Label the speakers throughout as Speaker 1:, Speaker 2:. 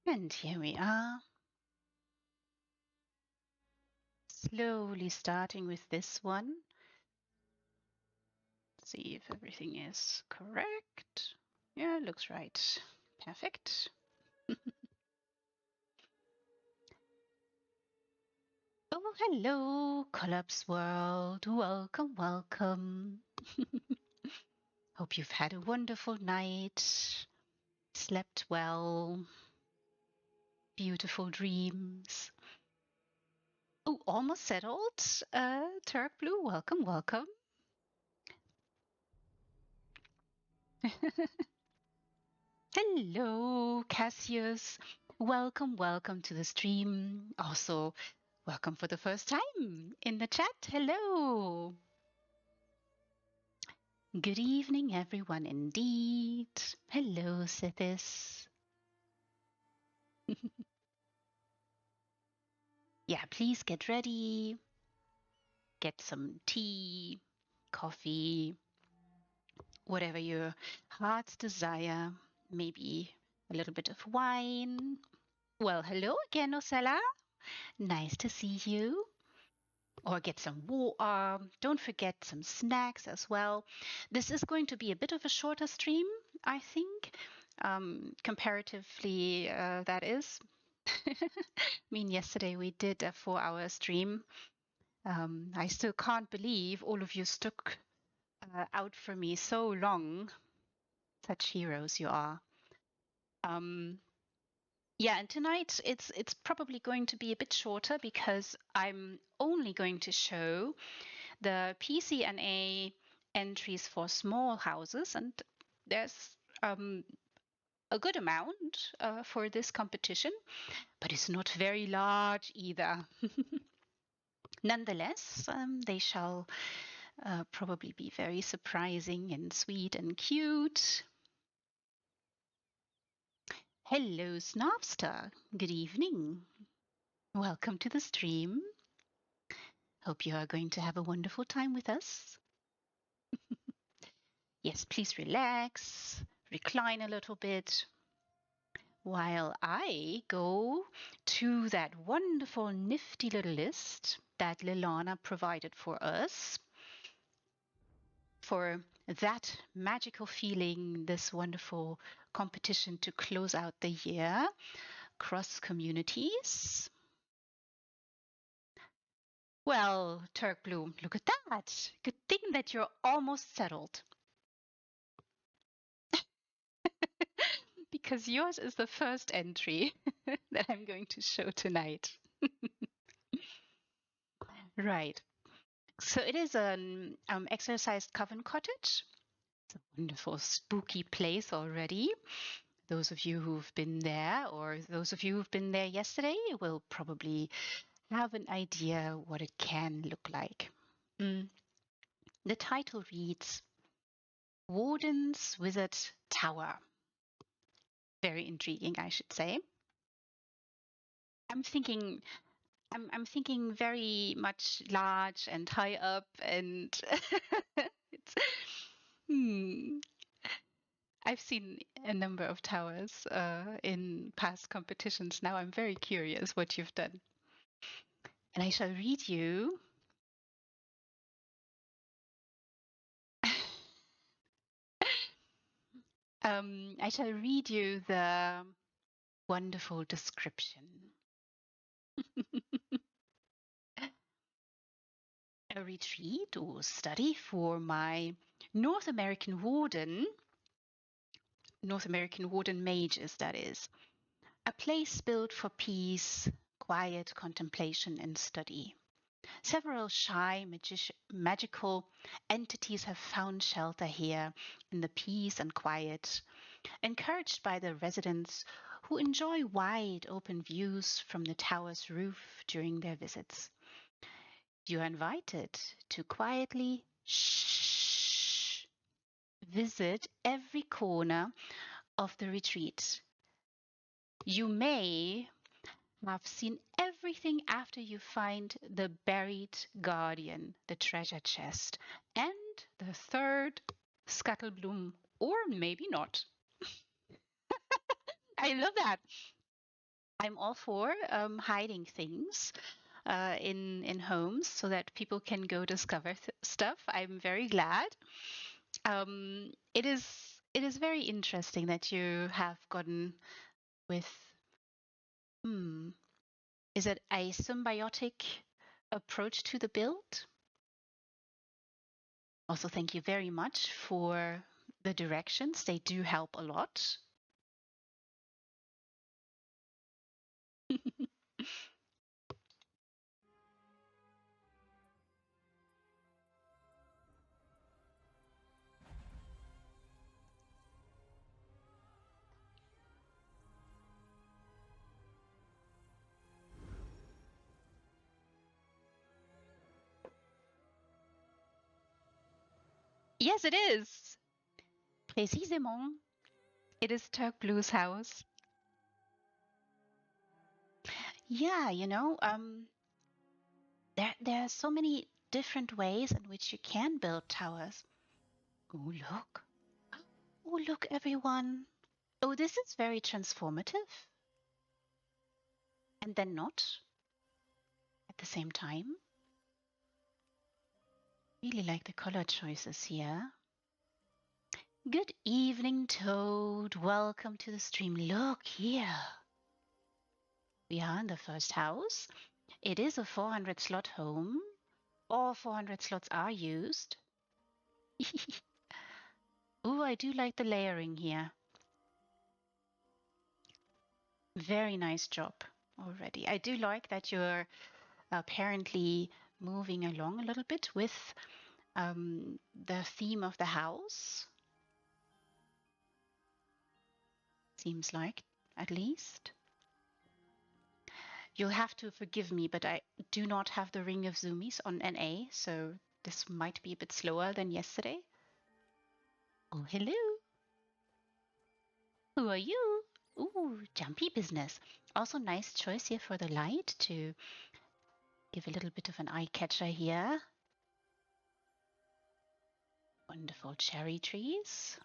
Speaker 1: And here we are, slowly starting with this one. See if everything is correct. Yeah, looks right. Perfect. Oh, hello, Collapse World. Welcome, welcome. Hope you've had a wonderful night, slept well, beautiful dreams. Oh, almost settled. Turk Blue, welcome, welcome. Hello, Cassius. Welcome, welcome to the stream. Also, welcome for the first time in the chat. Hello. Good evening, everyone, indeed. Hello, Sithis. Yeah, please get ready. Get some tea, coffee, whatever your heart's desire. Maybe a little bit of wine. Well, hello again, Osella. Nice to see you. Or get some water. Don't forget some snacks as well. This is going to be a bit of a shorter stream, I think. Comparatively, that is. I mean, yesterday we did a 4-hour stream. I still can't believe all of you stuck out for me so long. Such heroes you are. Yeah, and tonight it's probably going to be a bit shorter because I'm only going to show the PCNA entries for small houses, and there's a good amount for this competition, but it's not very large either. Nonetheless, they shall probably be very surprising and sweet and cute. Hello, Snobster. Good evening. Welcome to the stream. Hope you are going to have a wonderful time with us. Yes, please relax, recline a little bit while I go to that wonderful nifty little list that Lilana provided for us for that magical feeling, this wonderful competition to close out the year cross communities. Well, Turk Bloom, look at that. Good thing that you're almost settled. Because yours is the first entry that I'm going to show tonight. Right. So it is an exercised coven cottage. It's a wonderful spooky place already. Those of you who've been there, or those of you who've been there yesterday, will probably have an idea what it can look like. The title reads Warden's Wizard Tower. Very intriguing, I should say. I'm thinking very much large and high up, and it's, I've seen a number of towers in past competitions. Now I'm very curious what you've done. And I shall read you the wonderful description. A retreat or study for my North American Warden mages, that is. A place built for peace, quiet contemplation and study. Several shy magical entities have found shelter here in the peace and quiet, encouraged by the residents who enjoy wide open views from the tower's roof during their visits. You are invited to quietly visit every corner of the retreat. You may have seen everything after you find the buried guardian, the treasure chest, and the third Scuttlebloom, or maybe not. I love that. I'm all for hiding things in homes so that people can go discover stuff. I'm very glad. It is very interesting that you have gotten with hmm, is it a symbiotic approach to the build? Also, thank you very much for the directions. They do help a lot. Yes, it is. Précisément. It is Turk Blue's house. Yeah, there are so many different ways in which you can build towers. Oh, look. Oh, look, everyone. Oh, this is very transformative. And then not at the same time. Really like the color choices here. Good evening, Toad. Welcome to the stream. Look here. We are in the first house. It is a 400 slot home. All 400 slots are used. Ooh, I do like the layering here. Very nice job already. I do like that you're apparently moving along a little bit with the theme of the house. Seems like, at least. You'll have to forgive me, but I do not have the Ring of Zoomies on NA, so this might be a bit slower than yesterday. Oh, hello. Who are you? Ooh, jumpy business. Also, nice choice here for the light to give a little bit of an eye catcher here. Wonderful cherry trees.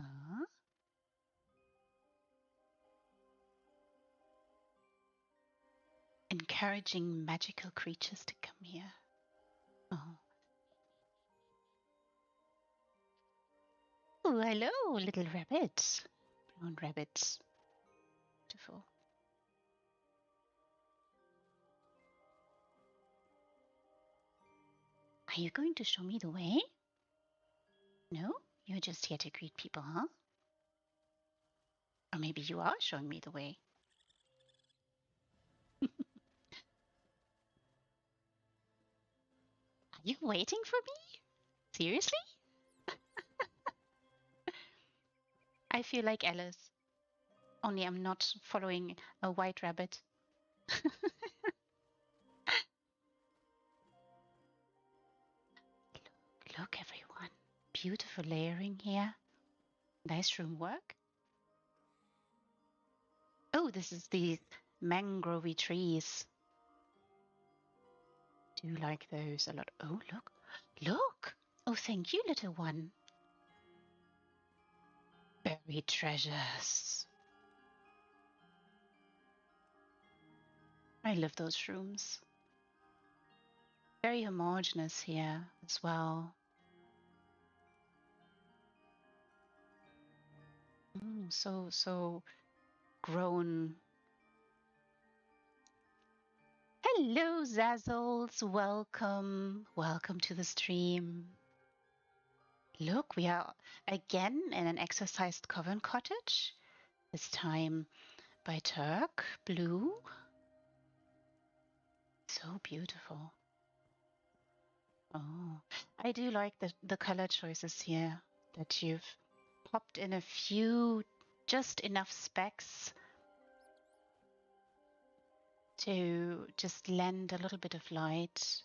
Speaker 1: Uh, encouraging magical creatures to come here. Oh, oh hello, little rabbits. Brown rabbits. Beautiful. Are you going to show me the way? No? You're just here to greet people, huh? Or maybe you are showing me the way. Are you waiting for me? Seriously? I feel like Alice. Only I'm not following a white rabbit. Look, everyone. Beautiful layering here. Nice room work. Oh, this is the mangrovey trees. Do like those a lot. Oh, look. Look. Oh, thank you, little one. Buried treasures. I love those rooms. Very homogeneous here as well. So grown. Hello, Zazzles. Welcome to the stream. Look, we are again in an exercised coven cottage. This time by Turk Blue. So beautiful. Oh, I do like the color choices here that you've popped in a few, just enough specks to just lend a little bit of light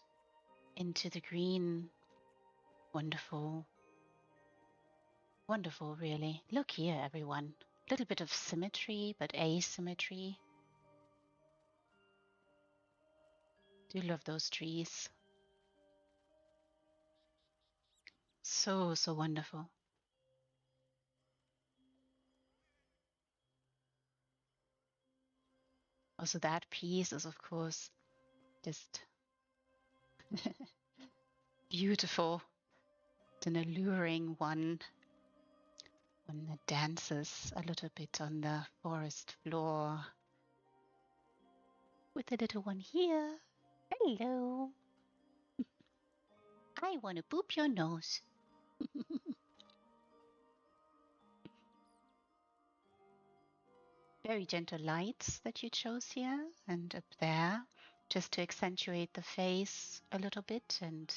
Speaker 1: into the green. Wonderful. Wonderful, really. Look here, everyone. A little bit of symmetry, but asymmetry. Do love those trees. So wonderful. Also, that piece is, of course, just beautiful. It's an alluring one that dances a little bit on the forest floor. With the little one here. Hello. I want to boop your nose. Very gentle lights that you chose here and up there, just to accentuate the face a little bit, and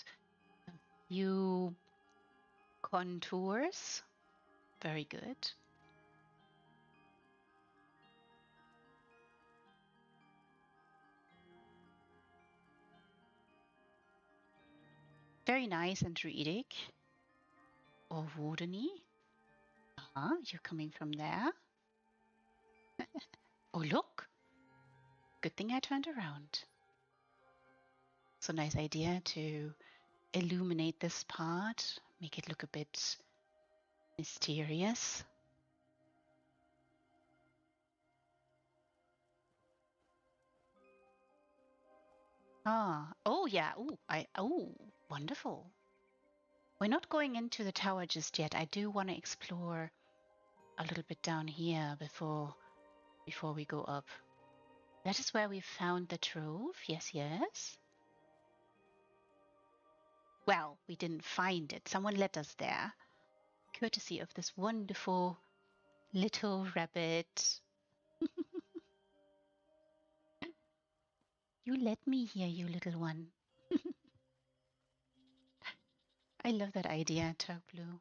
Speaker 1: you contours. Very good. Very nice and druidic. Or woodeny. You're coming from there. Oh, look. Good thing I turned around. So nice idea to illuminate this part, make it look a bit mysterious. Oh yeah. Oh, wonderful. We're not going into the tower just yet. I do want to explore a little bit down here before we go up. That is where we found the trove. Yes, yes. Well, we didn't find it. Someone led us there. Courtesy of this wonderful little rabbit. You let me here, you little one. I love that idea, Turk Blue.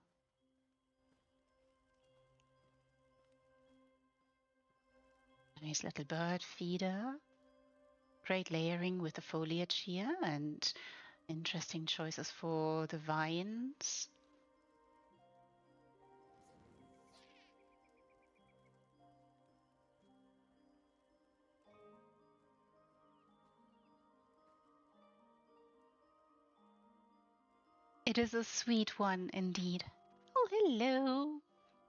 Speaker 1: Nice little bird feeder. Great layering with the foliage here, and interesting choices for the vines. It is a sweet one indeed. Oh, hello.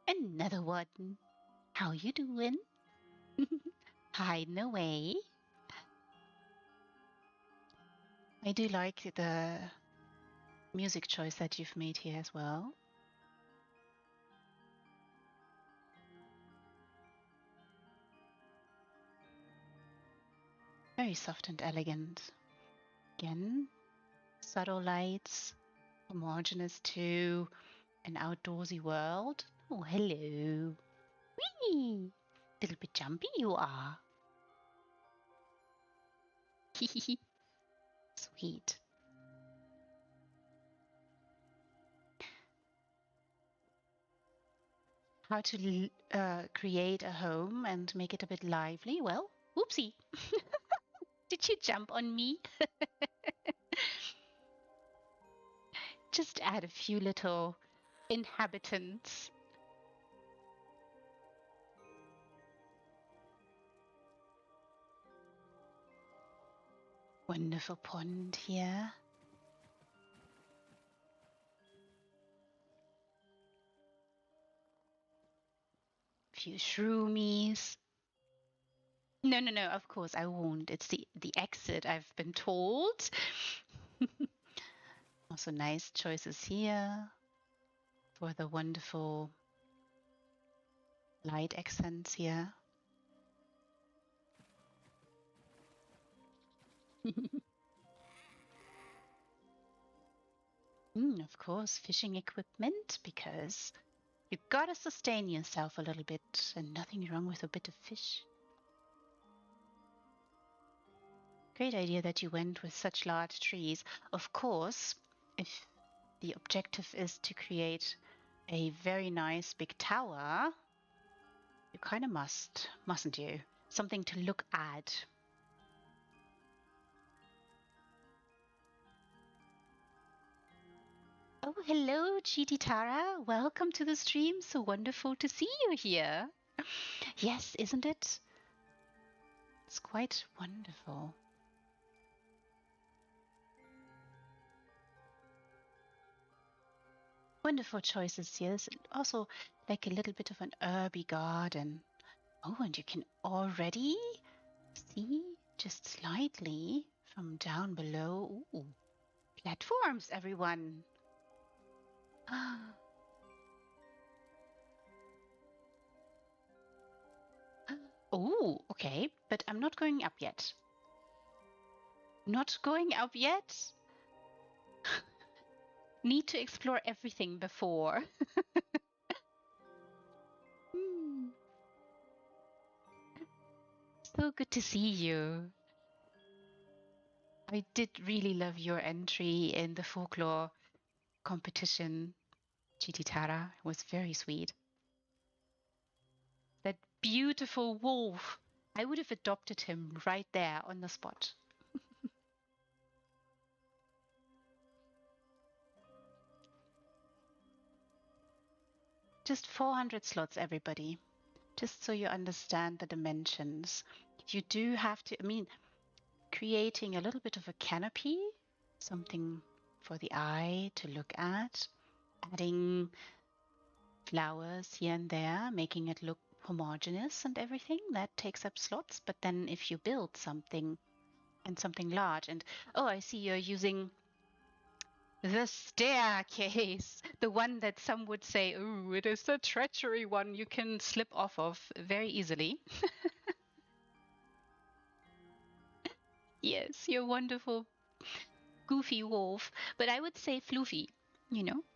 Speaker 1: Another one. How you doing? Hiding away. I do like the music choice that you've made here as well. Very soft and elegant. Again, subtle lights, homogeneous to an outdoorsy world. Oh, hello. Whee! Little bit jumpy you are. Sweet. How to create a home and make it a bit lively? Well, whoopsie. Did you jump on me? Just add a few little inhabitants. Wonderful pond here. Few shroomies. No, of course I won't. It's the exit, I've been told. Also nice choices here for the wonderful light accents here. Of course, fishing equipment, because you gotta sustain yourself a little bit, and nothing wrong with a bit of fish. Great idea that you went with such large trees. Of course, if the objective is to create a very nice big tower, you kind of mustn't you? Something to look at. Oh, hello, Chiti Tara. Welcome to the stream. So wonderful to see you here. Yes, isn't it? It's quite wonderful. Wonderful choices, yes. Also, like a little bit of an herby garden. Oh, and you can already See, just slightly from down below. Ooh, platforms, everyone. Oh, okay, but I'm not going up yet. Not going up yet? Need to explore everything before. So good to see you. I did really love your entry in the folklore competition. Chititara was very sweet. That beautiful wolf. I would have adopted him right there on the spot. Just 400 slots, everybody. Just so you understand the dimensions. You do have to, creating a little bit of a canopy, something for the eye to look at, adding flowers here and there, making it look homogeneous and everything, that takes up slots. But then if you build something and something large, and oh, I see you're using the staircase, the one that some would say, oh, it is a treachery one you can slip off of very easily. Yes, you're wonderful, goofy wolf. But I would say floofy,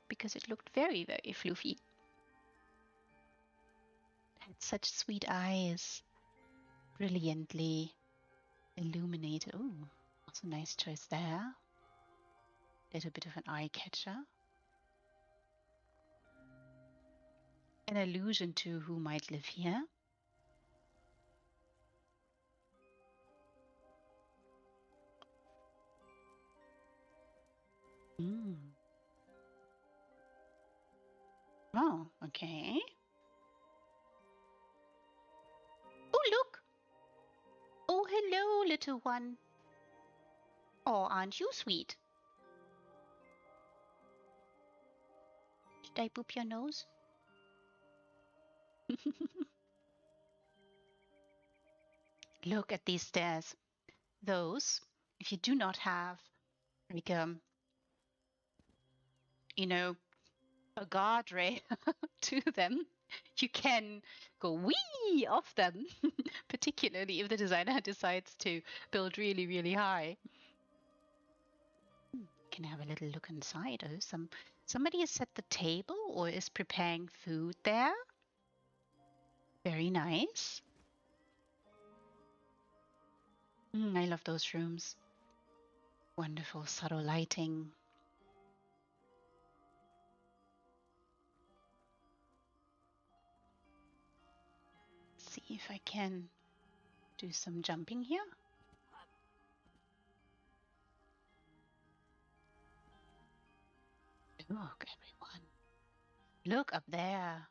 Speaker 1: because it looked very, very floofy. Had such sweet eyes, brilliantly illuminated. Oh, also nice choice there. Little bit of an eye catcher. An allusion to who might live here. Oh, okay. Oh, look! Oh, hello, little one. Oh, aren't you sweet? Should I boop your nose? Look at these stairs. Those, if you do not have like a guardrail to them, you can go wee off them, particularly if the designer decides to build really, really high. Can have a little look inside. Oh, somebody has set the table or is preparing food there. Very nice. I love those rooms. Wonderful subtle lighting. Let's see if I can do some jumping here. Look, everyone. Look up there.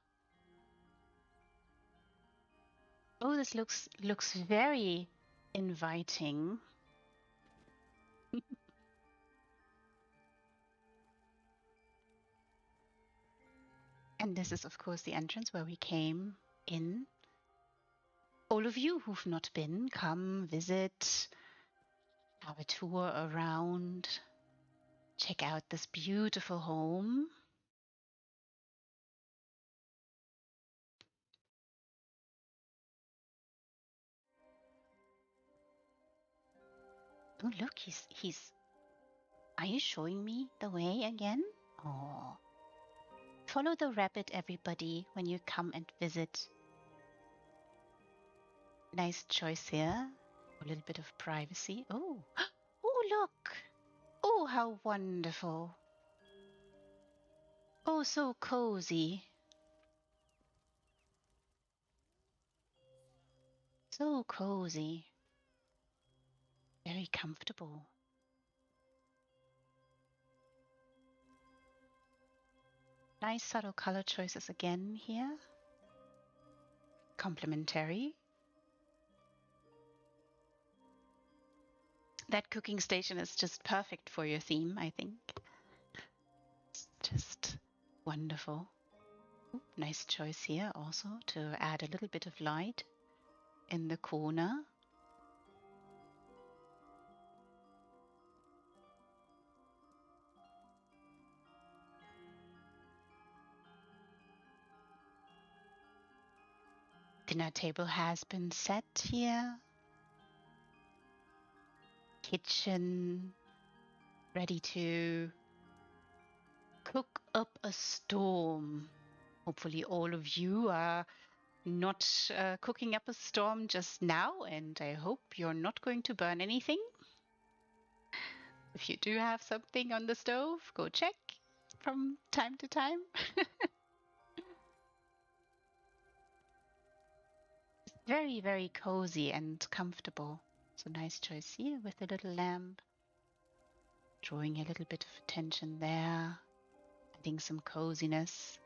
Speaker 1: Oh, this looks very inviting. And this is, of course, the entrance where we came in. All of you who've not been, come visit, have a tour around, check out this beautiful home. Oh, look, he's. Are you showing me the way again? Oh. Follow the rabbit, everybody, when you come and visit. Nice choice here. A little bit of privacy. Oh, oh, look. Oh, how wonderful. Oh, so cozy. So cozy. Very comfortable. Nice subtle color choices again here. Complementary. That cooking station is just perfect for your theme, I think. It's just wonderful. Ooh, nice choice here also to add a little bit of light in the corner. Dinner table has been set here. Kitchen ready to cook up a storm. Hopefully all of you are not cooking up a storm just now, and I hope you're not going to burn anything. If you do have something on the stove, go check from time to time. Very, very cozy and comfortable. So nice choice here with the little lamp. Drawing a little bit of attention there. Adding some coziness.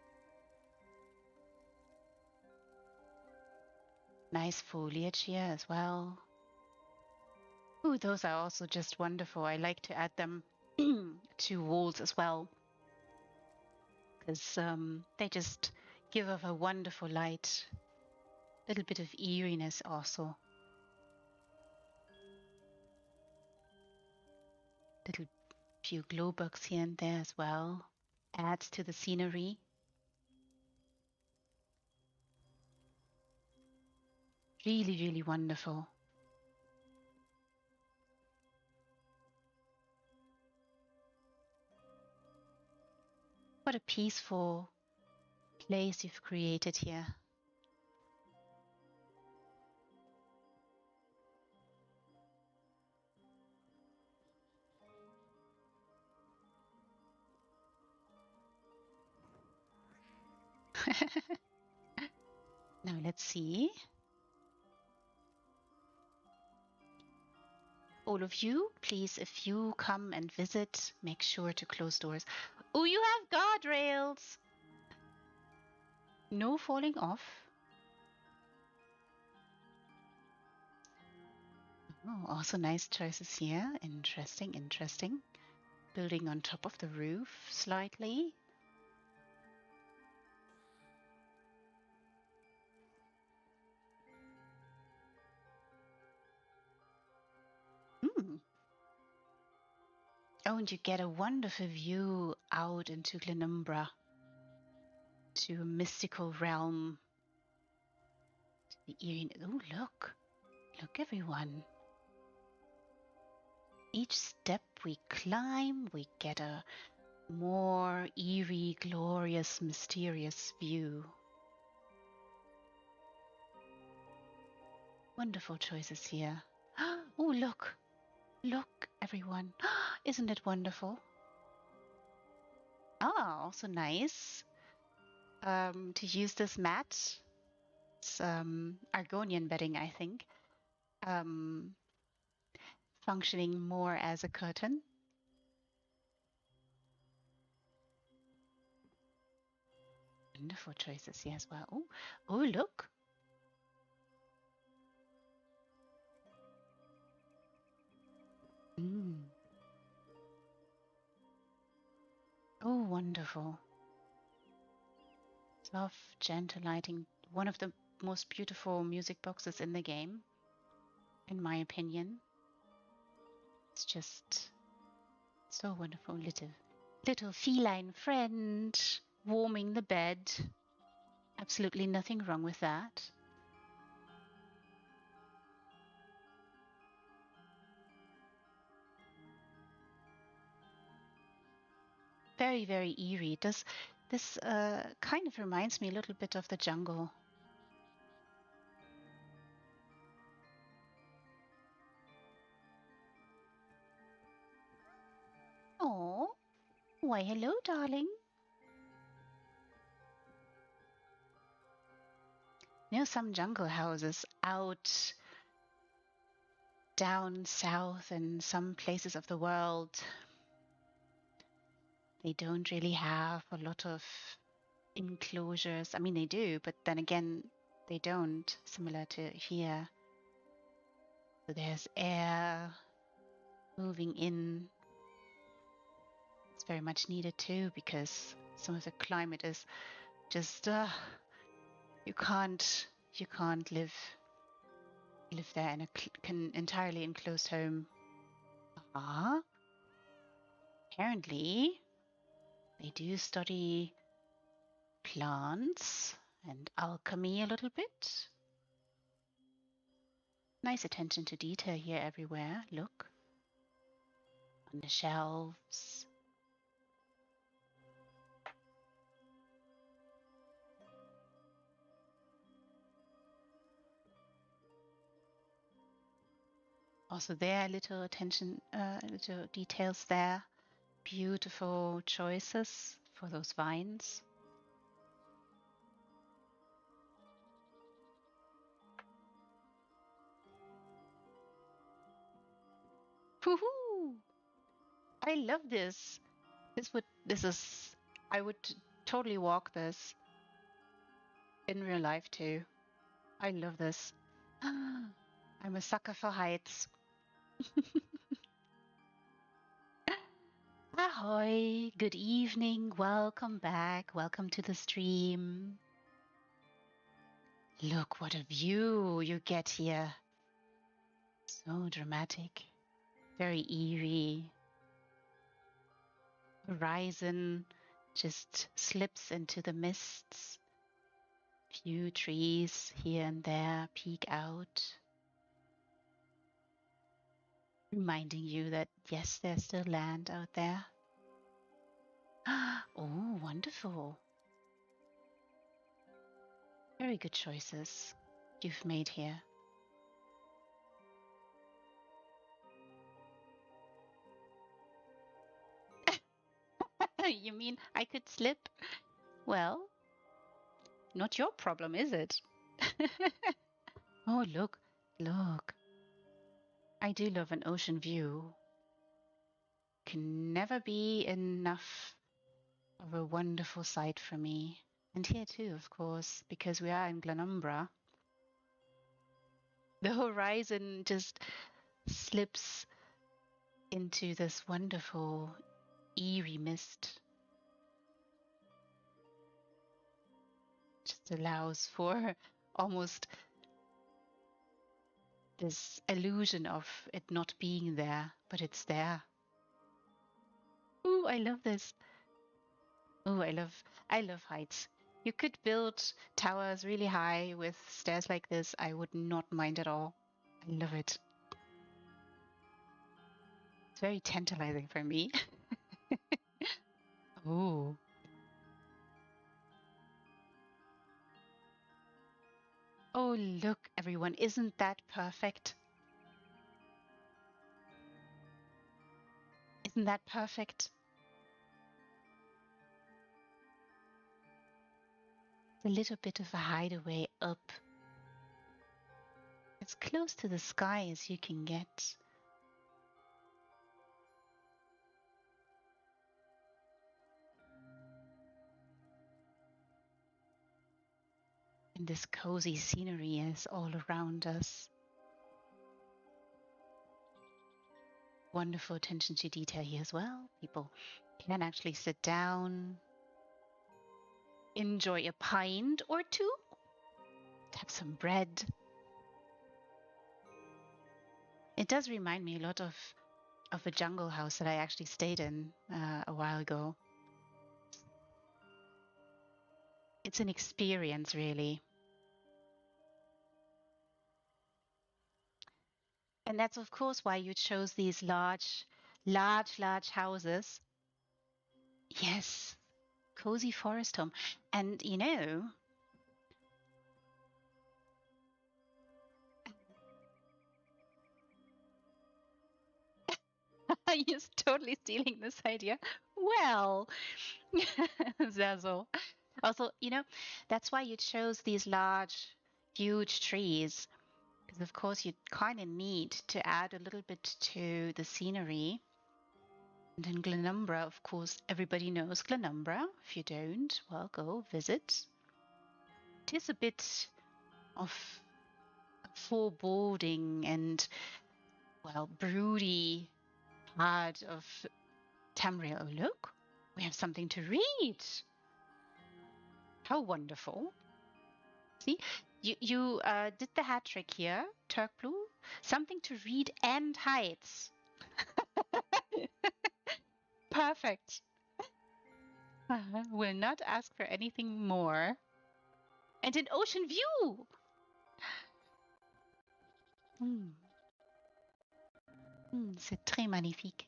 Speaker 1: Nice foliage here as well. Ooh, those are also just wonderful. I like to add them to walls as well, because they just give off a wonderful light. A little bit of eeriness also. Little few glow bugs here and there as well. Adds to the scenery. Really, really wonderful. What a peaceful place you've created here. Now let's see. All of you, please, if you come and visit, make sure to close doors. Oh, you have guardrails! No falling off. Oh, also nice choices here. Interesting, interesting. Building on top of the roof slightly. Hmm. Oh, and you get a wonderful view out into Glenumbra, to a mystical realm. The eerie. Oh, look. Look, everyone. Each step we climb, we get a more eerie, glorious, mysterious view. Wonderful choices here. Oh, look. Look, everyone. Isn't it wonderful? Ah, also nice to use this mat. It's Argonian bedding, I think. Functioning more as a curtain. Wonderful choices here as well. Oh, oh, look. Mm. Oh, wonderful. Soft, gentle lighting. One of the most beautiful music boxes in the game, in my opinion. It's just so wonderful. Little feline friend warming the bed. Absolutely nothing wrong with that. Very, very eerie. This kind of reminds me a little bit of the jungle. Oh, why hello, darling. You know, some jungle houses out down south in some places of the world, they don't really have a lot of enclosures. I mean, they do, but then again, they don't, similar to here. So there's air moving in. It's very much needed too, because some of the climate is just you can't live there in an entirely enclosed home. Ah, apparently they do study plants and alchemy a little bit. Nice attention to detail here everywhere. Look. On the shelves. Also there, little attention, little details there. Beautiful choices for those vines. Woohoo! I love this. I would totally walk this in real life too. I love this. I'm a sucker for heights. Ahoy! Good evening. Welcome back. Welcome to the stream. Look what a view you get here. So dramatic. Very eerie. Horizon just slips into the mists. Few trees here and there peek out, reminding you that yes, there's still land out there. Oh, wonderful. Very good choices you've made here. You mean I could slip? Well, not your problem, is it? Oh, look, look. I do love an ocean view. Can never be enough of a wonderful sight for me. And here too, of course, because we are in Glenumbra. The horizon just slips into this wonderful, eerie mist. Just allows for almost this illusion of it not being there, but it's there. Ooh, I love this. Ooh, I love heights. You could build towers really high with stairs like this. I would not mind at all. I love it. It's very tantalizing for me. Ooh. Oh, look, everyone. Isn't that perfect? Isn't that perfect? It's a little bit of a hideaway up. As close to the sky as you can get. And this cozy scenery is all around us. Wonderful attention to detail here as well. People can actually sit down, enjoy a pint or two, have some bread. It does remind me a lot of a jungle house that I actually stayed in a while ago. It's an experience, really. And that's, of course, why you chose these large houses. Yes, cozy forest home. And, you know, you're totally stealing this idea. Well, Zazzle. Also, you know, that's why you chose these large, huge trees. Because, of course, you kind of need to add a little bit to the scenery. And in Glenumbra, of course, everybody knows Glenumbra. If you don't, well, go visit. It is a bit of foreboding and, well, broody part of Tamriel. Oh, look, we have something to read. How wonderful. See, you did the hat trick here, Turk Blue. Something to read and heights. Perfect. Will not ask for anything more. And an ocean view. Mm. C'est très magnifique.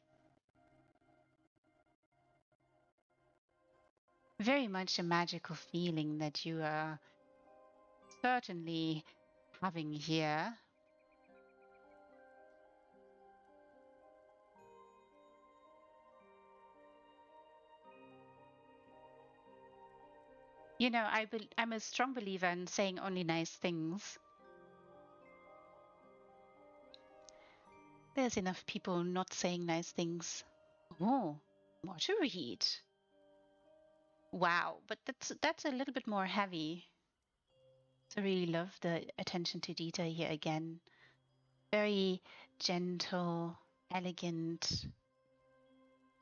Speaker 1: Very much a magical feeling that you are certainly having here. You know, I'm a strong believer in saying only nice things. There's enough people not saying nice things. Oh, more to read. Wow, but that's a little bit more heavy. I really love the attention to detail here again. Very gentle, elegant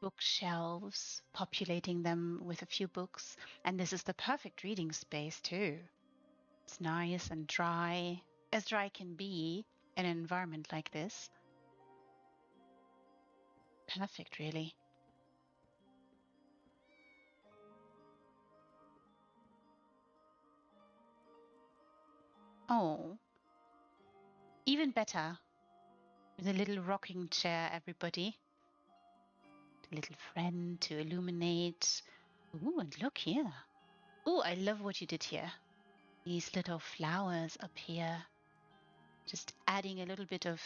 Speaker 1: bookshelves, populating them with a few books. And this is the perfect reading space too. It's nice and dry, as dry can be in an environment like this. Perfect, really. Oh, even better. With a little rocking chair, everybody. A little friend to illuminate. Ooh, and look here. Ooh, I love what you did here. These little flowers up here. Just adding a little bit of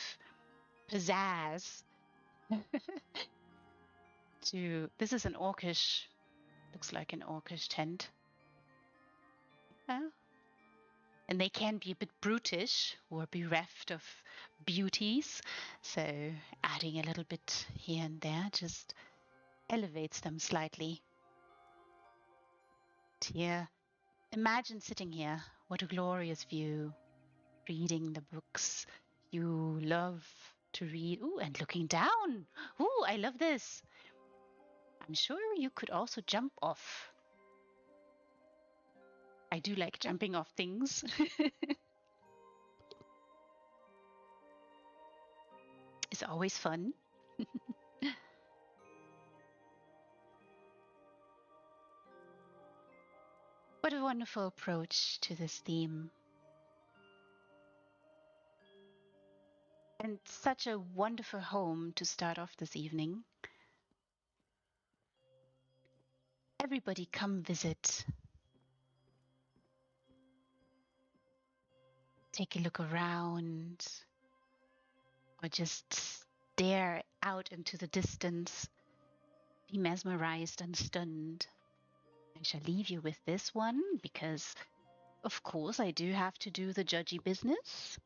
Speaker 1: pizzazz to... This is an orcish... Looks like an orcish tent. And they can be a bit brutish or bereft of beauties. So adding a little bit here and there just elevates them slightly. Here, imagine sitting here. What a glorious view. Reading the books you love to read. Ooh, and looking down. Ooh, I love this. I'm sure you could also jump off. I do like jumping off things. It's always fun. What a wonderful approach to this theme. And such a wonderful home to start off this evening. Everybody come visit. Take a look around. Or just stare out into the distance. Be mesmerized and stunned. I shall leave you with this one because, of course, I do have to do the judgy business.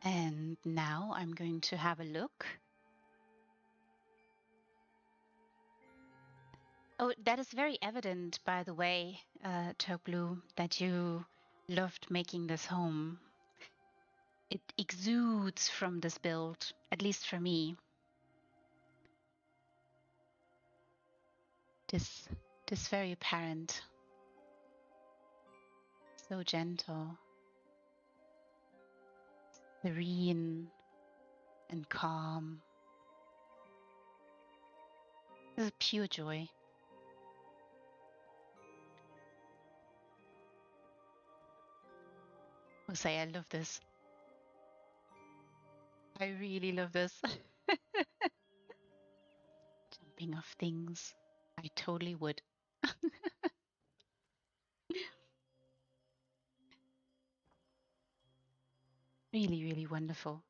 Speaker 1: And now I'm going to have a look. Oh, that is very evident, by the way, Blue, that you loved making this home. It exudes from this build, at least for me. This very apparent. So gentle. Serene and calm. This is pure joy. I'll say I love this. I really love this. Jumping off things. I totally would. Really, really wonderful.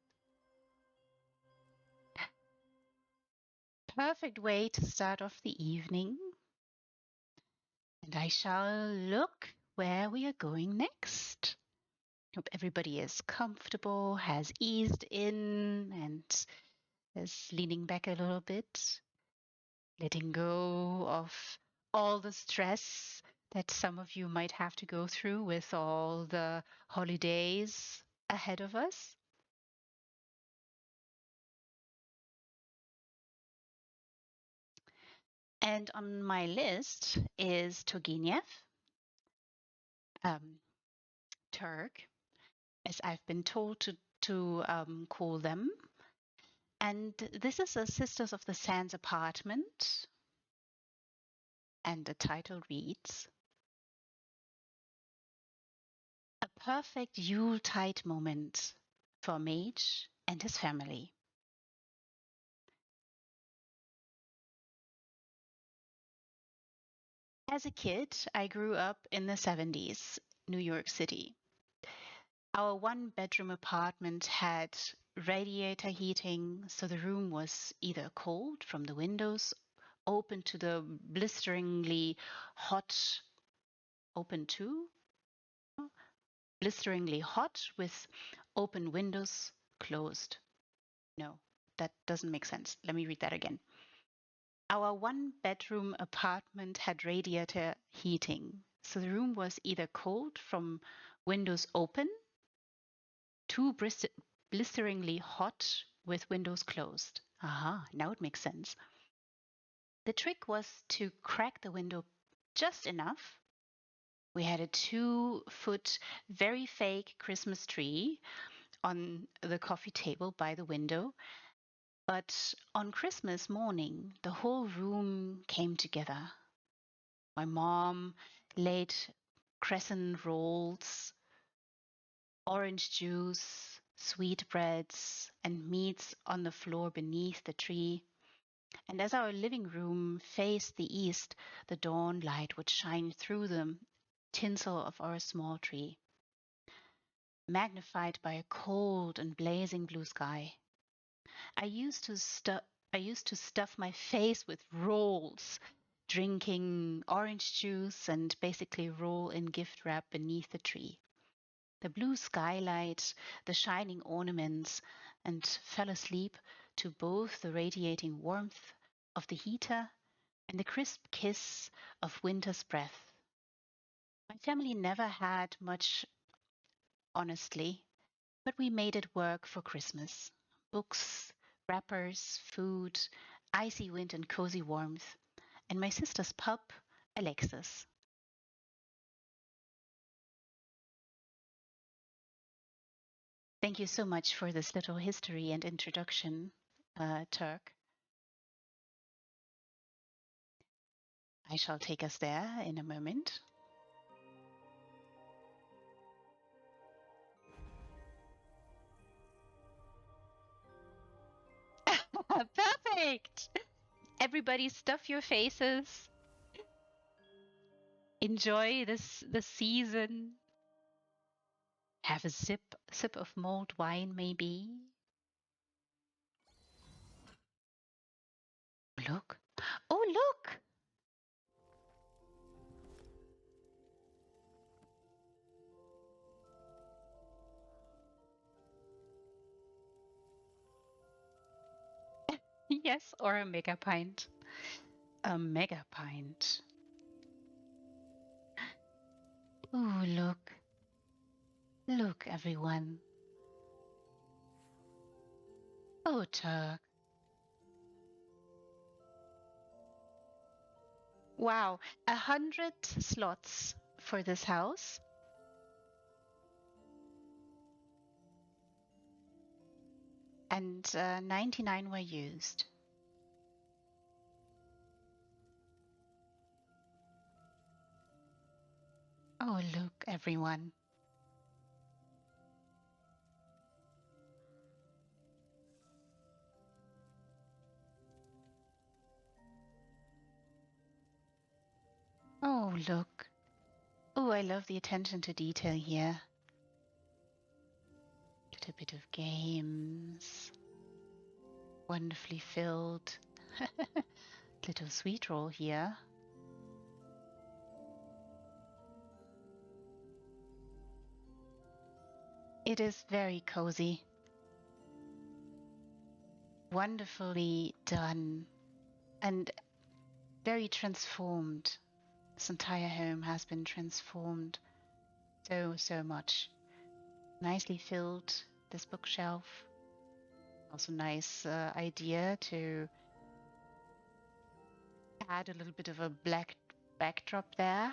Speaker 1: Perfect way to start off the evening. And I shall look where we are going next. Hope everybody is comfortable, has eased in, and is leaning back a little bit, letting go of all the stress that some of you might have to go through with all the holidays ahead of us. And on my list is Turgenev, um, Turk, as I've been told to call them. And this is a Sisters of the Sands apartment. And the title reads, A perfect Yuletide moment for Mage and his family. As a kid, I grew up in the 70s, New York City. Our one-bedroom apartment had radiator heating, so the room was either cold from the windows open to the blisteringly hot, open to blisteringly hot with open windows closed. No, that doesn't make sense. Let me read that again. Our one-bedroom apartment had radiator heating, so the room was either cold from windows open to blisteringly hot with windows closed. Aha, now it makes sense. The trick was to crack the window just enough. We had a 2-foot, very fake Christmas tree on the coffee table by the window. But on Christmas morning, the whole room came together. My mom laid crescent rolls, orange juice, sweetbreads, and meats on the floor beneath the tree. And as our living room faced the east, the dawn light would shine through the tinsel of our small tree, magnified by a cold and blazing blue sky. I used to stuff my face with rolls, drinking orange juice and basically roll in gift wrap beneath the tree. The blue skylight, the shining ornaments, and fell asleep to both the radiating warmth of the heater and the crisp kiss of winter's breath. My family never had much, honestly, but we made it work for Christmas. Books, wrappers, food, icy wind and cozy warmth, and my sister's pup, Alexis. Thank you so much for this little history and introduction, Turk. I shall take us there in a moment. Perfect! Everybody stuff your faces. Enjoy the season. Have a sip of mulled wine maybe. Look. Oh, look! Yes, or a mega pint. A mega pint. Oh, look. Look, everyone. Oh, Turk. Wow, 100 slots for this house. And 99 were used. Oh, look, everyone. Oh, look. Oh, I love the attention to detail here. Little bit of games. Wonderfully filled. Little sweet roll here. It is very cozy. Wonderfully done and very transformed. This entire home has been transformed so much. Nicely filled, this bookshelf. Also nice idea to add a little bit of a black backdrop there.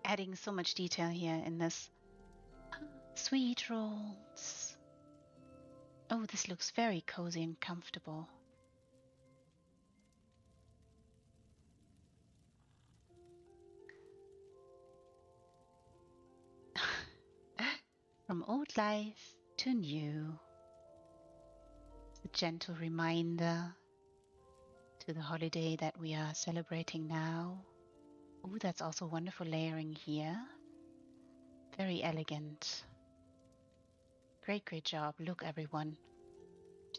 Speaker 1: Adding so much detail here in this. Sweet rolls. Oh, this looks very cozy and comfortable. From old life to new. A gentle reminder to the holiday that we are celebrating now. Oh, that's also wonderful layering here. Very elegant. Great job. Look, everyone.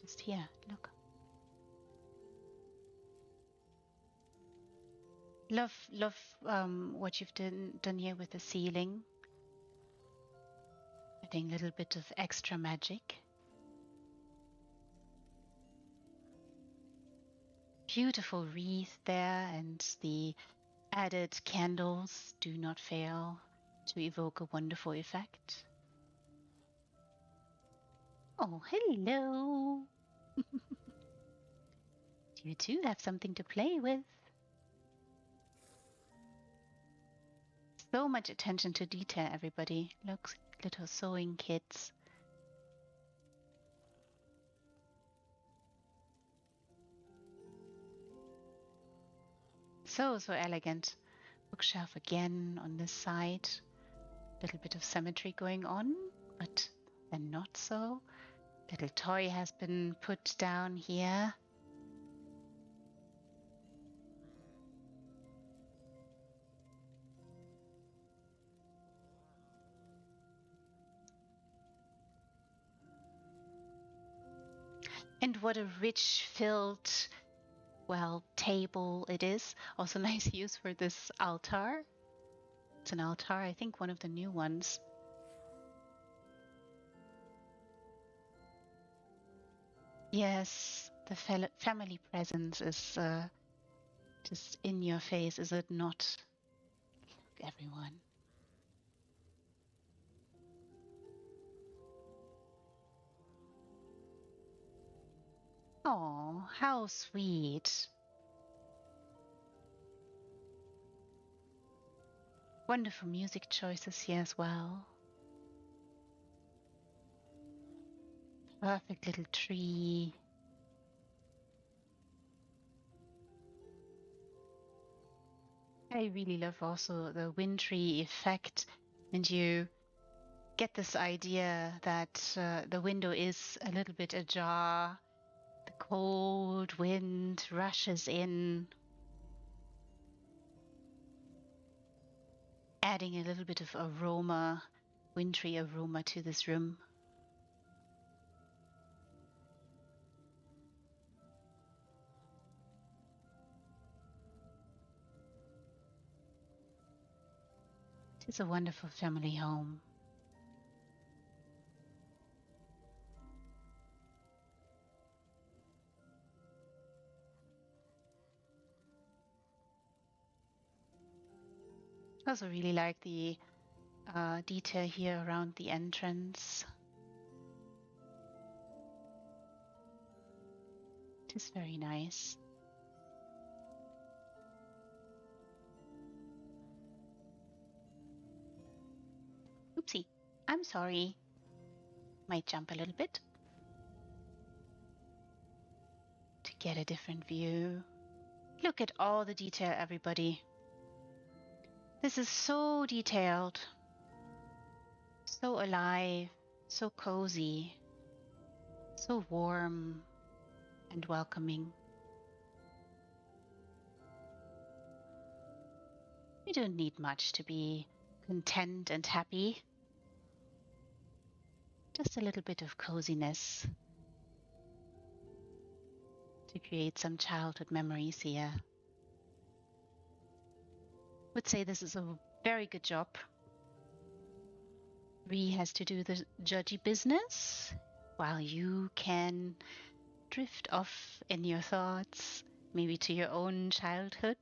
Speaker 1: Just here, look. Love what you've done here with the ceiling. Adding a little bit of extra magic. Beautiful wreath there, and the added candles do not fail to evoke a wonderful effect. Oh, hello! You too have something to play with. So much attention to detail, everybody. Look, little sewing kits. So elegant. Bookshelf again on this side. Little bit of symmetry going on, but then not so. Little toy has been put down here. And what a rich filled, well, table it is. Also nice use for this altar. It's an altar, I think one of the new ones. Yes, the family presence is just in your face, is it not? Look, everyone. Oh, how sweet. Wonderful music choices here as well. Perfect little tree. I really love also the wintry effect, and you get this idea that the window is a little bit ajar. The cold wind rushes in, adding a little bit of aroma, wintry aroma to this room. It is a wonderful family home. I also really like the detail here around the entrance. It is very nice. Oopsie, I'm sorry. Might jump a little bit to get a different view. Look at all the detail, everybody. This is so detailed, so alive, so cozy, so warm and welcoming. You don't need much to be content and happy. Just a little bit of coziness to create some childhood memories here. Would say this is a very good job. Ree has to do the judgy business while you can drift off in your thoughts, maybe to your own childhood.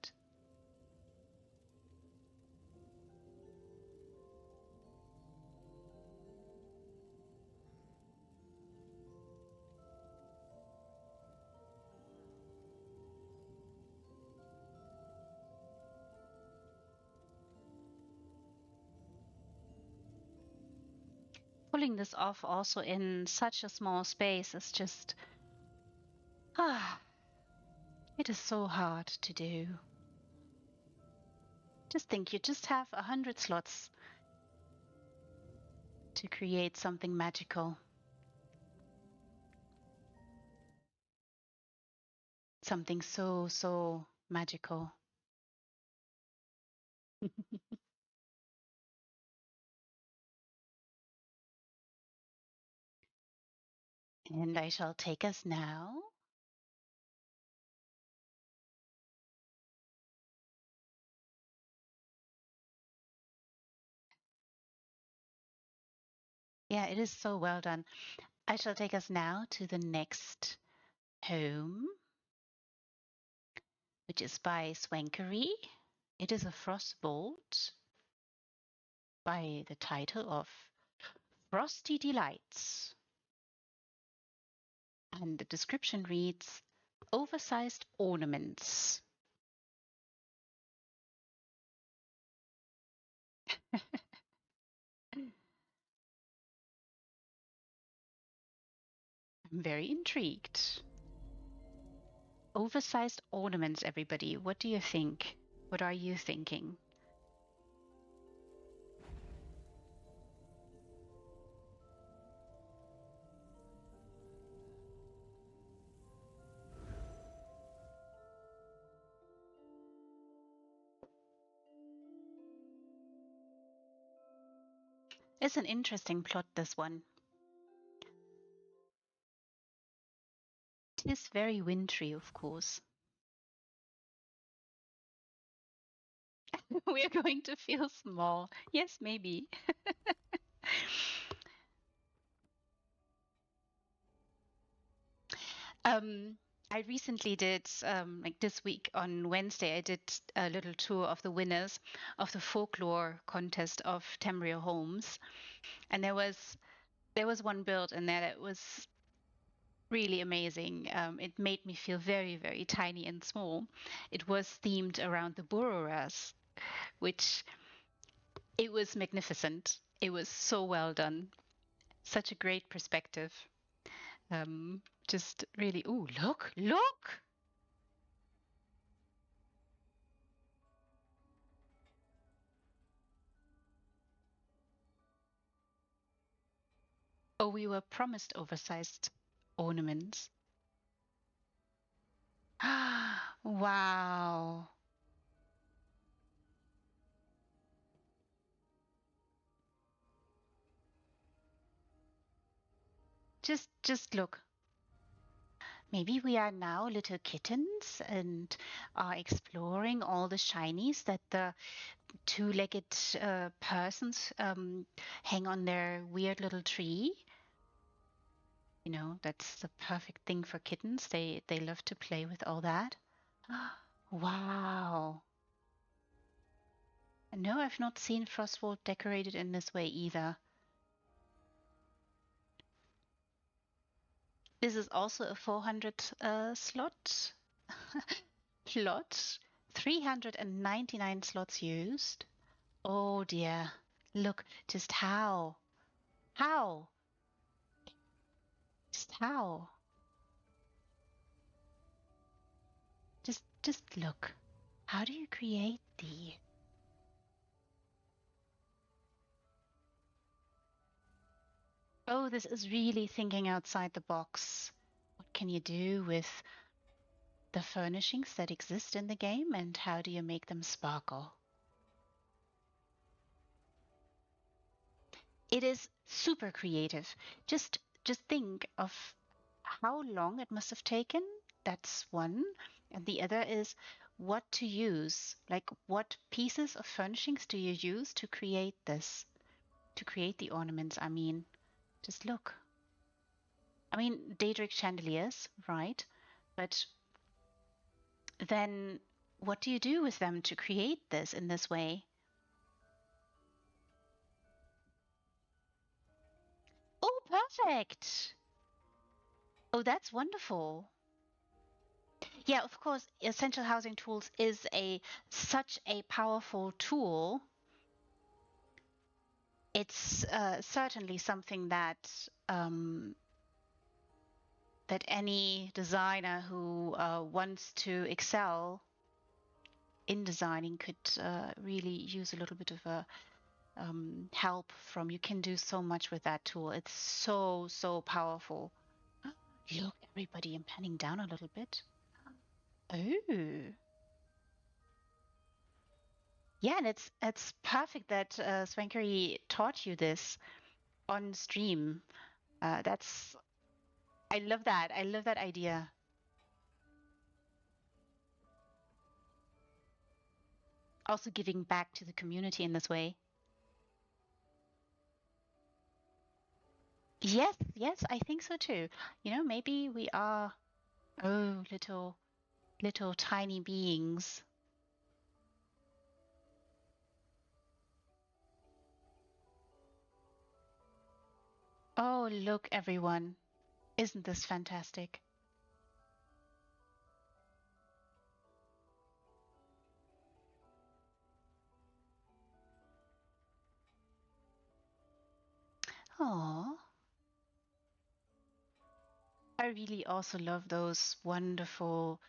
Speaker 1: pulling this off also in such a small space is just, it is so hard to do. Just think, you just have 100 slots to create something magical. Something so, so magical. And I shall take us now. Yeah, it is so well done. I shall take us now to the next home, which is by Swankery. It is a frostbolt by the title of Frosty Delights. And the description reads, oversized ornaments. I'm very intrigued. Oversized ornaments, everybody. What do you think? What are you thinking? It's an interesting plot, this one. It is very wintry, of course. We're going to feel small. Yes, maybe. I recently did, like this week on Wednesday, I did a little tour of the winners of the folklore contest of Tamriel Holmes, and there was one build in there that was really amazing. It made me feel very, very tiny and small. It was themed around the Borrowers, which it was magnificent. It was so well done. Such a great perspective. Just really, ooh, look, look! Oh, we were promised oversized ornaments. Wow. Just look. Maybe we are now little kittens and are exploring all the shinies that the two-legged persons hang on their weird little tree. You know, that's the perfect thing for kittens. They love to play with all that. Wow. No, I've not seen Frostwall decorated in this way either. This is also a 400 slot plot. 399 slots used. Oh dear. Look, just how? How? Just how? Just look. How do you create the? Oh, this is really thinking outside the box. What can you do with the furnishings that exist in the game, and how do you make them sparkle? It is super creative. Just think of how long it must have taken. That's one. And the other is what to use. Like, what pieces of furnishings do you use to create this? To create the ornaments, I mean. Just look. I mean, Daedric chandeliers, right? But then what do you do with them to create this in this way? Oh, perfect. Oh, that's wonderful. Yeah, of course, essential housing tools is such a powerful tool it's certainly something that that any designer who wants to excel in designing could really use a little bit of a help from. You can do so much with that tool. It's so powerful. Look, everybody, I'm panning down a little bit. Oh. Yeah, and it's perfect that Swankery taught you this on stream. That's I love that. I love that idea. Also giving back to the community in this way. Yes, yes, I think so too. You know, maybe we are little tiny beings. Oh, look, everyone. Isn't this fantastic? Oh, I really also love those wonderful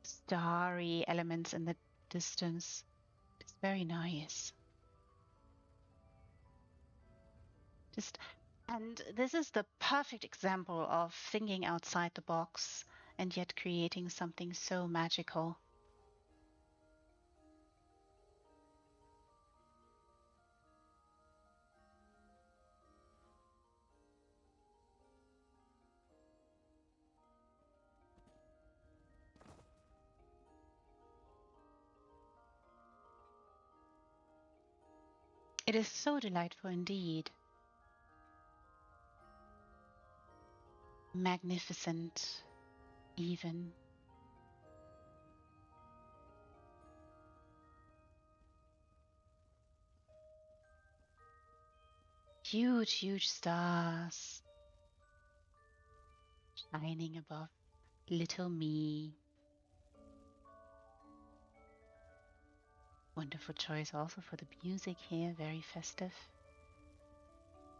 Speaker 1: starry elements in the distance. It's very nice. Just, and this is the perfect example of thinking outside the box and yet creating something so magical. It is so delightful indeed. Magnificent, even. Huge stars shining above little me. Wonderful choice also for the music here, very festive.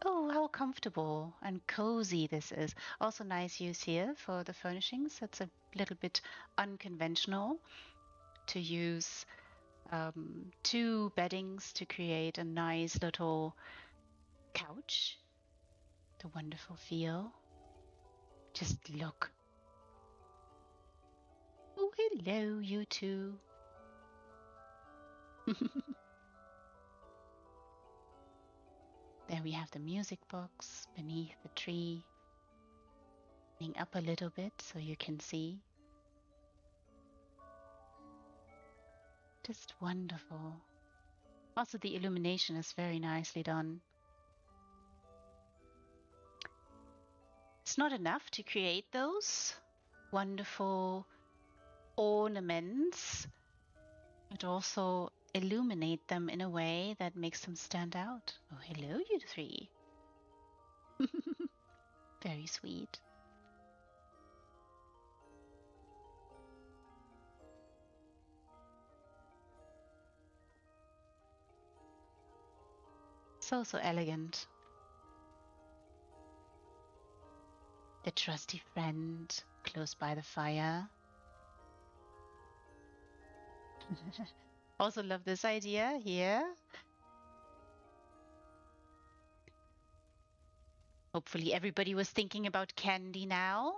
Speaker 1: Oh, how comfortable and cozy this is. Also nice use here for the furnishings. It's a little bit unconventional to use two beddings to create a nice little couch. The wonderful feel. Just look. Oh, hello, you two. There we have the music box beneath the tree. Leaning up a little bit so you can see. Just wonderful. Also, the illumination is very nicely done. It's not enough to create those wonderful ornaments, but also illuminate them in a way that makes them stand out. Oh, hello, you three. Very sweet. So elegant. The trusty friend close by the fire. Also love this idea here. Hopefully everybody was thinking about candy now.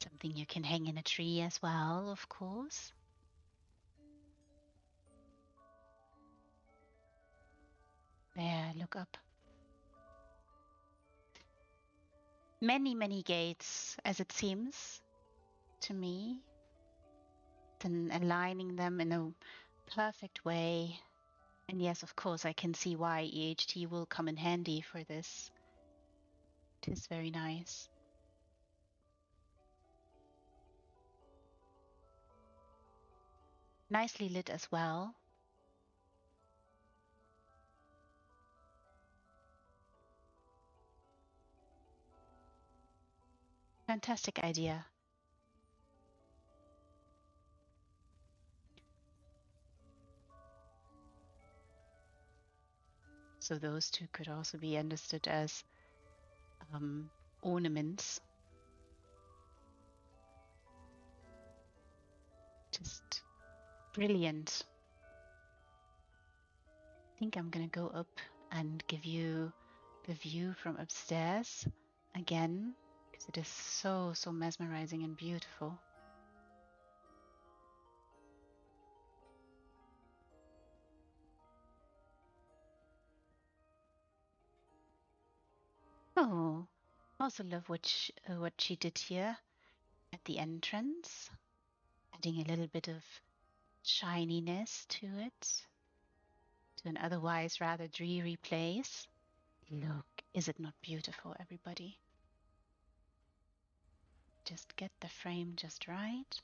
Speaker 1: Something you can hang in a tree as well, of course. There, look up. Many gates, as it seems to me. Then aligning them in a perfect way. And yes, of course, I can see why EHT will come in handy for this. It is very nice. Nicely lit as well. Fantastic idea. So those two could also be understood as ornaments. Just brilliant. I think I'm gonna go up and give you the view from upstairs again, because it is so mesmerizing and beautiful. Oh, I also love what she did here at the entrance, adding a little bit of shininess to it, to an otherwise rather dreary place. Look, is it not beautiful, everybody? Just get the frame just right.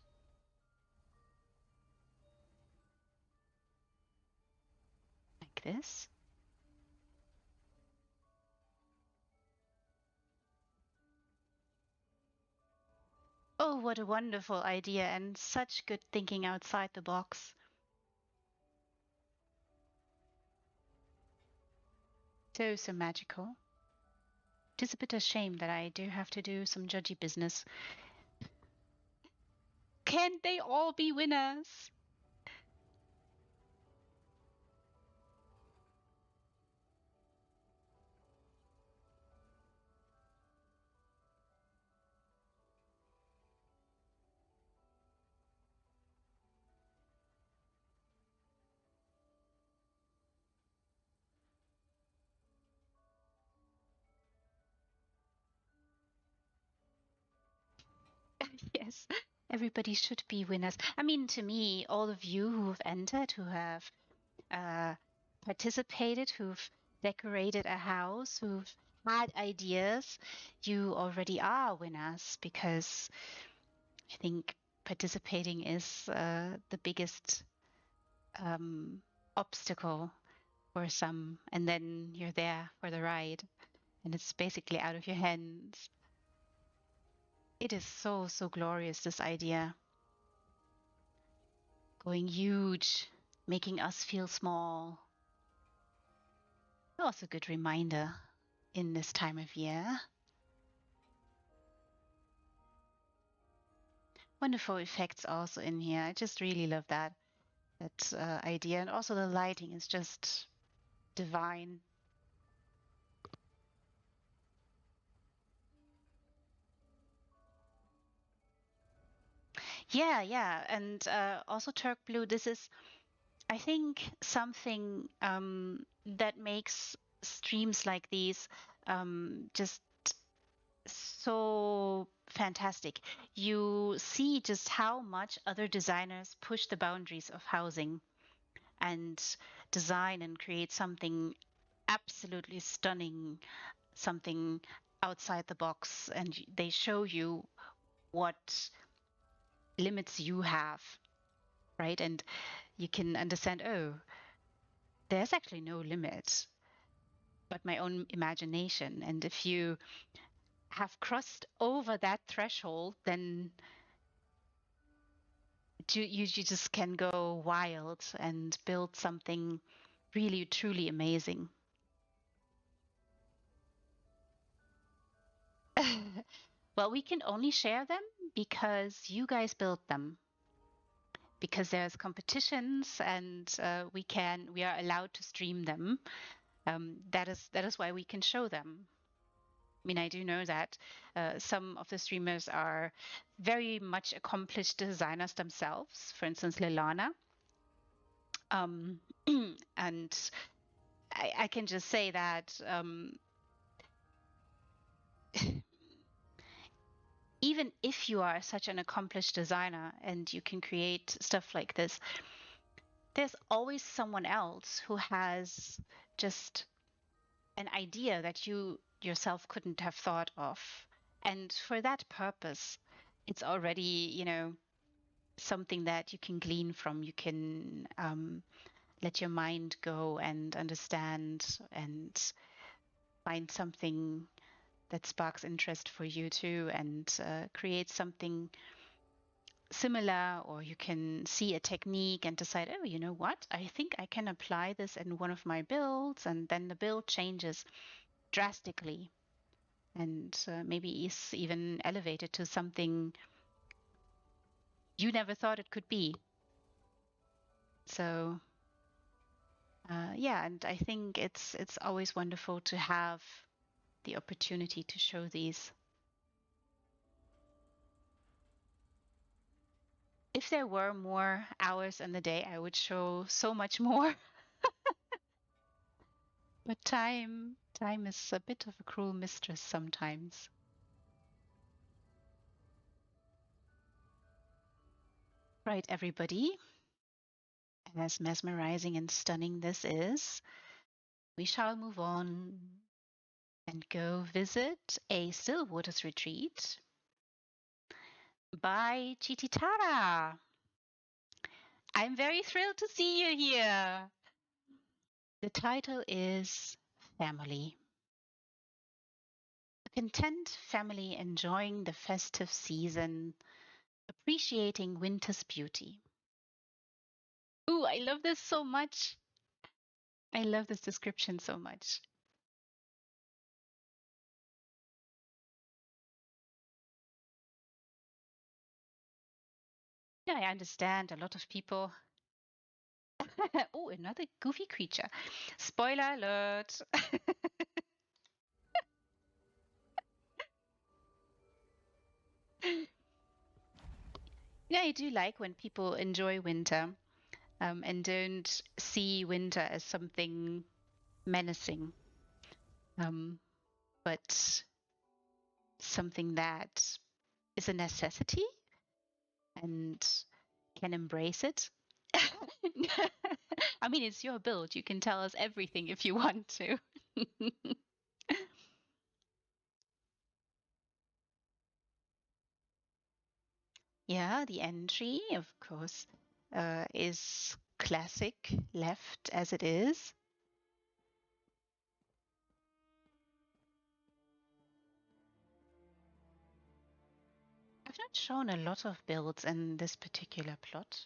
Speaker 1: Like this. Oh, what a wonderful idea, and such good thinking outside the box. So magical. It is a bit of shame that I do have to do some judgy business. Can't they all be winners? Yes, everybody should be winners. I mean, to me, all of you who have entered, who have uh, participated, who've decorated a house, who've had ideas, you already are winners, because I think participating is the biggest obstacle for some, and then you're there for the ride, and it's basically out of your hands. It is so glorious, this idea. Going huge, making us feel small. Also a good reminder in this time of year. Wonderful effects also in here. I just really love that idea, and also the lighting is just divine. Yeah, and also Turk blue. This is, I think, something that makes streams like these just so fantastic. You see just how much other designers push the boundaries of housing and design and create something absolutely stunning, something outside the box, and they show you what limits you have, right? And you can understand, oh, there's actually no limit but my own imagination. And if you have crossed over that threshold, then you just can go wild and build something really truly amazing. Well, we can only share them because you guys built them. Because there's competitions, and we are allowed to stream them. That is why we can show them. I mean, I do know that some of the streamers are very much accomplished designers themselves. For instance, Lilana. Um, and I can just say that even if you are such an accomplished designer and you can create stuff like this, there's always someone else who has just an idea that you yourself couldn't have thought of. And for that purpose, it's already, something that you can glean from. You can let your mind go and understand and find something that sparks interest for you too, and create something similar, or you can see a technique and decide, oh, you know what? I think I can apply this in one of my builds, and then the build changes drastically and maybe is even elevated to something you never thought it could be. So yeah, and I think it's always wonderful to have the opportunity to show these. If there were more hours in the day, I would show so much more. But time is a bit of a cruel mistress sometimes. Right, everybody. As mesmerizing and stunning this is, we shall move on and go visit a still waters retreat by Chititara. I'm very thrilled to see you here. The title is Family. A content family enjoying the festive season, appreciating winter's beauty. Ooh, I love this so much. I love this description so much. Yeah, I understand a lot of people. Oh, another goofy creature. Spoiler alert. Yeah, I do like when people enjoy winter and don't see winter as something menacing, um, but something that is a necessity and can embrace it. I mean, it's your build. You can tell us everything if you want to. Yeah, the entry, of course, is classic left as it is. I've not shown a lot of builds in this particular plot.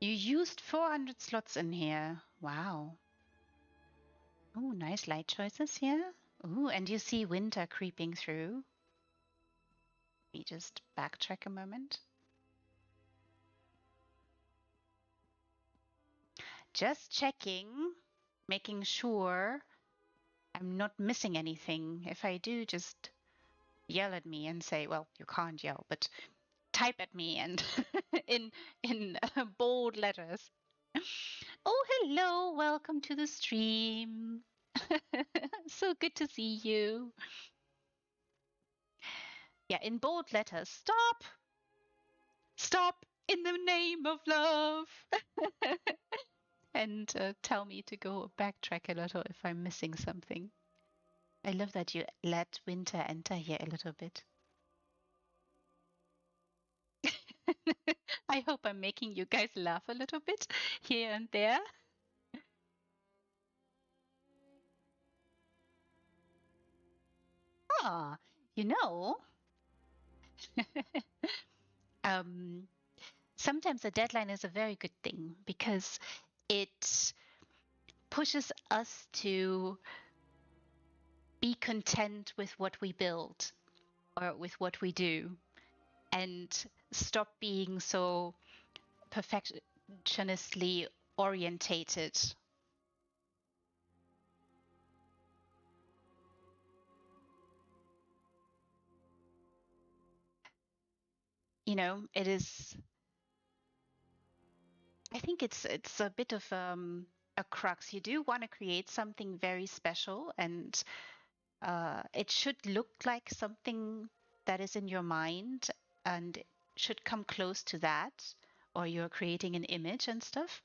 Speaker 1: You used 400 slots in here. Wow. Oh, nice light choices here. Oh, and you see winter creeping through. Let me just backtrack a moment. Just checking, making sure I'm not missing anything. If I do, just yell at me and say, well, you can't yell, but type at me and in bold letters. Oh, hello, welcome to the stream. So good to see you. Yeah, in bold letters. Stop! Stop in the name of love. And tell me to go backtrack a little if I'm missing something. I love that you let winter enter here a little bit. I hope I'm making you guys laugh a little bit here and there. Ah, you know, um, sometimes a deadline is a very good thing because it pushes us to be content with what we build or with what we do and stop being so perfectionistly orientated. You know, it is, I think it's a bit of a crux. You do want to create something very special, and it should look like something that is in your mind and should come close to that, or you're creating an image and stuff.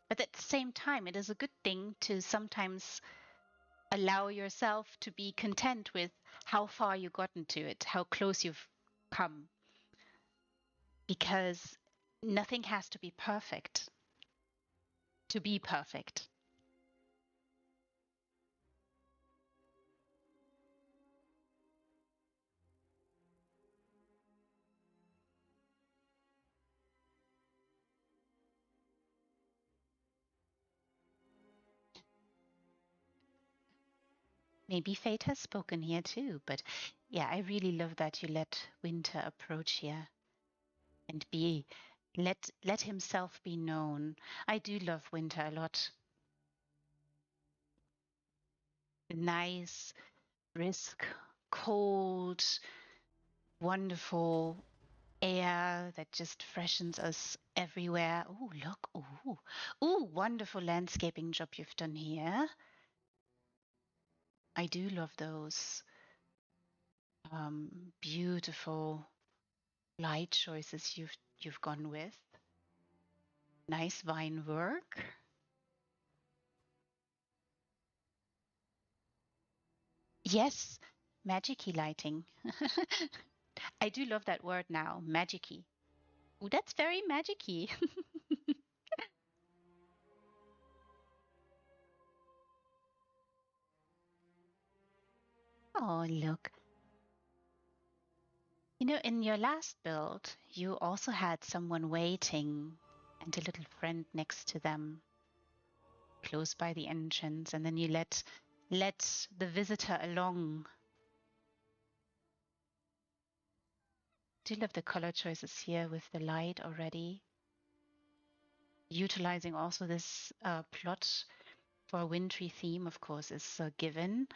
Speaker 1: But at the same time, it is a good thing to sometimes allow yourself to be content with how far you've gotten to it, how close you've come, because nothing has to be perfect. to be perfect. Maybe fate has spoken here too, but yeah, I really love that you let Winter approach here and be let himself be known. I do love Winter a lot. Nice, brisk, cold, wonderful air that just freshens us everywhere. Oh, look. Oh, oh, wonderful landscaping job you've done here. I do love those beautiful light choices you've gone with. Nice vine work. Yes, magicy lighting. I do love that word now, magicy. Oh, that's very magicy. Oh, look. You know, in your last build, you also had someone waiting and a little friend next to them, close by the entrance, and then you let the visitor along. Do love the color choices here with the light already. Utilizing also this plot for a wintry theme, of course, is a given.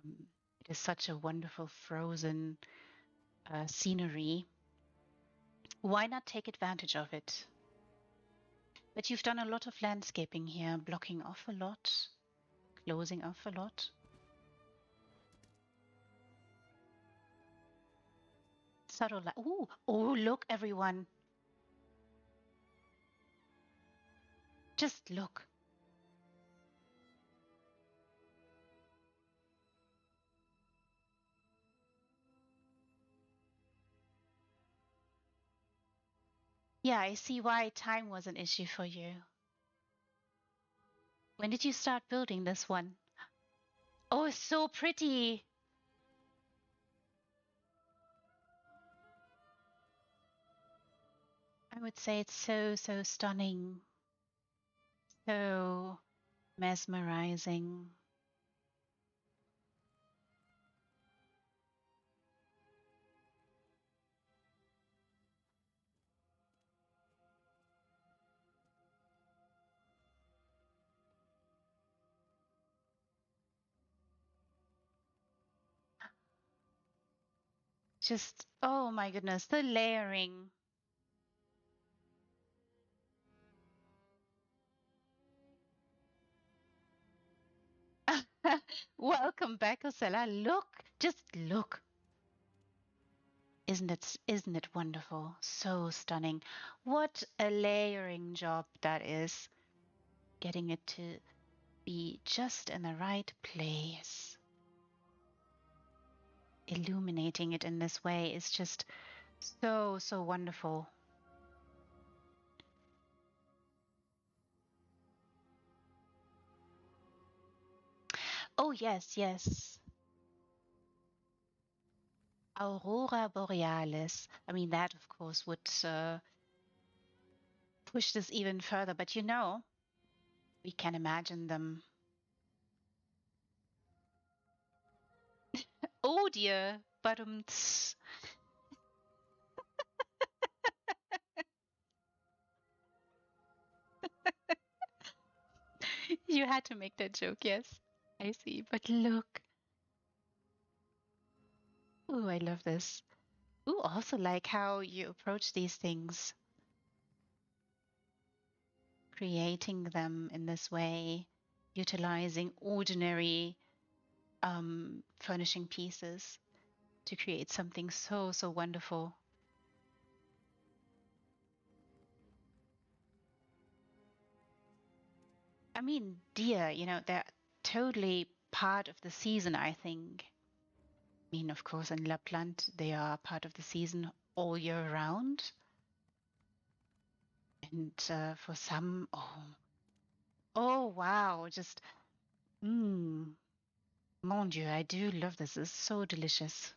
Speaker 1: It is such a wonderful frozen scenery. Why not take advantage of it? But you've done a lot of landscaping here, blocking off a lot, closing off a lot. Subtle light. Ooh, oh, look, everyone. Just look. Yeah, I see why time was an issue for you. When did you start building this one? Oh, it's so pretty. I would say it's so, so stunning. So mesmerizing. Just, oh my goodness, the layering. Welcome back, Osella. Look, just look. Isn't it wonderful? So stunning. What a layering job that is. Getting it to be just in the right place. Illuminating it in this way is just so, so wonderful. Oh, yes, yes. Aurora Borealis. I mean, that, of course, would push this even further, but you know, we can imagine them. Oh dear, but you had to make that joke, yes. I see, but look. Oh, I love this. Ooh, also like how you approach these things, creating them in this way, utilizing ordinary furnishing pieces to create something so, so wonderful. I mean, deer, you know, they're totally part of the season, I think. I mean, of course, in Lapland, they are part of the season all year round. And for some, oh, Oh, wow. Just, mmm. Mon Dieu, I do love this. It's so delicious.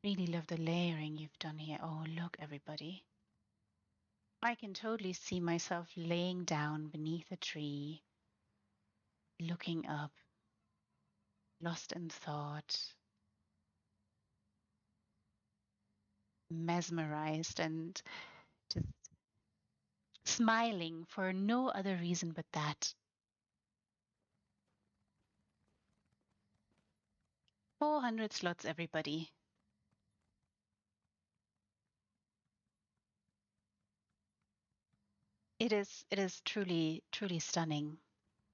Speaker 1: Really love the layering you've done here. Oh, look, everybody. I can totally see myself laying down beneath a tree, looking up, lost in thought, mesmerized, and just smiling for no other reason but that. 400 slots, everybody. It is truly, truly stunning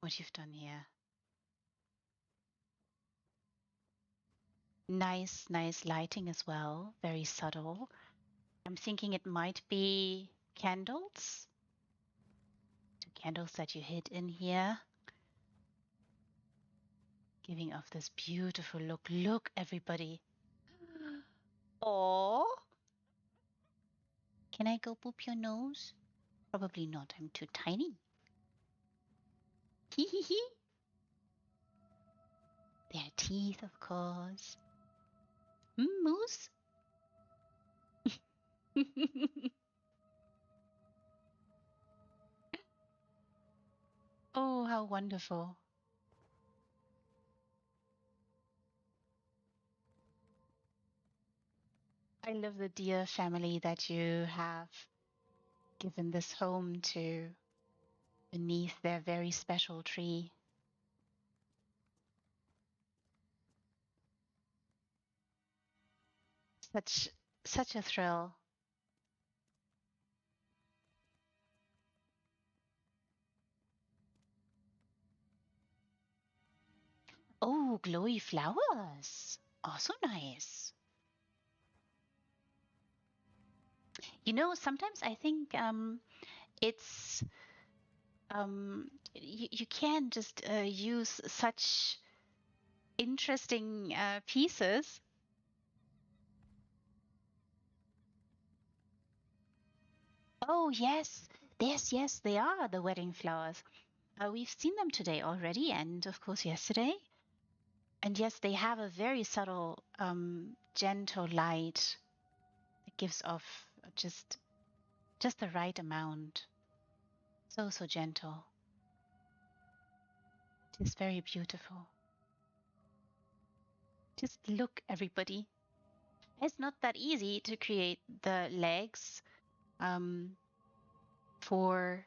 Speaker 1: what you've done here. Nice, nice lighting as well. Very subtle. I'm thinking it might be candles. Two candles that you hid in here. Giving off this beautiful look. Look, everybody. Oh, can I go boop your nose? Probably not. I'm too tiny. Hee hee hee. Their teeth, of course. Moose? Oh, how wonderful. I love the dear family that you have given this home to beneath their very special tree. Such such a thrill. Oh, glowy flowers. Also nice. Sometimes I think it's you can just use such interesting pieces. Oh, yes. Yes, yes, they are the wedding flowers. We've seen them today already, and of course yesterday. And yes, they have a very subtle, gentle light that gives off just the right amount. So, so gentle. It is very beautiful. Just look, everybody. It's not that easy to create the legs um, for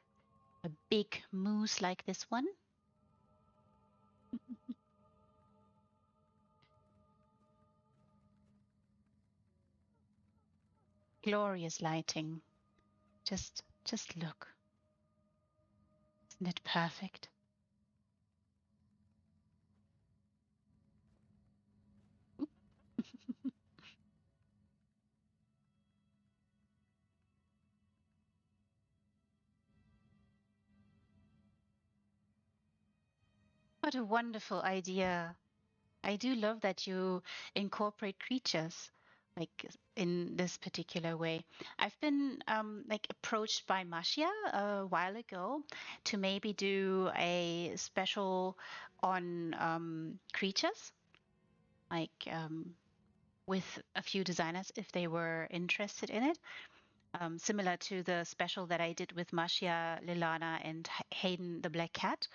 Speaker 1: a big moose like this one. Glorious lighting. Just look. Isn't it perfect? What a wonderful idea. I do love that you incorporate creatures like in this particular way. I've been like approached by Masha a while ago to maybe do a special on creatures, like with a few designers if they were interested in it. Similar to the special that I did with Masha, Lilana, and Hayden the Black Cat.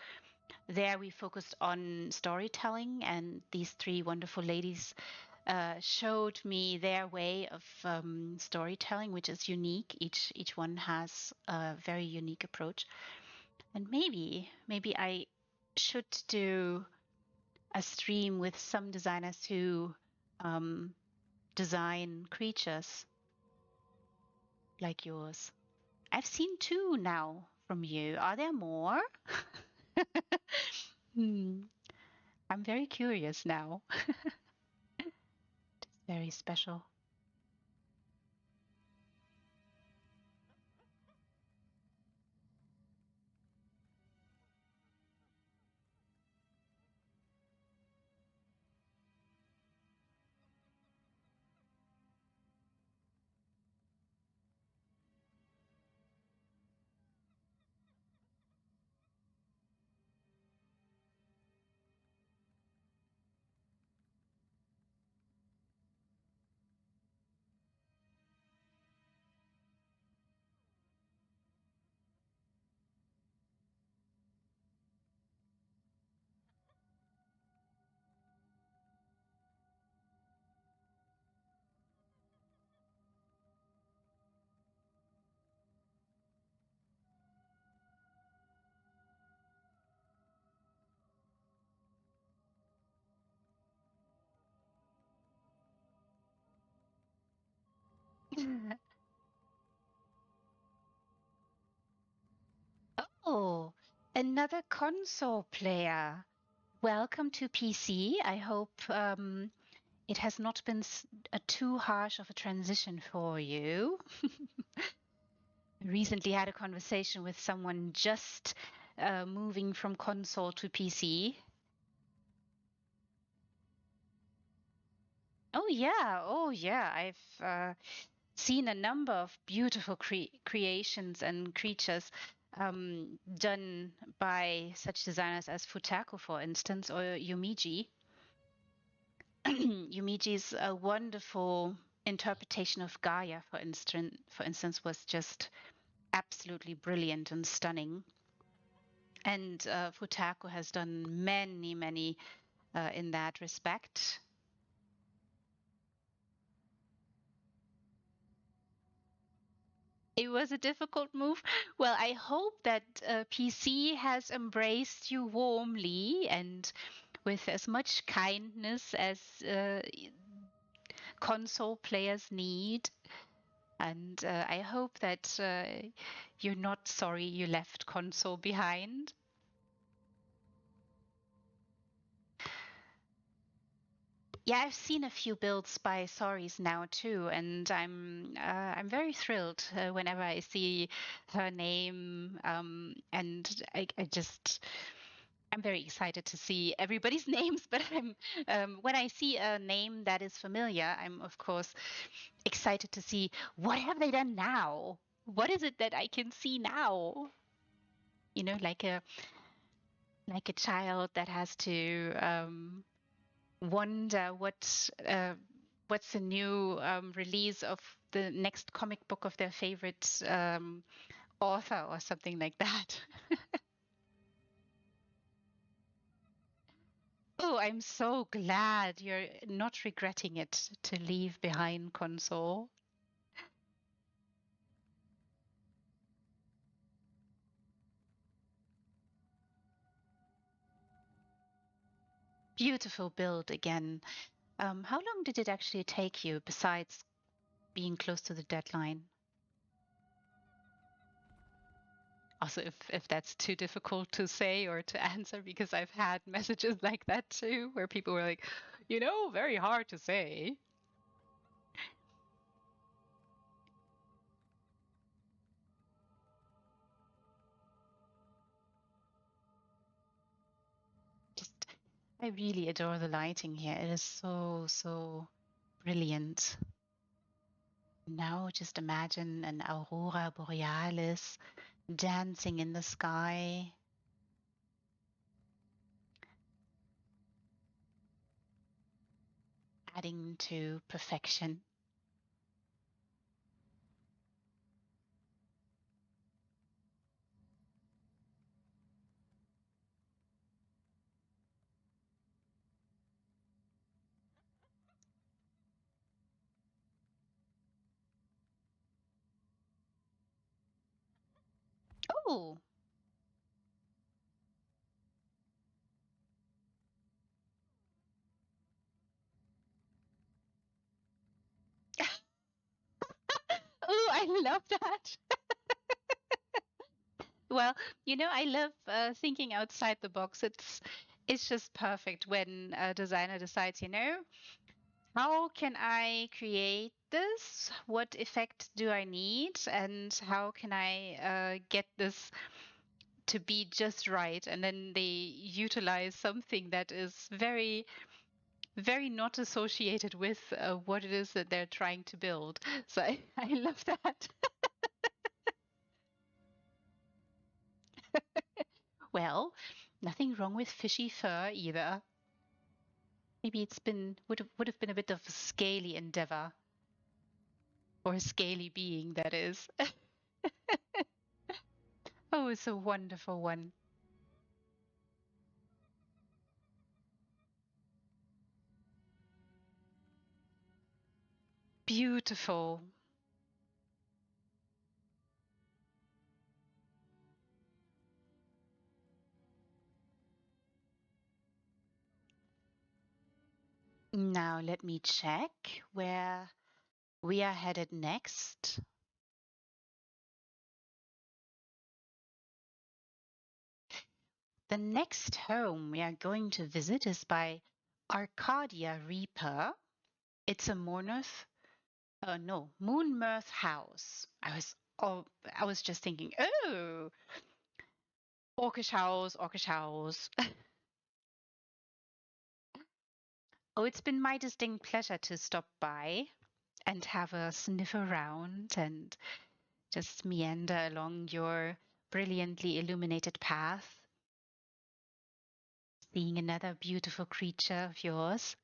Speaker 1: There we focused on storytelling, and these three wonderful ladies showed me their way of storytelling, which is unique. Each one has a very unique approach, and maybe I should do a stream with some designers who um, design creatures like yours. I've seen two now from you. Are there more? Hmm. I'm very curious now. Very special. Oh, another console player. Welcome to PC. I hope it has not been a too harsh of a transition for you. Recently had a conversation with someone just moving from console to PC. Oh yeah. I've seen a number of beautiful creations and creatures done by such designers as Futaku, for instance, or Yumiji. Yumiji's a wonderful interpretation of Gaia, for instance, was just absolutely brilliant and stunning. And Futaku has done many in that respect. It was a difficult move. Well, I hope that PC has embraced you warmly and with as much kindness as console players need. And I hope that you're not sorry you left console behind. Yeah, I've seen a few builds by Sorry's now too, and I'm very thrilled whenever I see her name, and I'm very excited to see everybody's names. But when I see a name that is familiar, I'm of course excited to see what have they done now. What is it that I can see now? You know, like a child that has to wonder what's the new release of the next comic book of their favorite author or something like that. Oh, I'm so glad you're not regretting it to leave behind console. Beautiful build again. How long did it actually take you besides being close to the deadline? Also, if that's too difficult to say or to answer, because I've had messages like that too, where people were like, very hard to say. Just, I really adore the lighting here. It is so brilliant. Now just imagine an aurora borealis dancing in the sky. Adding to perfection. Oh, oh, I love that. Well, I love thinking outside the box. It's just perfect when a designer decides, how can I create this? What effect do I need? And how can I get this to be just right? And then they utilize something that is very, very not associated with what it is that they're trying to build. So I love that. Well, nothing wrong with fishy fur either. Maybe would have been a bit of a scaly endeavor, or a scaly being, that is. Oh, it's a wonderful one. Beautiful. Now let me check where we are headed next. The next home we are going to visit is by Arcadia Reaper. It's a Moonmirth house. I was just thinking, oh, Orcish house, Orcish house. Oh, it's been my distinct pleasure to stop by and have a sniff around and just meander along your brilliantly illuminated path, seeing another beautiful creature of yours.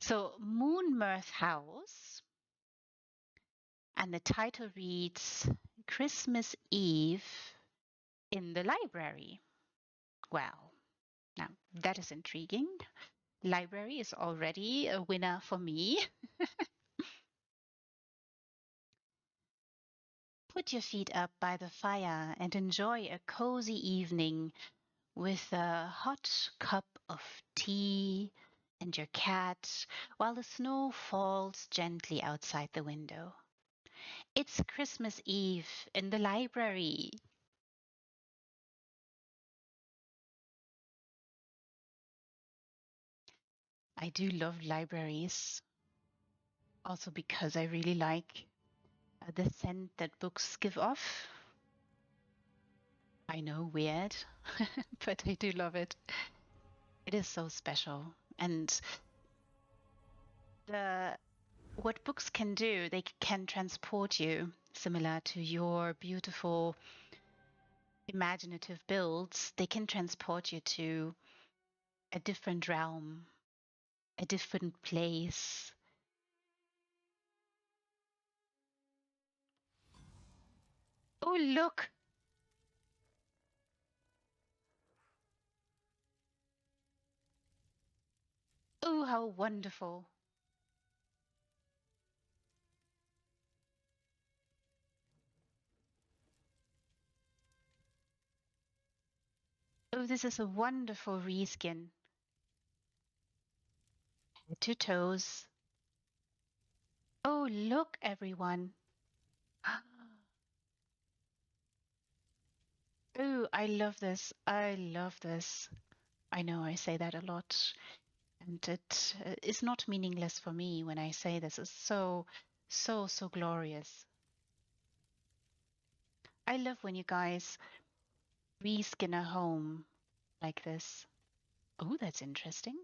Speaker 1: So, Moonmirth House, and the title reads Christmas Eve in the Library. Well, now that is intriguing. Library is already a winner for me. Put your feet up by the fire and enjoy a cozy evening with a hot cup of tea and your cat while the snow falls gently outside the window. It's Christmas Eve in the library. I do love libraries, also because I really like the scent that books give off. I know, weird, but I do love it. It is so special. And the what books can do, they can transport you, similar to your beautiful imaginative builds. They can transport you to a different realm, a different place. Oh, look! Oh, how wonderful! Oh, this is a wonderful reskin. Head to toes. Oh, look, everyone. Oh, I love this. I love this. I know I say that a lot, and it is not meaningless for me when I say this. It's so, so, so glorious. I love when you guys reskin a home like this. Oh, that's interesting.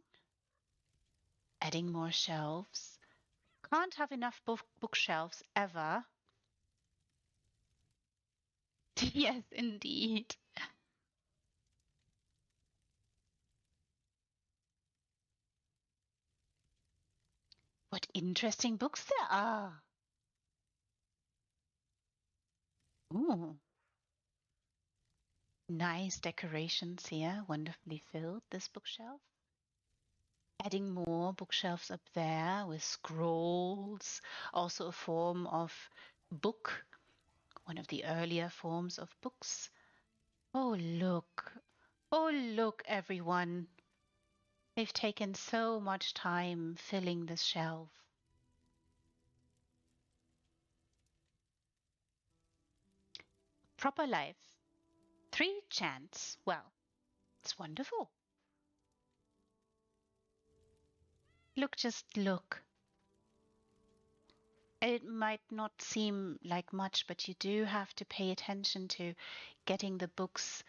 Speaker 1: Adding more shelves. Can't have enough bookshelves ever. Yes, indeed. What interesting books there are. Ooh, nice decorations here. Wonderfully filled, this bookshelf. Adding more bookshelves up there with scrolls, also a form of book, one of the earlier forms of books. Oh, look. Oh, look, everyone. They've taken so much time filling this shelf. Proper life. Three chants. Well, it's wonderful. Look, just look. It might not seem like much, but you do have to pay attention to getting the books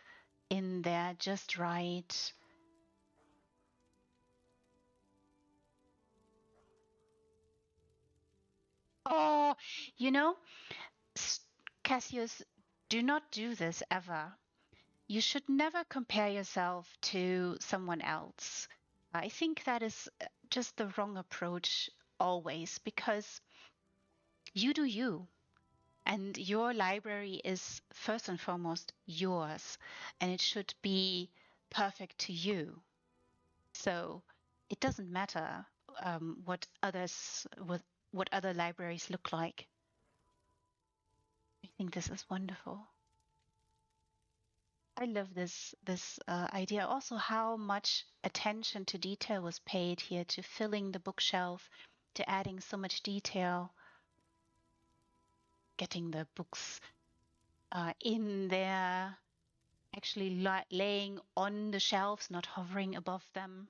Speaker 1: in there just right. Oh, you know, Cassius, do not do this ever. You should never compare yourself to someone else. I think that is just the wrong approach always because you do you. And your library is first and foremost yours, and it should be perfect to you. So it doesn't matter what other libraries look like. I think this is wonderful. I love this idea. Also, how much attention to detail was paid here to filling the bookshelf to adding so much detail, getting the books in there, actually laying on the shelves, not hovering above them.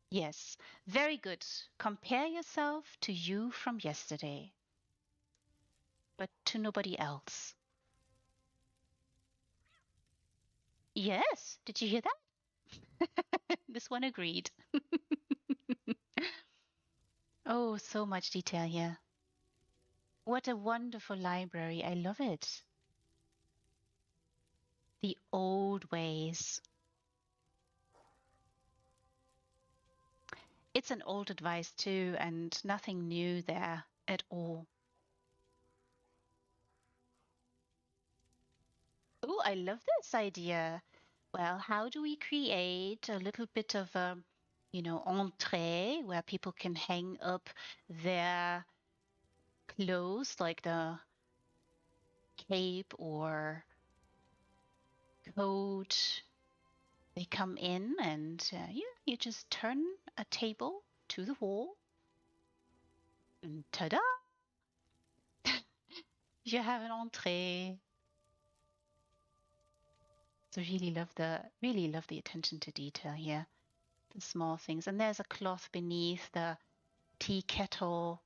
Speaker 1: Yes, very good. Compare yourself to you from yesterday, but to nobody else. Yes, did you hear that? This one agreed. Oh, so much detail here. What a wonderful library. I love it. The old ways. It's an old advice too, and nothing new there at all. Oh, I love this idea. Well, how do we create a little bit of a, entree where people can hang up their clothes, like the cape or coat? They come in and you just turn a table to the wall and ta-da! You have an entree. So really love the attention to detail here. The small things. And there's a cloth beneath the tea kettle.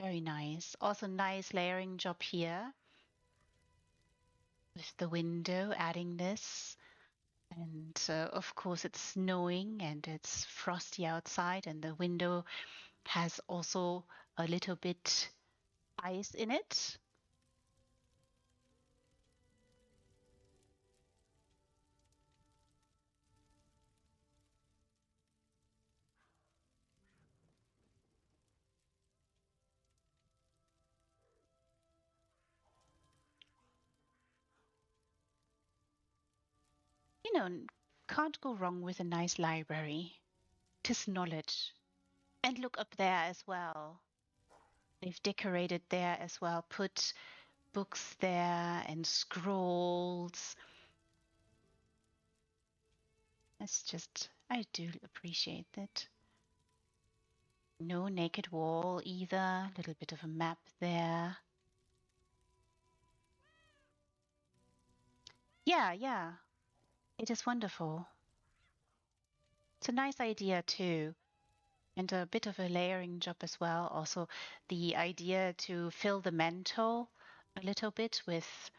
Speaker 1: Very nice. Also nice layering job here with the window adding this. And of course it's snowing and it's frosty outside and the window has also a little bit ice in it. You know, can't go wrong with a nice library. 'Tis knowledge. And look up there as well. They've decorated there as well, put books there and scrolls. I do appreciate that. No naked wall either, a little bit of a map there. Yeah, it is wonderful. It's a nice idea too, and a bit of a layering job as well. Also, the idea to fill the mantle a little bit with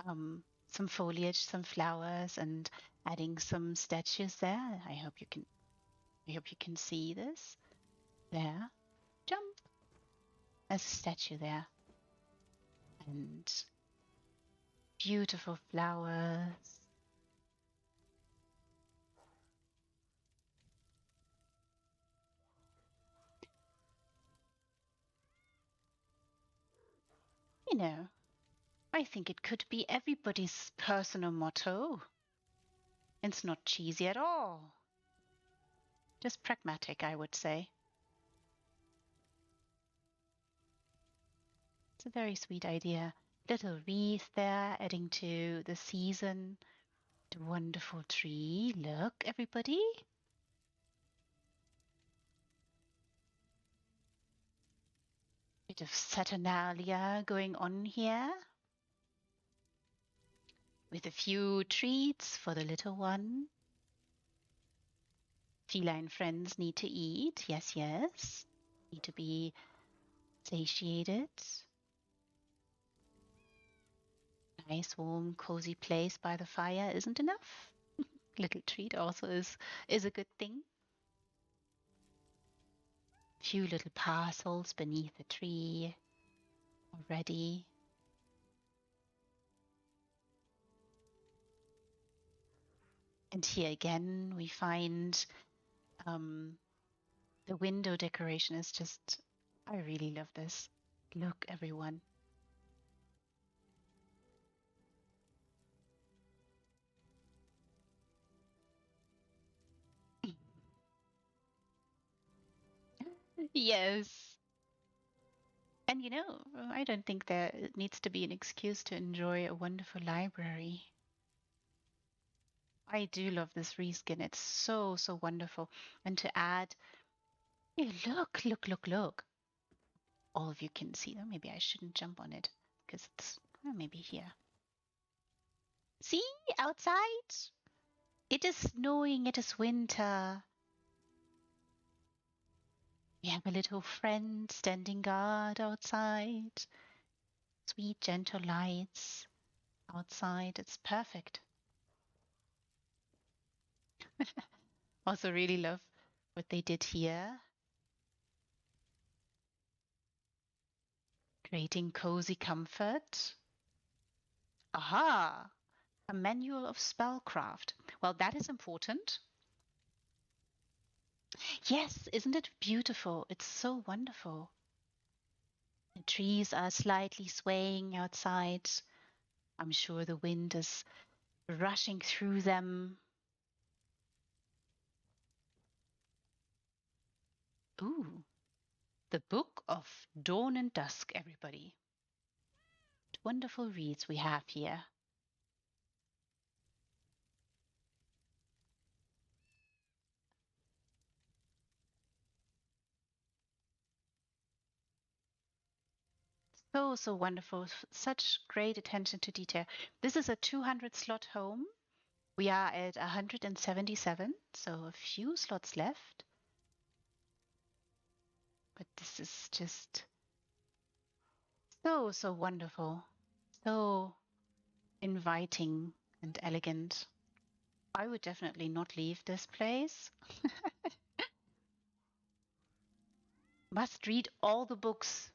Speaker 1: some foliage, some flowers, and adding some statues there. I hope you can see this. There, jump. There's a statue there, and beautiful flowers. You know, I think it could be everybody's personal motto. It's not cheesy at all. Just pragmatic, I would say. It's a very sweet idea. Little wreath there, adding to the season. The wonderful tree. Look, everybody. Bit of Saturnalia going on here. With a few treats for the little one. Feline friends need to eat. Yes, yes. Need to be satiated. Nice, warm, cozy place by the fire isn't enough. Little treat also is a good thing. Few little parcels beneath the tree already. And here again we find the window decoration is just, I really love this. Look, everyone. Yes. And I don't think there needs to be an excuse to enjoy a wonderful library. I do love this reskin. It's so, so wonderful. And to add, hey, look, look, look, look. All of you can see them. Maybe I shouldn't jump on it because it's maybe here. See, outside. It is snowing. It is winter. We have a little friend standing guard outside. Sweet, gentle lights outside. It's perfect. Also, really love what they did here. Creating cozy comfort. Aha! A manual of spellcraft. Well, that is important. Yes, isn't it beautiful? It's so wonderful. The trees are slightly swaying outside. I'm sure the wind is rushing through them. Ooh, the Book of Dawn and Dusk, everybody. What wonderful reads we have here. So, so wonderful. Such great attention to detail. This is a 200 slot home. We are at 177, so a few slots left. But this is just so, so wonderful. So inviting and elegant. I would definitely not leave this place. Must read all the books.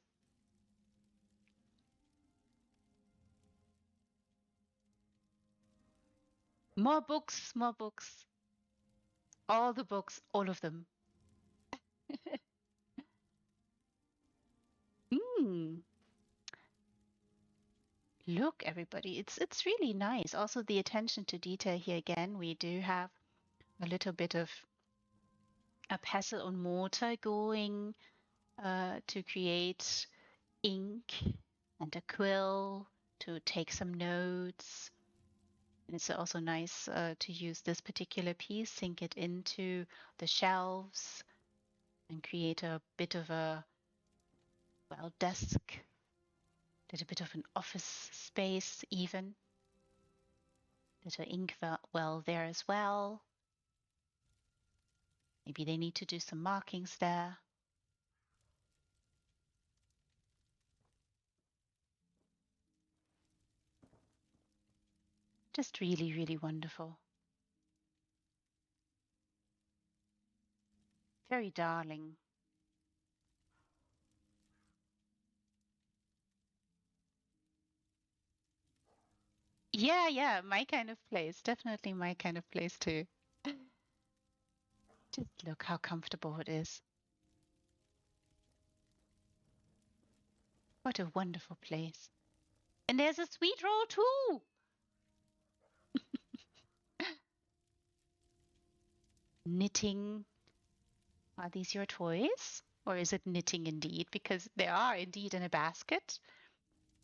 Speaker 1: More books, more books. All the books, all of them. Mm. Look, everybody, it's really nice. Also, the attention to detail here again. We do have a little bit of a pestle and mortar going to create ink and a quill to take some notes. And it's also nice to use this particular piece, sink it into the shelves and create a bit of a, well, desk, a little bit of an office space even. Little ink well there as well. Maybe they need to do some markings there. Just really, really wonderful. Very darling. Yeah, yeah, my kind of place. Definitely my kind of place too. Just look how comfortable it is. What a wonderful place. And there's a sweet roll too. Knitting. Are these your toys? Or is it knitting indeed? Because they are indeed in a basket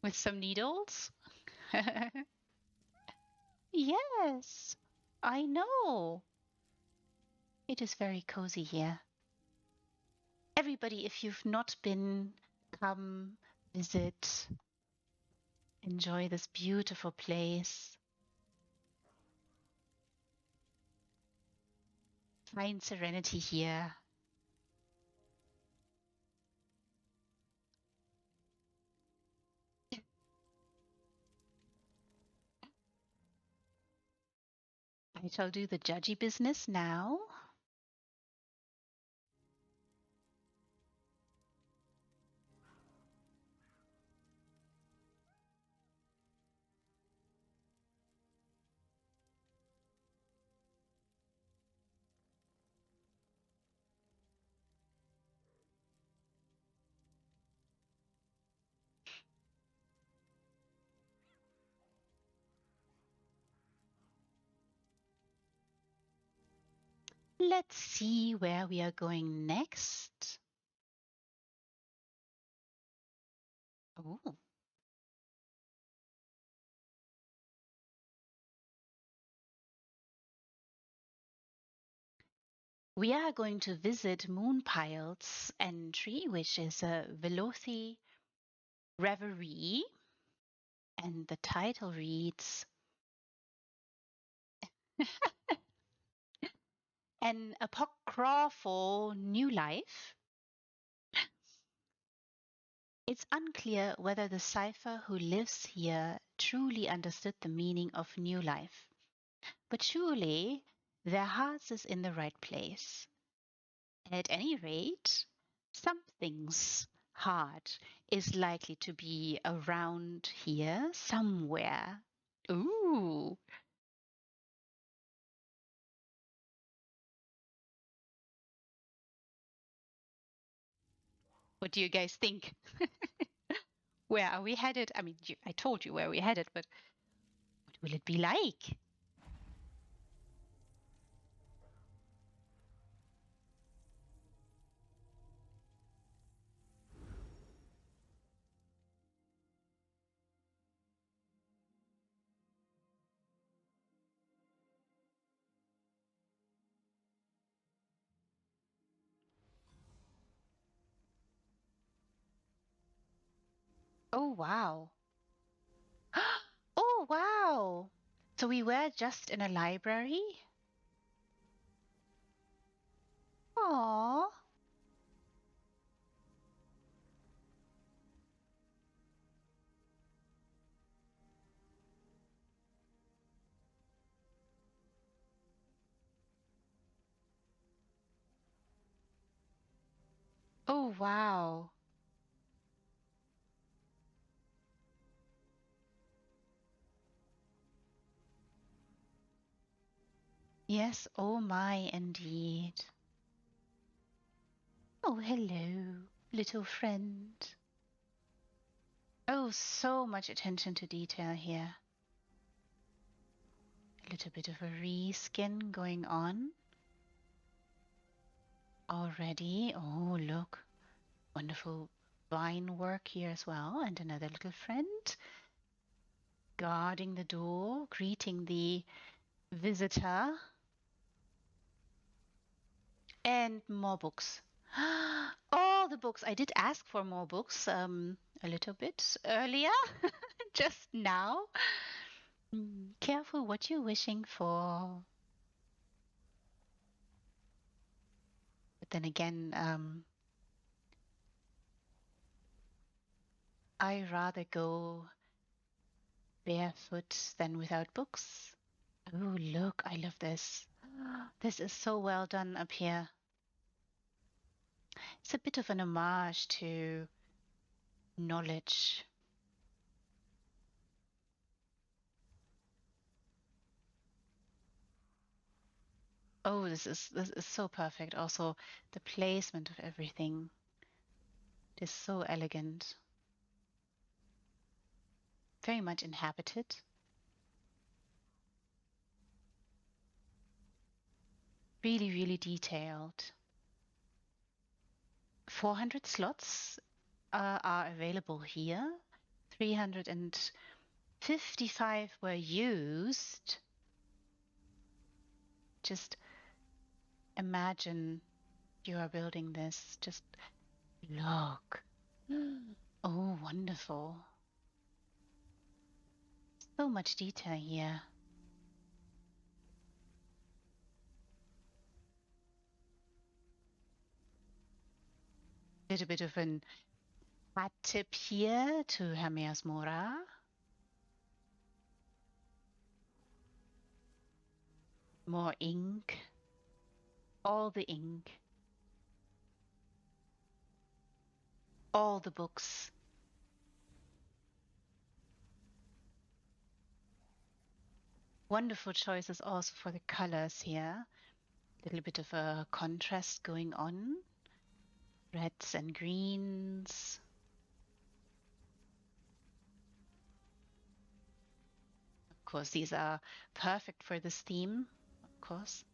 Speaker 1: with some needles. Yes, I know. It is very cozy here. Everybody, if you've not been, come visit, enjoy this beautiful place. Find serenity here. I shall do the judgy business now. Let's see where we are going next. Oh, We are going to visit Moonpile's entry, which is a Velothi Reverie, and the title reads An Apocryphal New Life. It's unclear whether the cipher who lives here truly understood the meaning of new life, but surely their hearts is in the right place. At any rate, something's heart is likely to be around here somewhere. Ooh. What do you guys think? Where are we headed? I mean, I told you where we're headed, but what will it be like? Oh, wow. Oh, wow. So we were just in a library? Aww. Oh, wow. Yes, oh my, indeed. Oh, hello, little friend. Oh, so much attention to detail here. A little bit of a reskin going on already. Oh, look. Wonderful vine work here as well. And another little friend guarding the door, greeting the visitor. And more books. All the books. I did ask for more books a little bit earlier, just now. Careful what you're wishing for. But then again, I rather go barefoot than without books. Oh, look, I love this. This is so well done up here. It's a bit of an homage to knowledge. Oh, this is so perfect. Also, the placement of everything is so elegant. Very much inhabited. Really, really detailed. 400 slots are available here. 355 were used. Just imagine you are building this. Just look. Oh, wonderful. So much detail here. Little bit of an hat tip here to Hermes Mora. More ink. All the ink. All the books. Wonderful choices also for the colors here. Little bit of a contrast going on. Reds and greens. Of course, these are perfect for this theme, of course.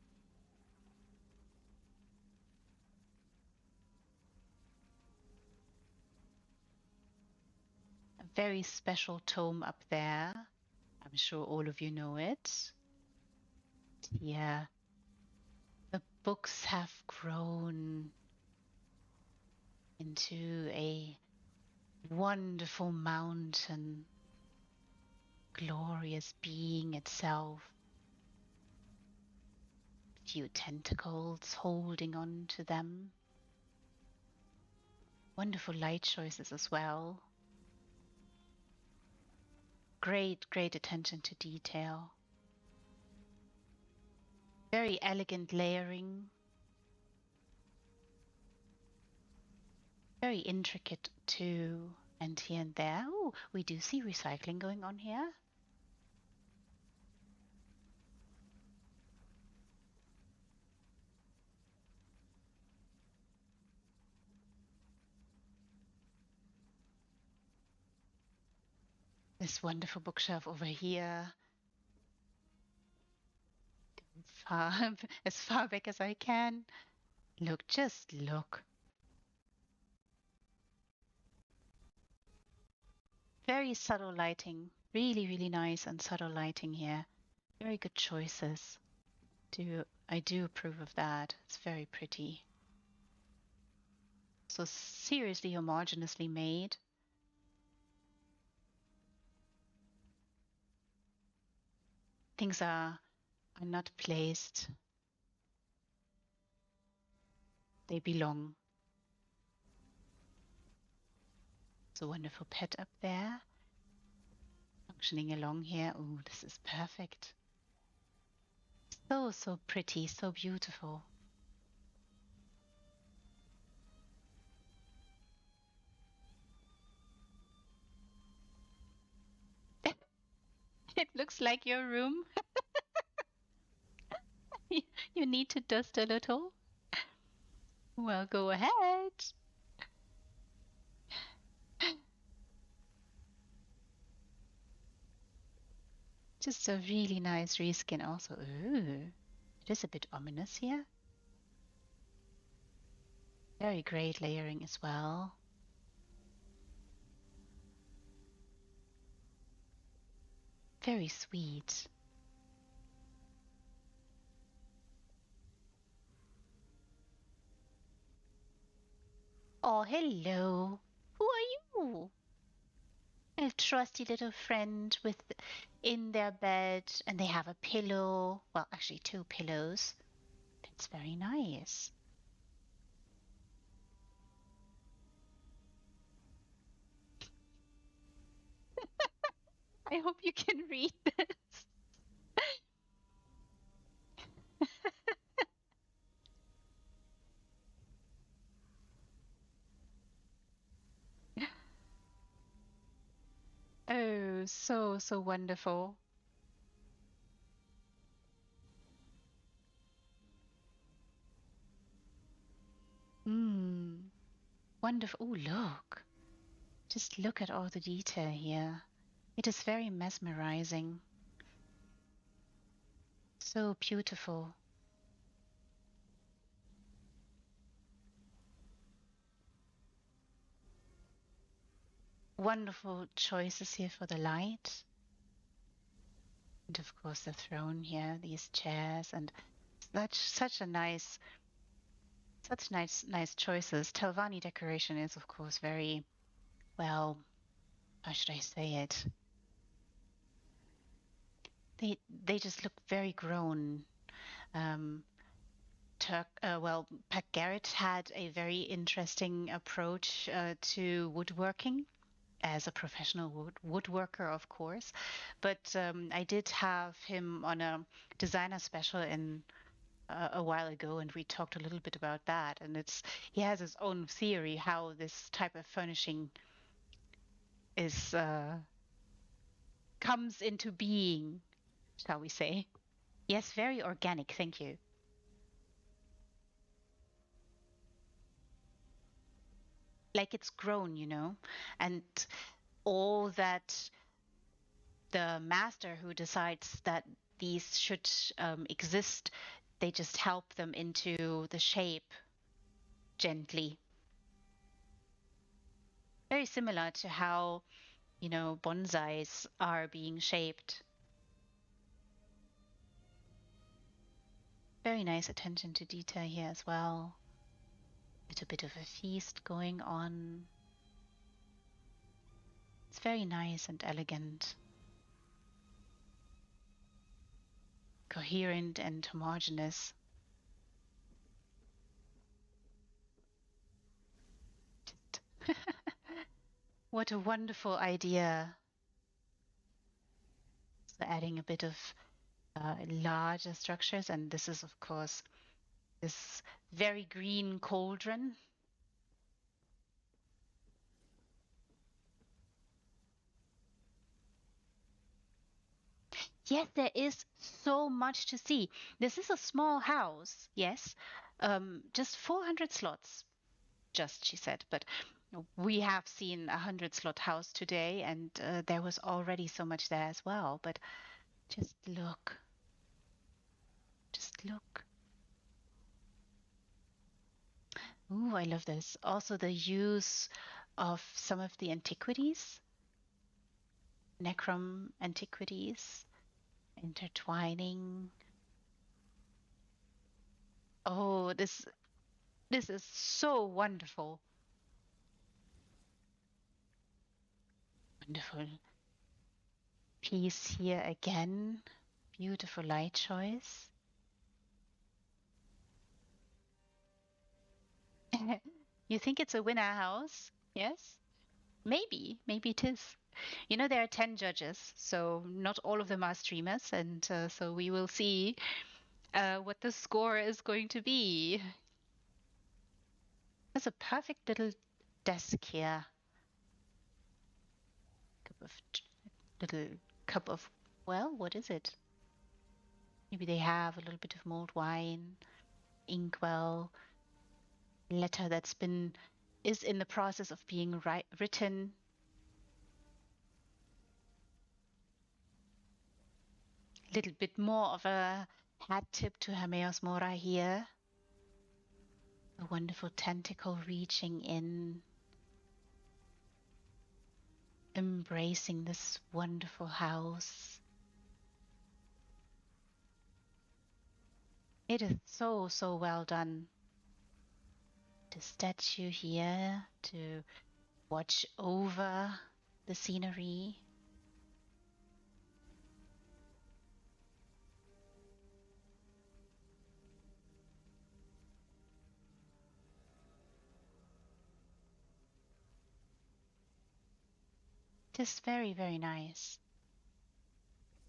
Speaker 1: A very special tome up there. I'm sure all of you know it. Yeah. The books have grown into a wonderful mountain, glorious being itself, few tentacles holding on to them. Wonderful light choices as well. Great attention to detail. Very elegant layering. Very intricate too. And here and there. Oh, we do see recycling going on here. This wonderful bookshelf over here. Far, as far back as I can. Look, just look. Very subtle lighting. Really nice and subtle lighting here. Very good choices. I do approve of that. It's very pretty. So seriously homogeneously made. Things are not placed. They belong. It's a wonderful pet up there. Functioning along here. Oh, this is perfect. So pretty, so beautiful. It looks like your room. You need to dust a little. Well, go ahead. Just a really nice reskin also. Ooh, it is a bit ominous here. Very great layering as well. Very sweet. Oh, hello. Who are you? A trusty little friend with in their bed, and they have a pillow. Well, actually, two pillows. That's very nice. I hope you can read this. Oh, so wonderful. Hmm. Wonderful. Oh, look. Just look at all the detail here. It is very mesmerizing. So beautiful. Wonderful choices here for the light. And of course the throne here, these chairs, and such a nice choices. Telvanni decoration is of course very, well, how should I say it? They just look very grown. Um, Pat Garrett had a very interesting approach to woodworking as a professional woodworker, of course. But I did have him on a designer special in a while ago, and we talked a little bit about that. And he has his own theory how this type of furnishing is comes into being, shall we say? Yes, very organic. Thank you. Like it's grown, and all that the master who decides that these should exist, they just help them into the shape gently. Very similar to how, bonsais are being shaped. Very nice attention to detail here as well. Little bit of a feast going on. It's very nice and elegant, coherent and homogeneous. What a wonderful idea. So adding a bit of larger structures, and this is, of course, this very green cauldron. Yes, there is so much to see. This is a small house, yes, just 400 slots, just she said, but we have seen a 100 slot house today, and there was already so much there as well. But just look, just look. Ooh, I love this. Also, the use of some of the antiquities, necrom antiquities, intertwining. Oh, this is so wonderful. Wonderful piece here again. Beautiful light choice. You think it's a winner house? Yes? Maybe it is. You know, there are 10 judges, so not all of them are streamers, and so we will see what the score is going to be. There's a perfect little desk here. Cup of little cup of, well, what is it? Maybe they have a little bit of mulled wine, inkwell, letter is in the process of being written. Little bit more of a hat tip to Hermeos Mora here. A wonderful tentacle reaching in, embracing this wonderful house. It is so, so well done. The statue here to watch over the scenery. Just very, very nice.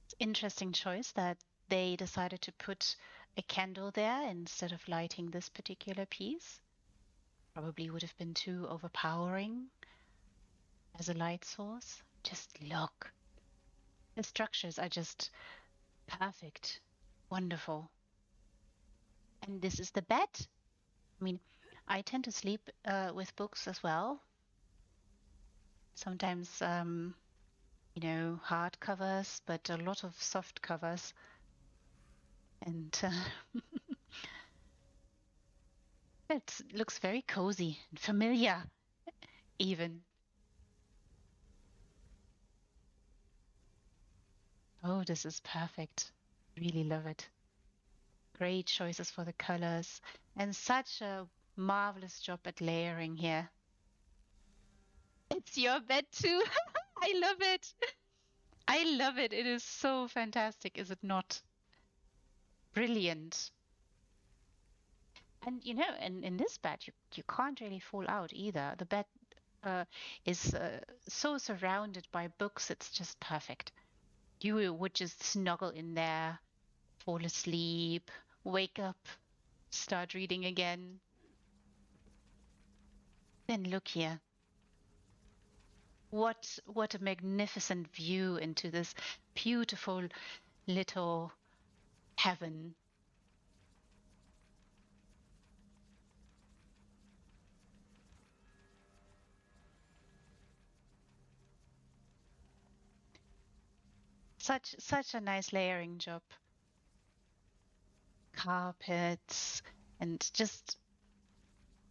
Speaker 1: It's interesting choice that they decided to put a candle there instead of lighting this particular piece. Probably would have been too overpowering as a light source. Just look. The structures are just perfect. Wonderful. And this is the bed. I mean, I tend to sleep with books as well. Sometimes, hard covers, but a lot of soft covers. And it looks very cozy and familiar, even. Oh, this is perfect. Really love it. Great choices for the colors and such a marvelous job at layering here. It's your bed too. I love it. I love it. It is so fantastic, is it not? Brilliant. And in this bed, you can't really fall out either. The bed uh, is so surrounded by books, it's just perfect. You would just snuggle in there, fall asleep, wake up, start reading again. Then look here. What a magnificent view into this beautiful little heaven. Such a nice layering job. Carpets and just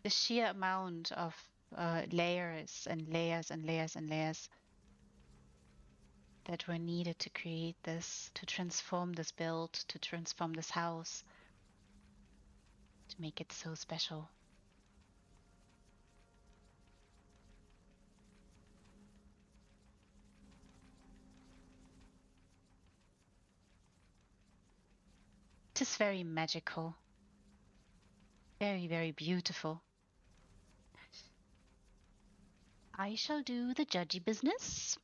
Speaker 1: the sheer amount of layers and layers and layers and layers that were needed to create this, to transform this build, to transform this house. make it so special. It is very magical. Very, very beautiful. I shall do the judgy business.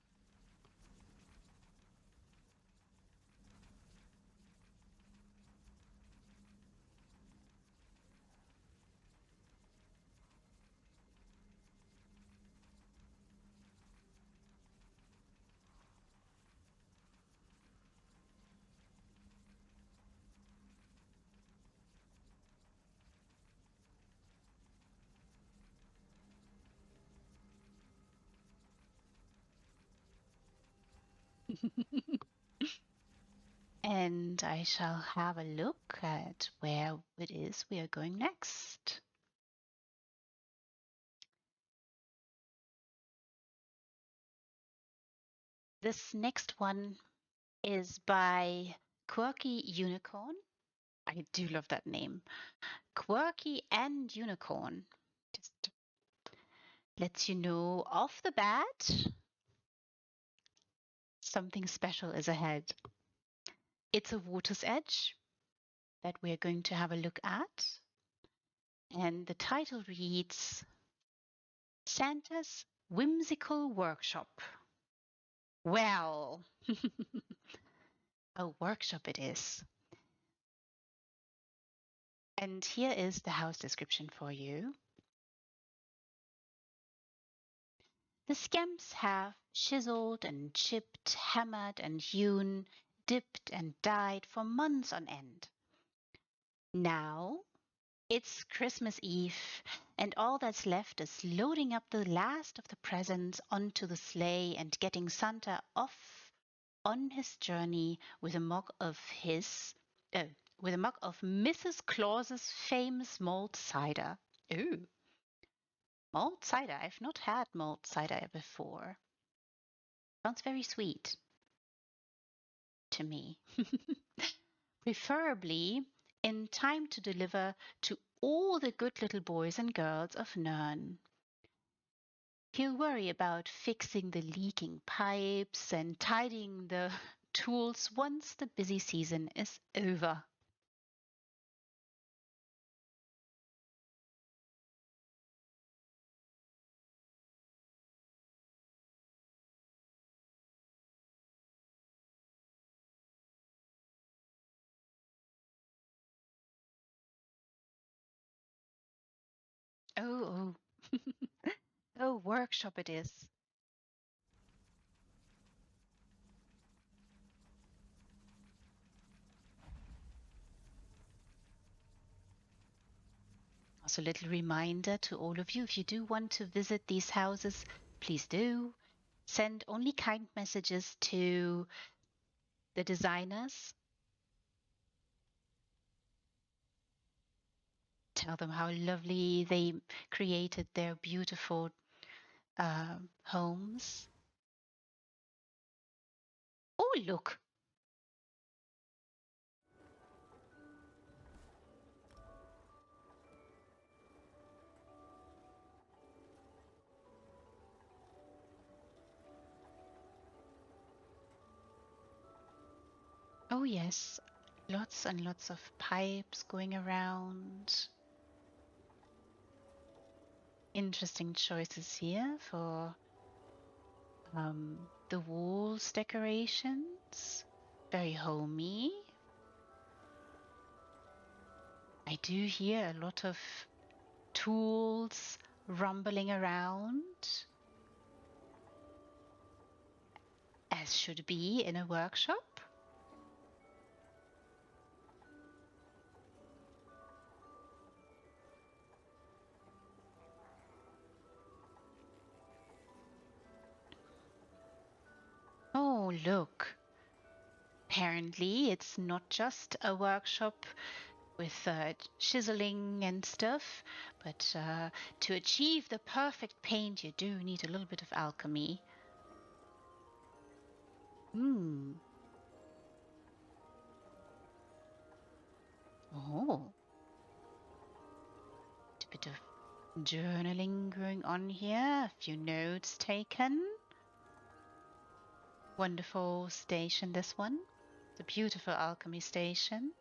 Speaker 1: And I shall have a look at where it is we are going next. This next one is by Quirky Unicorn. I do love that name. Quirky and Unicorn. Just lets you know off the bat something special is ahead. It's a water's edge that we're going to have a look at. And the title reads Santa's Whimsical Workshop. Well, a workshop it is. And here is the house description for you. The scamps have chiseled and chipped, hammered and hewn, dipped and dyed for months on end. Now it's Christmas Eve, and all that's left is loading up the last of the presents onto the sleigh and getting Santa off on his journey with a mug of Mrs. Claus's famous malt cider. Ooh, malt cider. I've not had malt cider before. Sounds very sweet to me. Preferably in time to deliver to all the good little boys and girls of Nern. He'll worry about fixing the leaking pipes and tidying the tools once the busy season is over. Oh, oh. Oh, workshop it is. Also, a little reminder to all of you, if you do want to visit these houses, please do. Send only kind messages to the designers. Tell them how lovely they created their beautiful homes. Oh, look. Oh, yes. Lots and lots of pipes going around. Interesting choices here for the walls decorations. Very homey. I do hear a lot of tools rumbling around, as should be in a workshop. Oh, look. Apparently, it's not just a workshop with chiseling and stuff, but to achieve the perfect paint, you do need a little bit of alchemy. Oh. Journaling going on here, a few notes taken. Wonderful station, this one. It's a beautiful alchemy station.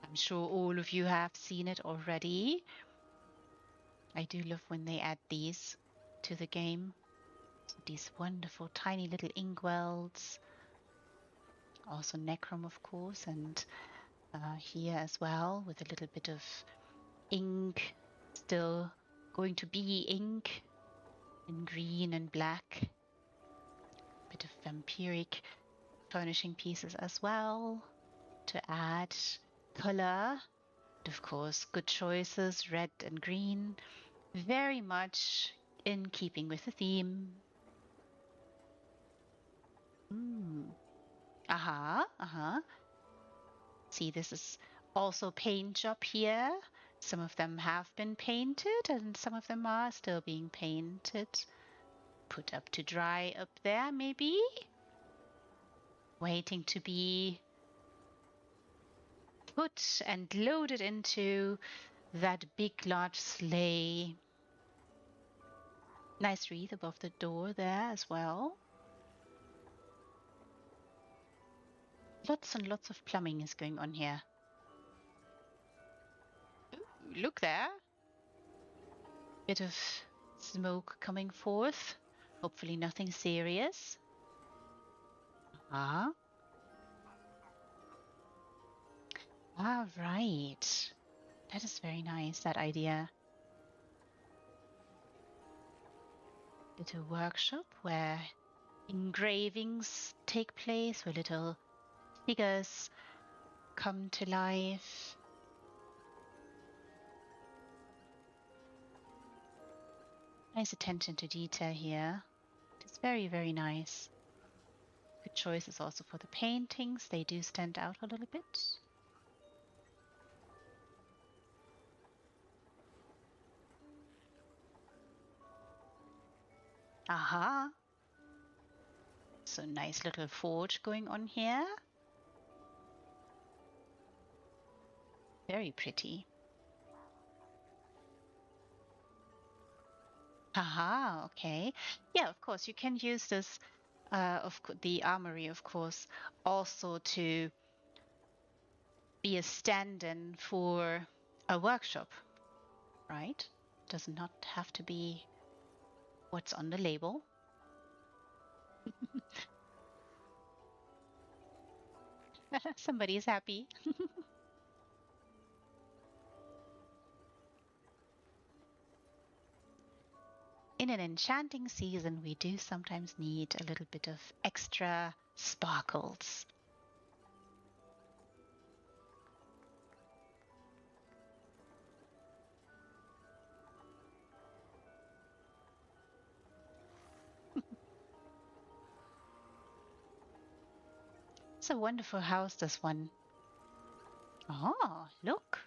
Speaker 1: I'm sure all of you have seen it already. I do love when they add these to the game. So these wonderful tiny little inkwells. Also Necrom, of course, and here as well with a little bit of ink. Still going to be ink in green and black. Bit of vampiric furnishing pieces as well to add color. And of course, good choices, red and green. Very much in keeping with the theme. See, this is also paint job here. Some of them have been painted and some of them are still being painted. Put up to dry up there, maybe? Waiting to be put and loaded into that big, large sleigh. Nice wreath above the door there as well. Lots and lots of plumbing is going on here. Ooh, look there. Bit of smoke coming forth. Hopefully nothing serious. Ah. Ah, right. That is very nice, that idea. Little workshop where engravings take place, where little figures come to life. Nice attention to detail here. It's very, very nice. Good choices also for the paintings. They do stand out a little bit. Aha! So nice little forge going on here. Very pretty. Aha, okay. Yeah, of course, you can use this, the armory, of course, also to be a stand-in for a workshop, right? Does not have to be what's on the label. Somebody is happy. In an enchanting season, we do sometimes need a little bit of extra sparkles. It's a wonderful house, this one. Oh, look.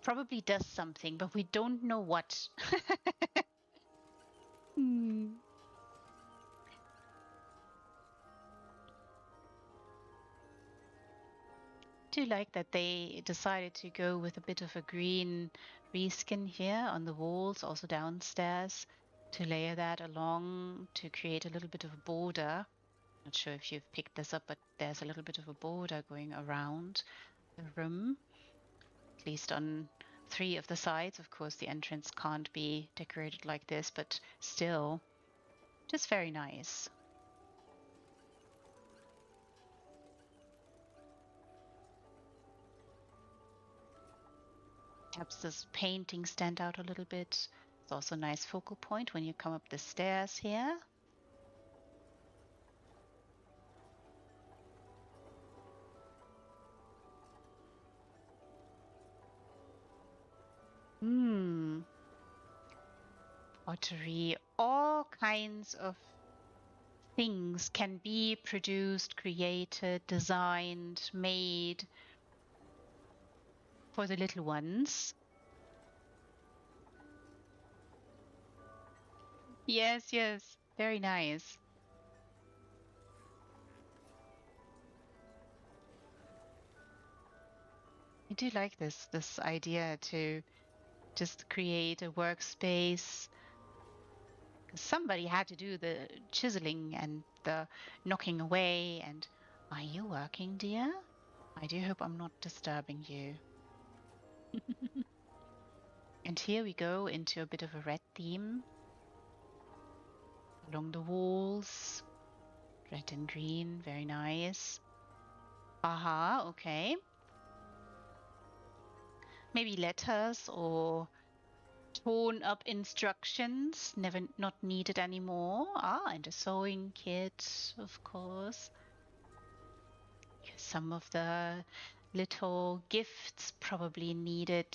Speaker 1: Probably does something, but we don't know what. Hmm. Do like that they decided to go with a bit of a green reskin here on the walls, also downstairs, to layer that along to create a little bit of a border. Not sure if you've picked this up, but there's a little bit of a border going around the room, at least on 3 of the sides. Of course, the entrance can't be decorated like this, but still, just very nice. Perhaps this painting stand out a little bit. It's also a nice focal point when you come up the stairs here. Pottery, all kinds of things can be produced, created, designed, made for the little ones. Yes, yes, very nice. do like this idea to just create a workspace. Somebody had to do the chiseling and the knocking away. And are you working, dear? I do hope I'm not disturbing you. And here we go into a bit of a red theme along the walls. Red and green, very nice. Aha, okay. Maybe letters or torn up instructions, not needed anymore. Ah, and a sewing kit, of course. Some of the little gifts probably needed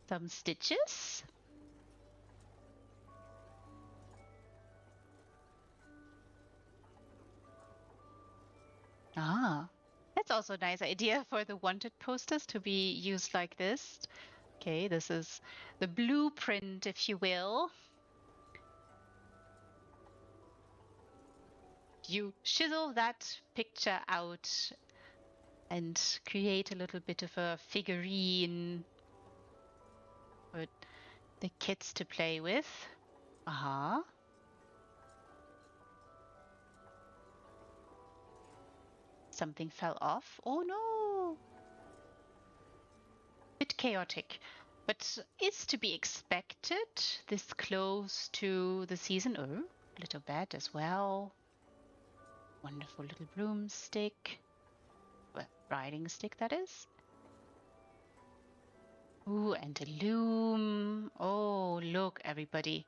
Speaker 1: some stitches. Ah, that's also a nice idea for the wanted posters to be used like this. Okay, this is the blueprint, if you will. You chisel that picture out and create a little bit of a figurine for the kids to play with. Aha. Something fell off. Oh no! Bit chaotic, but is to be expected this close to the season. Oh, little bed as well. Wonderful little broomstick. Well, riding stick, that is. Ooh, and a loom. Oh, look, everybody.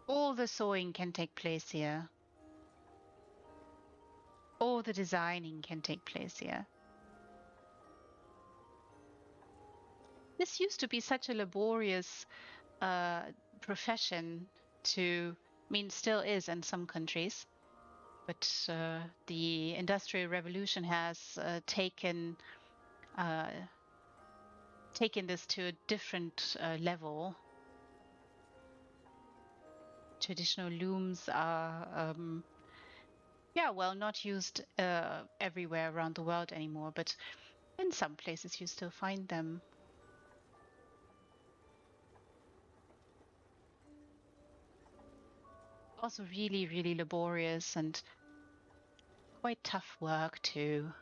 Speaker 1: All the sewing can take place here. All the designing can take place here. This used to be such a laborious profession to, I mean, still is in some countries, but the Industrial Revolution has taken this to a different level. Traditional looms are, well, not used everywhere around the world anymore, but in some places you still find them. Also really, really laborious and quite tough work too.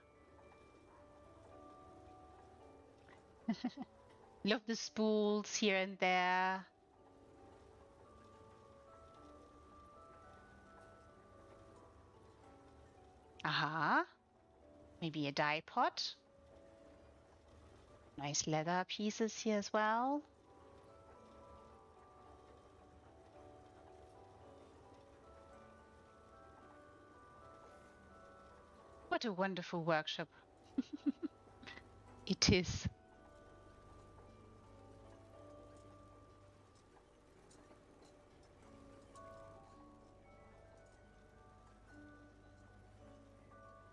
Speaker 1: Love the spools here and there. Aha. Maybe a dye pot. Nice leather pieces here as well. What a wonderful workshop. It is.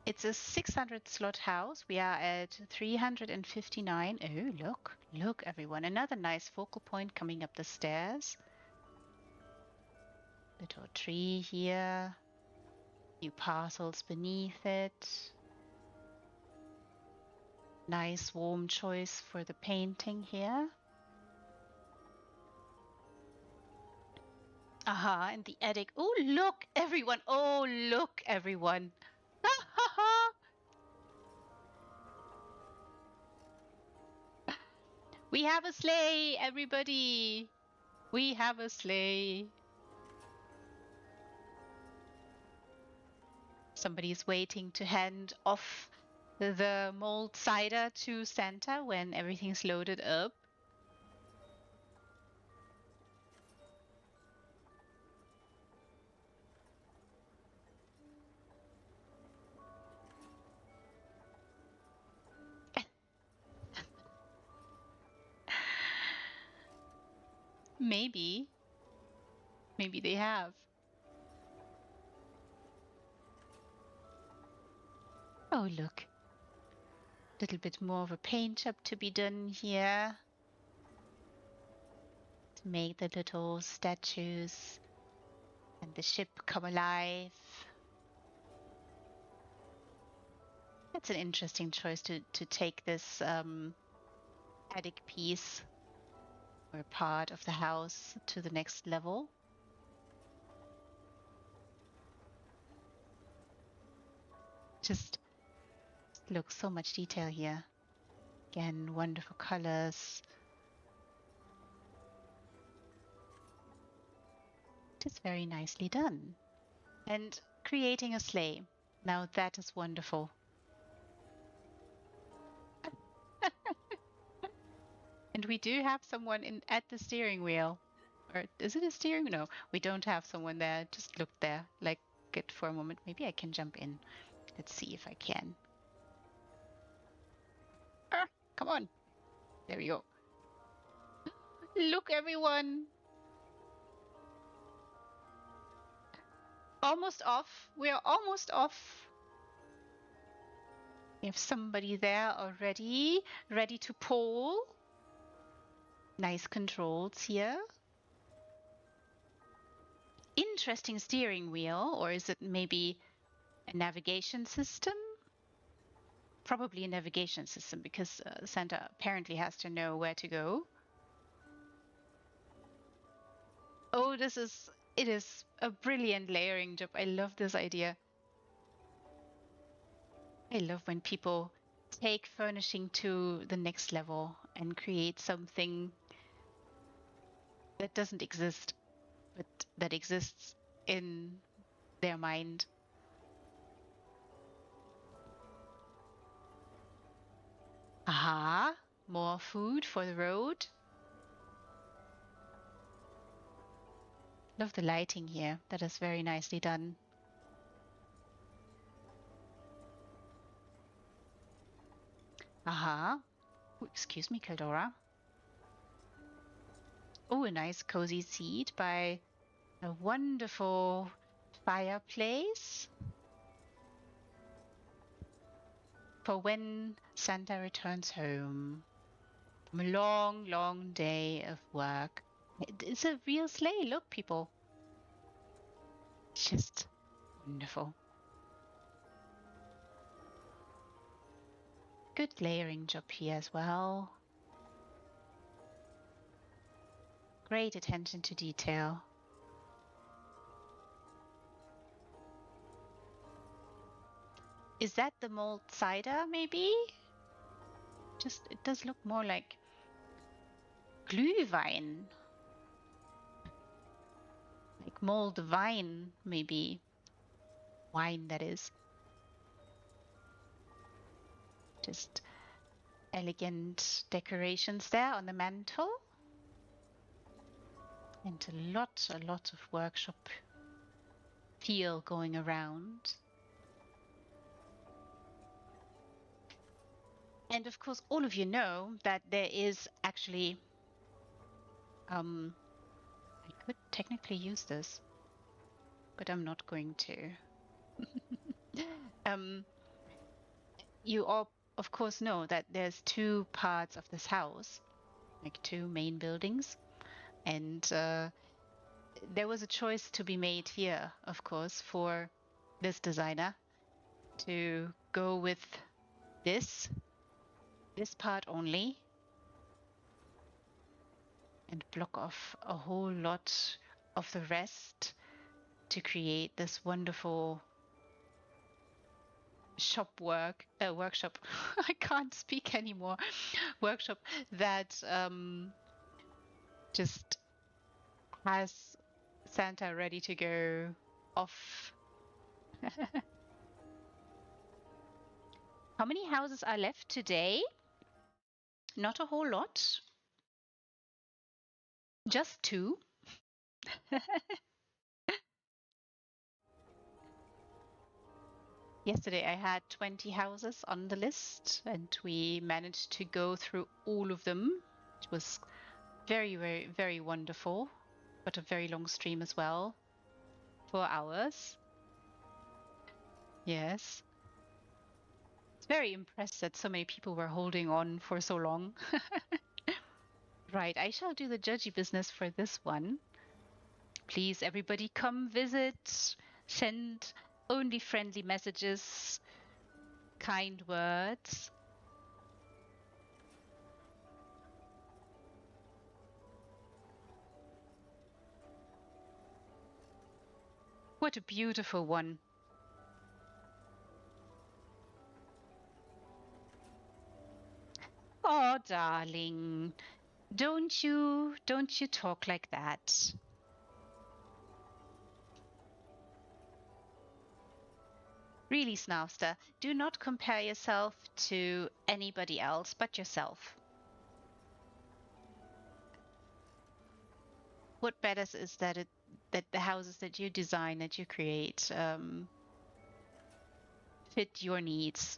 Speaker 1: It's a 600 slot house. We are at 359. Oh, look, everyone. Another nice focal point coming up the stairs. Little tree here. Few parcels beneath it. Nice warm choice for the painting here. Aha, in the attic. Oh, look, everyone. Oh, look, everyone. We have a sleigh, everybody. We have a sleigh. Somebody's waiting to hand off the mulled cider to Santa when everything's loaded up. Maybe. Maybe they have. Oh, look. A little bit more of a paint job to be done here. To make the little statues and the ship come alive. That's an interesting choice to take this attic piece or part of the house to the next level. Just look, so much detail here. Again, wonderful colors. It is very nicely done. And creating a sleigh. Now that is wonderful. And we do have someone at the steering wheel. Or is it a steering? No, we don't have someone there. Just look there, like it for a moment. Maybe I can jump in. Let's see if I can. Ah, come on. There we go. Look, everyone. Almost off. We are almost off. We have somebody there already, ready to pull. Nice controls here. Interesting steering wheel, or is it maybe a navigation system? Probably a navigation system, because Santa apparently has to know where to go. Oh, it is a brilliant layering job. I love this idea. I love when people take furnishing to the next level and create something that doesn't exist, but that exists in their mind. Aha, more food for the road. Love the lighting here. That is very nicely done. Aha. Ooh, excuse me, Kaldora. Oh, a nice cozy seat by a wonderful fireplace for when Santa returns home from a long, long day of work. It's a real sleigh. Look, people. It's just wonderful. Good layering job here as well. Great attention to detail. Is that the mulled cider, maybe? Just, it does look more like Glühwein. Like mulled wine, maybe. Wine, that is. Just elegant decorations there on the mantle. And a lot of workshop feel going around. And of course, all of you know that there is actually, I could technically use this, but I'm not going to. You all, of course, know that there's two parts of this house, like two main buildings. And there was a choice to be made here, of course, for this designer to go with this part only and block off a whole lot of the rest to create this wonderful workshop. I can't speak anymore. Workshop that just has Santa ready to go off. How many houses are left today? Not a whole lot. Just two. Yesterday I had 20 houses on the list and we managed to go through all of them. It was very, very, very wonderful, but a very long stream as well. 4 hours. Yes. It's very impressed that so many people were holding on for so long. Right, I shall do the judgy business for this one. Please, everybody, come visit. Send only friendly messages. kind words. What a beautiful one. Oh, darling, don't you talk like that. Really, Snarfster, do not compare yourself to anybody else but yourself. What matters is that the houses that you design, that you create, fit your needs.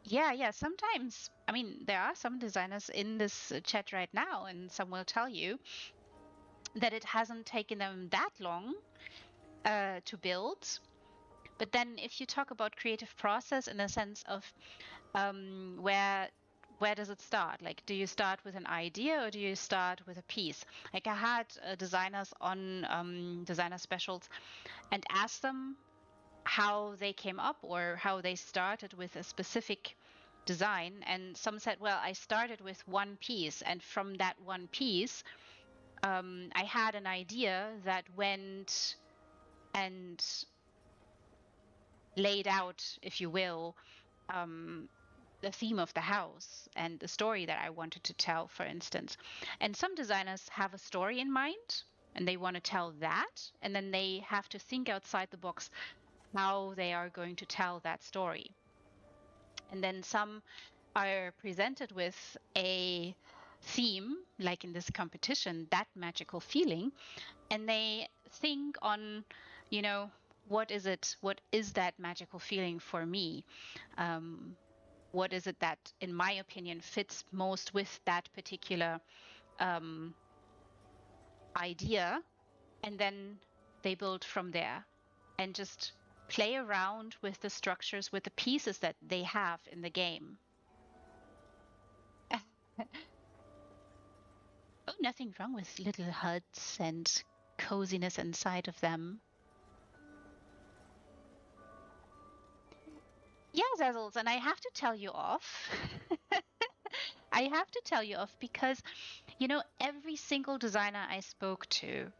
Speaker 1: Yeah. Sometimes, I mean, there are some designers in this chat right now, and some will tell you that it hasn't taken them that long to build. But then, if you talk about creative process in the sense of where does it start? Like, do you start with an idea or do you start with a piece? Like, I had designers on designer specials and asked them how they came up or how they started with a specific design. And some said, well, I started with one piece, and from that one piece, I had an idea that went and laid out, if you will, the theme of the house and the story that I wanted to tell, for instance. And some designers have a story in mind and they want to tell that, and then they have to think outside the box how they are going to tell that story. And then some are presented with a theme, like in this competition, that magical feeling, and they think on, what is it? What is that magical feeling for me? What is it that, in my opinion, fits most with that particular idea? And then they build from there and just play around with the structures, with the pieces that they have in the game. Oh, nothing wrong with little huts and coziness inside of them. Yeah, Zazzles, and I have to tell you off. I have to tell you off because, every single designer I spoke to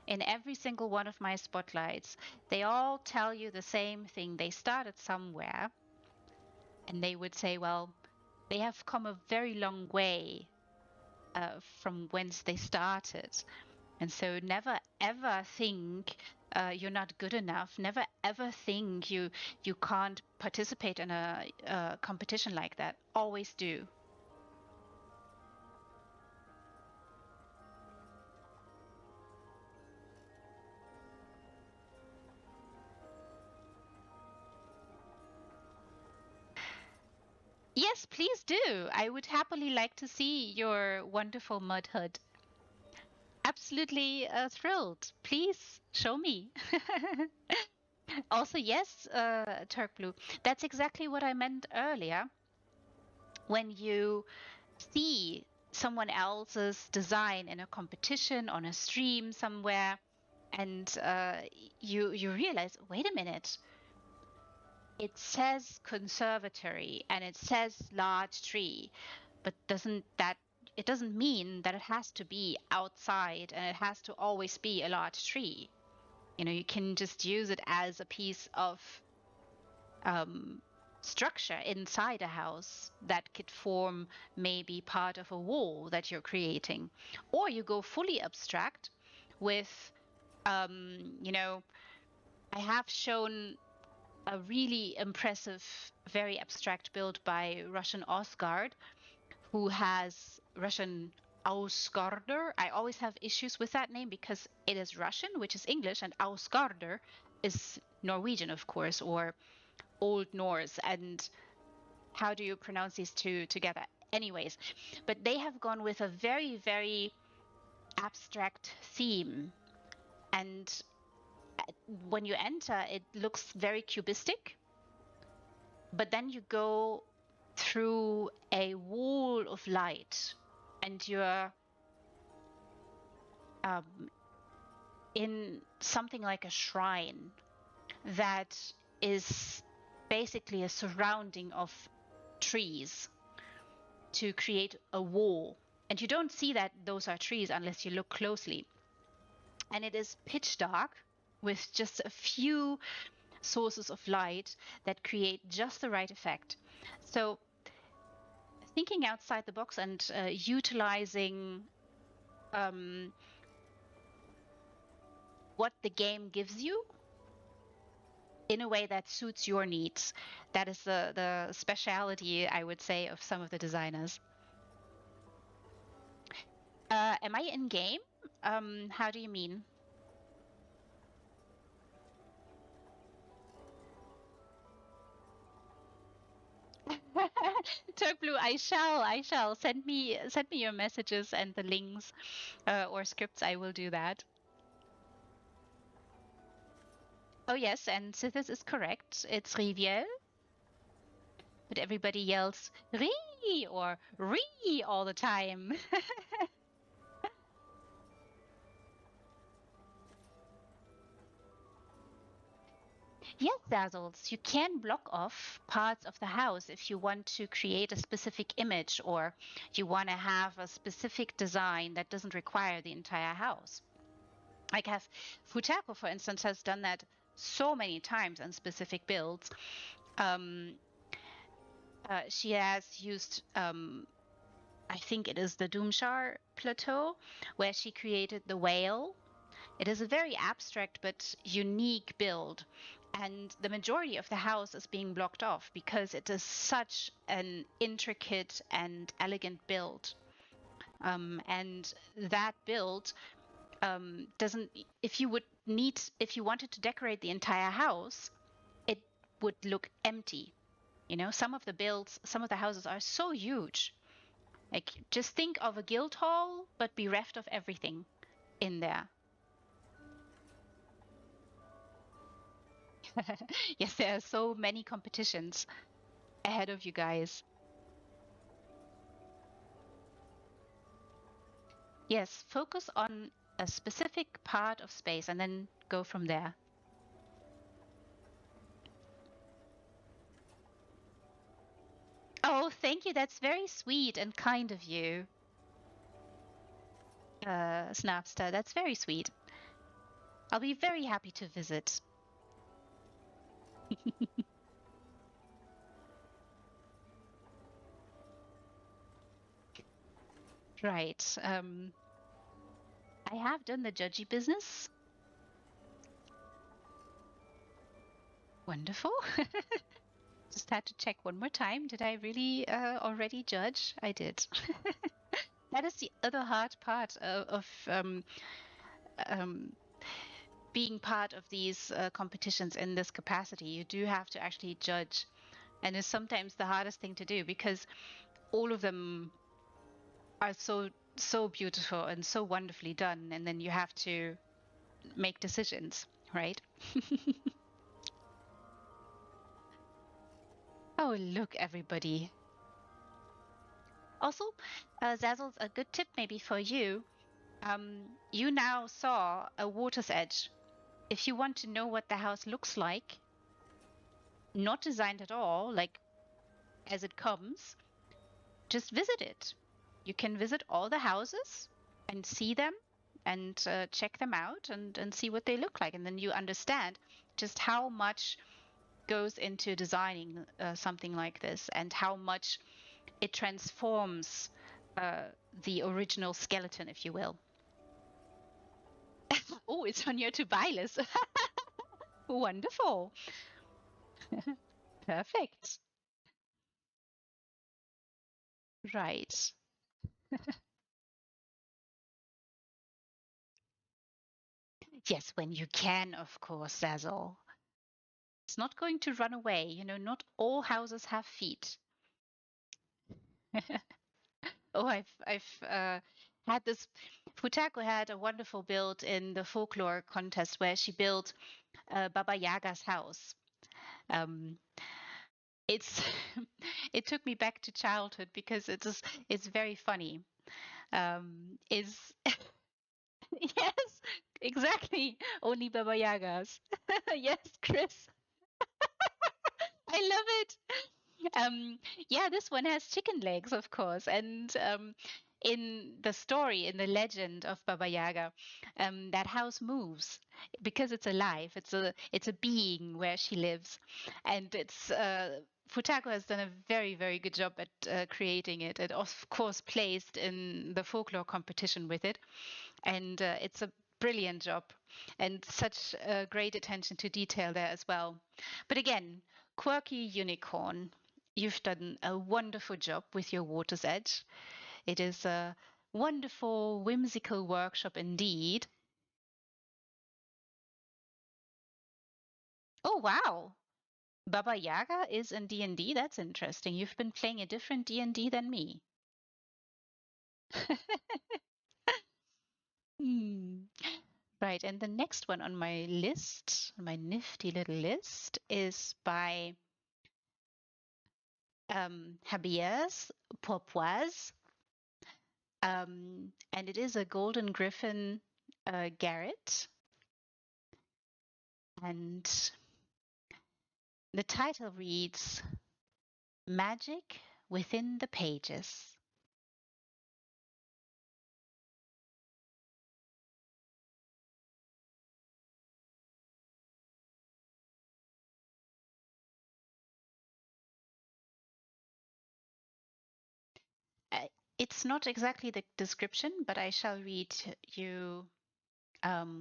Speaker 1: in every single one of my spotlights, they all tell you the same thing. They started somewhere and they would say, well, they have come a very long way from whence they started. And so never ever think you're not good enough. Never ever think you can't participate in a competition like that. Always do. Yes, please do. I would happily like to see your wonderful mud hood. Absolutely thrilled. Please show me. Also, yes, Turk Blue. That's exactly what I meant earlier. When you see someone else's design in a competition, on a stream somewhere, and you realize, wait a minute, it says conservatory and it says large tree, but it doesn't mean that it has to be outside and it has to always be a large tree. You can just use it as a piece of structure inside a house that could form maybe part of a wall that you're creating. Or you go fully abstract with, I have shown a really impressive, very abstract build by Russian Osgard, who has Russian Ausgarder. I always have issues with that name because it is Russian, which is English, and Ausgarder is Norwegian, of course, or Old Norse. And how do you pronounce these two together? Anyways, but they have gone with a very, very abstract theme. And when you enter, it looks very cubistic. But then you go through a wall of light and you're in something like a shrine that is basically a surrounding of trees to create a wall. And you don't see that those are trees unless you look closely. And it is pitch dark with just a few sources of light that create just the right effect. So thinking outside the box and utilizing what the game gives you in a way that suits your needs. That is the speciality, I would say, of some of the designers. Am I in game? How do you mean? Turk Blue, I shall. Send me your messages and the links or scripts. I will do that. Oh yes, and Sithis is correct. It's Riviel, but everybody yells Ri or Ri all the time. Yes, Dazzles, you can block off parts of the house if you want to create a specific image or you want to have a specific design that doesn't require the entire house. Like have Futako, for instance, has done that so many times on specific builds. Um, she has used, I think it is the Doomshar plateau, where she created the whale. It is a very abstract but unique build. And the majority of the house is being blocked off because it is such an intricate and elegant build. And that build doesn't, if you wanted to decorate the entire house, it would look empty. You know, some of the builds, some of the houses are so huge. Like, just think of a guild hall, but bereft of everything in there. Yes, there are so many competitions ahead of you guys. Yes, focus on a specific part of space and then go from there. Oh, thank you. That's very sweet and kind of you, Snapster. That's very sweet. I'll be very happy to visit. Right. I have done the judgy business. Wonderful. Just had to check one more time. Did I really already judge? I did. That is the other hard part of um, being part of these competitions in this capacity. You do have to actually judge, and it's sometimes the hardest thing to do because all of them are so beautiful and so wonderfully done, and then you have to make decisions, right? Oh, look, everybody. Also, Zazzles, a good tip maybe for you. You now saw a water's edge. If you want to know what the house looks like, not designed at all, like as it comes, just visit it. You can visit all the houses and see them and check them out and see what they look like. And then you understand just how much goes into designing something like this and how much it transforms uh, the original skeleton, if you will. Oh, it's on your to-buy list. Wonderful. Perfect. Right. Yes, when you can, of course, Zazzle. It's not going to run away. You know, not all houses have feet. Oh, I've had this. Futako had a wonderful build in the folklore contest where she built Baba Yaga's house. Um, it's it took me back to childhood because it's very funny. Is Yes, exactly. Only Baba Yagas. Yes, Chris. I love it. Um, yeah, this one has chicken legs, of course. And in the story, in the legend of Baba Yaga, that house moves because it's alive. It's a being where she lives, and it's Futako has done a very, very good job at creating it. It of course placed in the folklore competition with it, and it's a brilliant job and such great attention to detail there as well. But again, quirky unicorn, you've done a wonderful job with your Water's Edge. It is a wonderful, whimsical workshop indeed. Oh wow, Baba Yaga is in D&D. That's interesting. You've been playing a different D&D than me. Hmm. Right, and the next one on my list, my nifty little list, is by Habeas Pourpoise, and it is a golden griffin Garrett, and the title reads Magic Within the Pages. Uh, it's not exactly the description, but I shall read you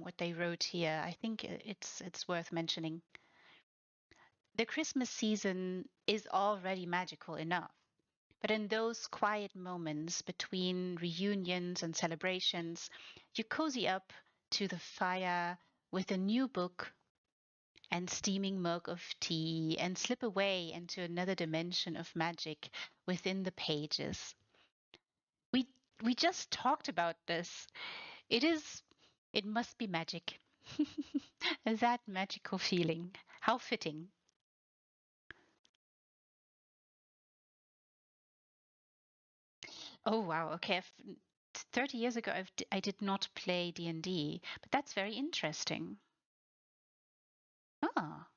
Speaker 1: what they wrote here. I think it's worth mentioning. The Christmas season is already magical enough. But in those quiet moments between reunions and celebrations, you cozy up to the fire with a new book and steaming mug of tea and slip away into another dimension of magic within the pages. We we just talked about this. It is it must be magic. That magical feeling. How fitting. Oh wow. Okay. 30 years ago I did not play D&D, but that's very interesting. Ah,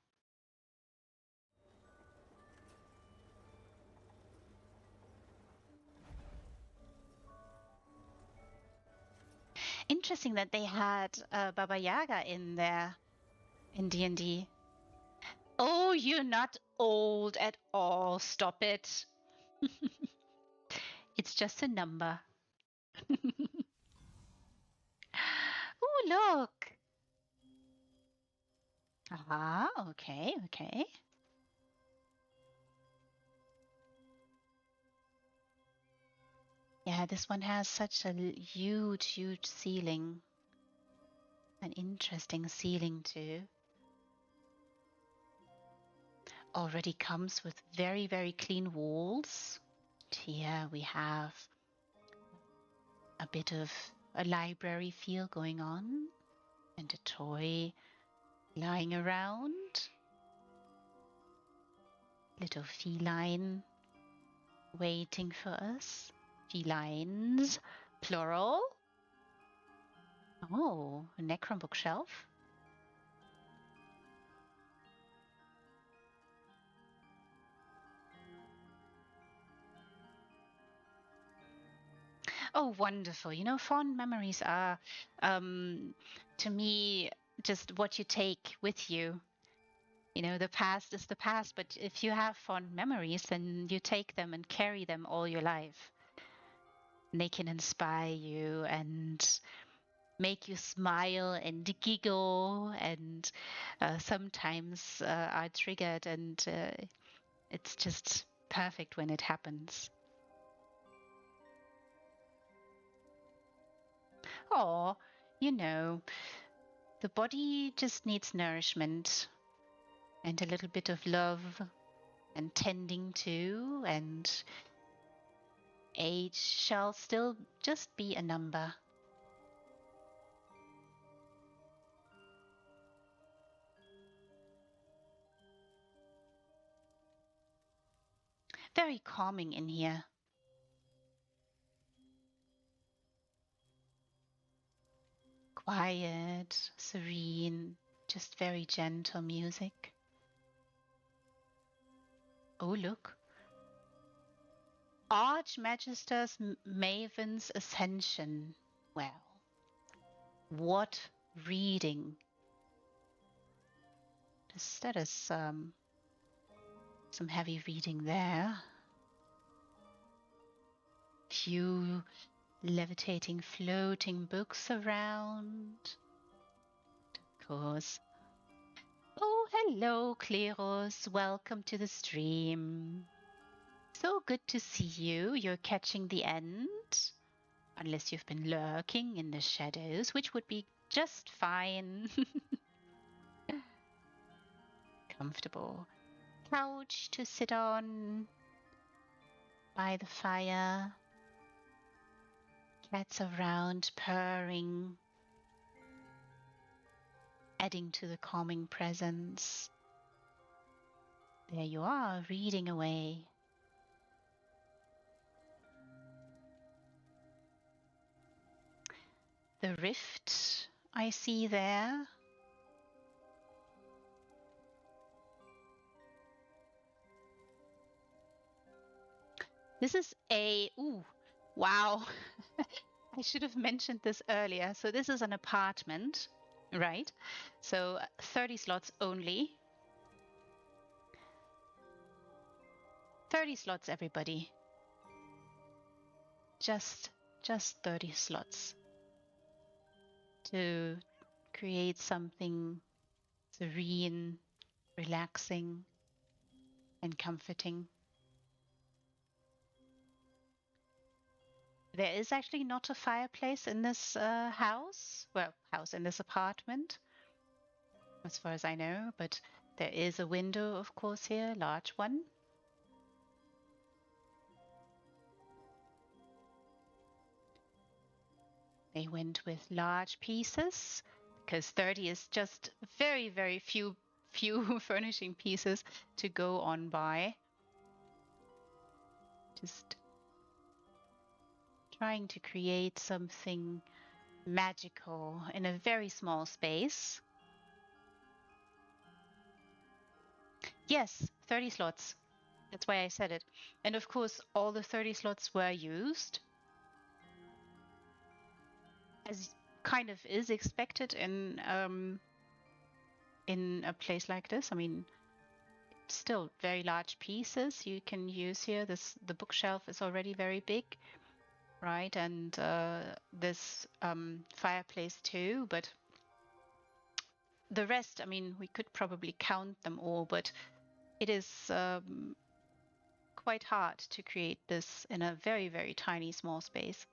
Speaker 1: interesting that they had Baba Yaga in there in D&D. Oh, you're not old at all. Stop it. It's just a number. Oh, look. Ah, okay, okay. Yeah, this one has such a huge, huge ceiling. An interesting ceiling too. Already comes with very, very clean walls. Here we have a bit of a library feel going on and a toy lying around. Little feline waiting for us. Felines, plural. Oh, a Necron bookshelf. Oh, wonderful. Fond memories are, um, to me, just what you take with you. The past is the past, but if you have fond memories, then you take them and carry them all your life. And they can inspire you and make you smile and giggle and sometimes are triggered, and it's just perfect when it happens. Oh, you know, the body just needs nourishment and a little bit of love and tending to, and age shall still just be a number. Very calming in here. quiet, serene, just very gentle music. Oh, look. Archmagister's Maven's Ascension. Well, what reading. That is some heavy reading there. Few levitating, floating books around. Of course. Oh, hello, Kleros. Welcome to the stream. So good to see you. You're catching the end. Unless you've been lurking in the shadows, which would be just fine. Comfortable couch to sit on by the fire. Cats around purring, adding to the calming presence. There you are, reading away. The rift I see there. This is a, ooh, wow. I should have mentioned this earlier. So this is an apartment, right? So 30 slots only. 30 slots, everybody. Just 30 slots to create something serene, relaxing, and comforting. There is actually not a fireplace in this house. Well, in this apartment, as far as I know, but there is a window, of course, here, large one. They went with large pieces because 30 is just very, very few furnishing pieces to go on by. Just trying to create something magical in a very small space. Yes, 30 slots. That's why I said it. And of course, all the 30 slots were used, as kind of is expected in a place like this. I mean, still very large pieces you can use here. The bookshelf is already very big, right? And this fireplace too. But the rest, I mean, we could probably count them all, but it is quite hard to create this in a very, very tiny, small space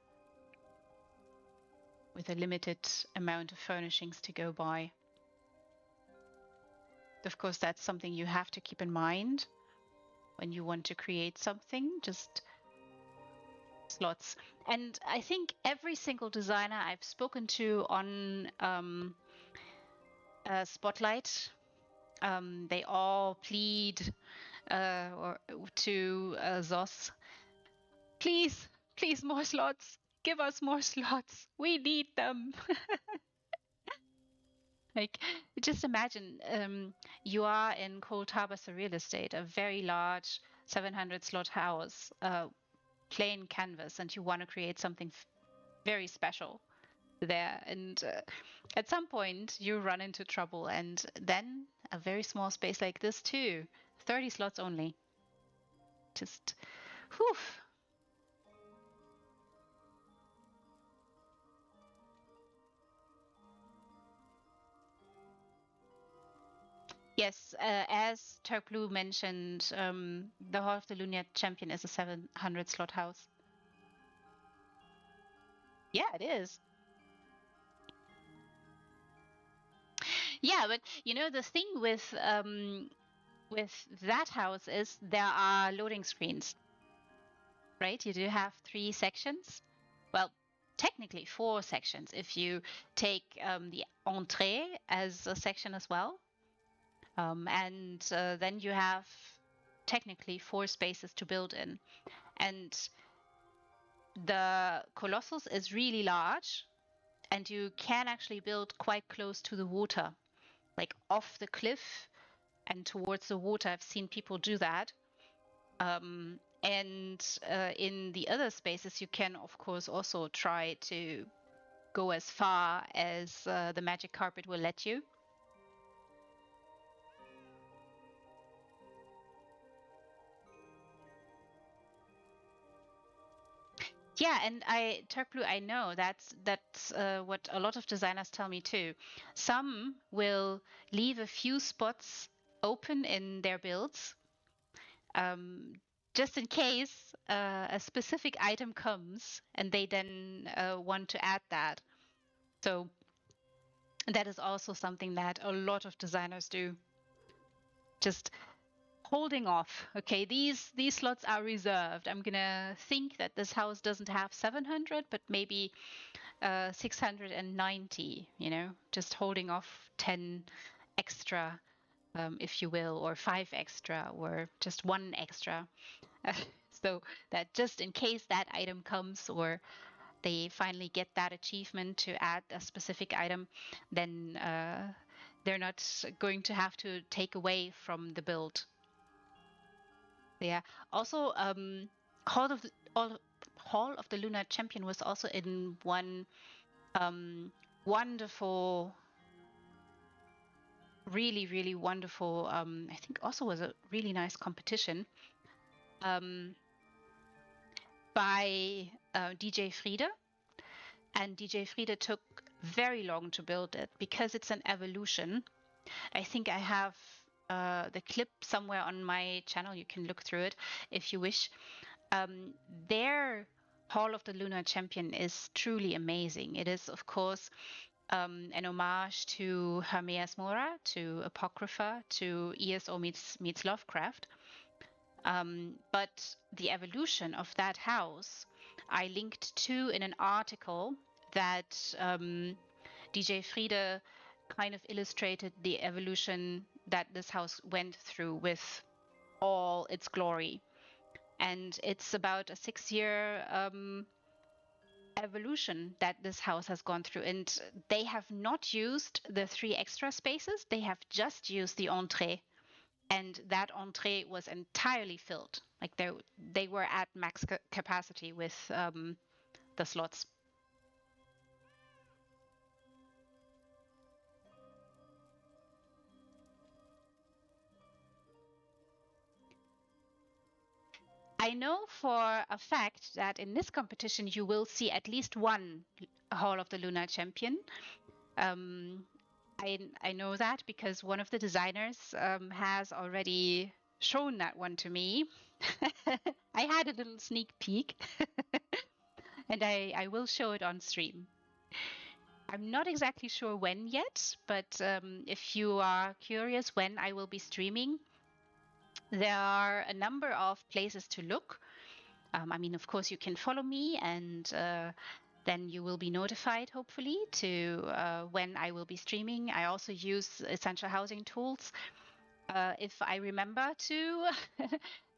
Speaker 1: with a limited amount of furnishings to go by. Of course, that's something you have to keep in mind when you want to create something, just slots. And I think every single designer I've spoken to on Spotlight, they all plead to Zos, please, more slots. Give us more slots. We need them. Like, just imagine you are in Cold Harbor Real Estate, a very large 700 slot house, plain canvas, and you want to create something very special there. And at some point, you run into trouble. And then a very small space like this, too, 30 slots only. Just, whew. Yes, as Turk Blue mentioned, the Hall of the Lunar Champion is a 700 slot house. Yeah, it is. Yeah, but you know, the thing with that house is there are loading screens, right? You do have 3 sections. Well, technically 4 sections if you take the entrée as a section as well. And then you have technically 4 spaces to build in. And the Colossus is really large, and you can actually build quite close to the water, like off the cliff and towards the water. I've seen people do that. And in the other spaces, you can, of course, also try to go as far as the magic carpet will let you. Yeah, and Turk Blue, I know that's what a lot of designers tell me too. Some will leave a few spots open in their builds, um, just in case a specific item comes and they then want to add that. So that is also something that a lot of designers do. Just holding off. Okay, these slots are reserved. I'm gonna think that this house doesn't have 700, but maybe 690. Just holding off 10 extra, if you will, or 5 extra, or just 1 extra. So that just in case that item comes, or they finally get that achievement to add a specific item, then they're not going to have to take away from the build. Yeah. Also, Hall of the Hall of the Lunar Champion was also in one wonderful, really, really wonderful. I think also was a really nice competition by DJ Friede. And DJ Friede took very long to build it because it's an evolution. I think I have the clip somewhere on my channel. You can look through it if you wish. Their Hall of the Lunar Champion is truly amazing. It is, of course, an homage to Hermes Mora, to Apocrypha, to ESO meets Lovecraft. But the evolution of that house, I linked to in an article that DJ Friede kind of illustrated the evolution that this house went through with all its glory. And it's about a 6-year evolution that this house has gone through. And they have not used the 3 extra spaces, they have just used the entree. And that entree was entirely filled. Like they were at max capacity with the slots. I know for a fact that in this competition you will see at least one Hall of the Lunar Champion. I know that because one of the designers has already shown that one to me. I had a little sneak peek, and I will show it on stream. I'm not exactly sure when yet, but if you are curious when I will be streaming, there are a number of places to look. I mean, of course, you can follow me, and then you will be notified, hopefully, to when I will be streaming. I also use Essential Housing Tools. If I remember to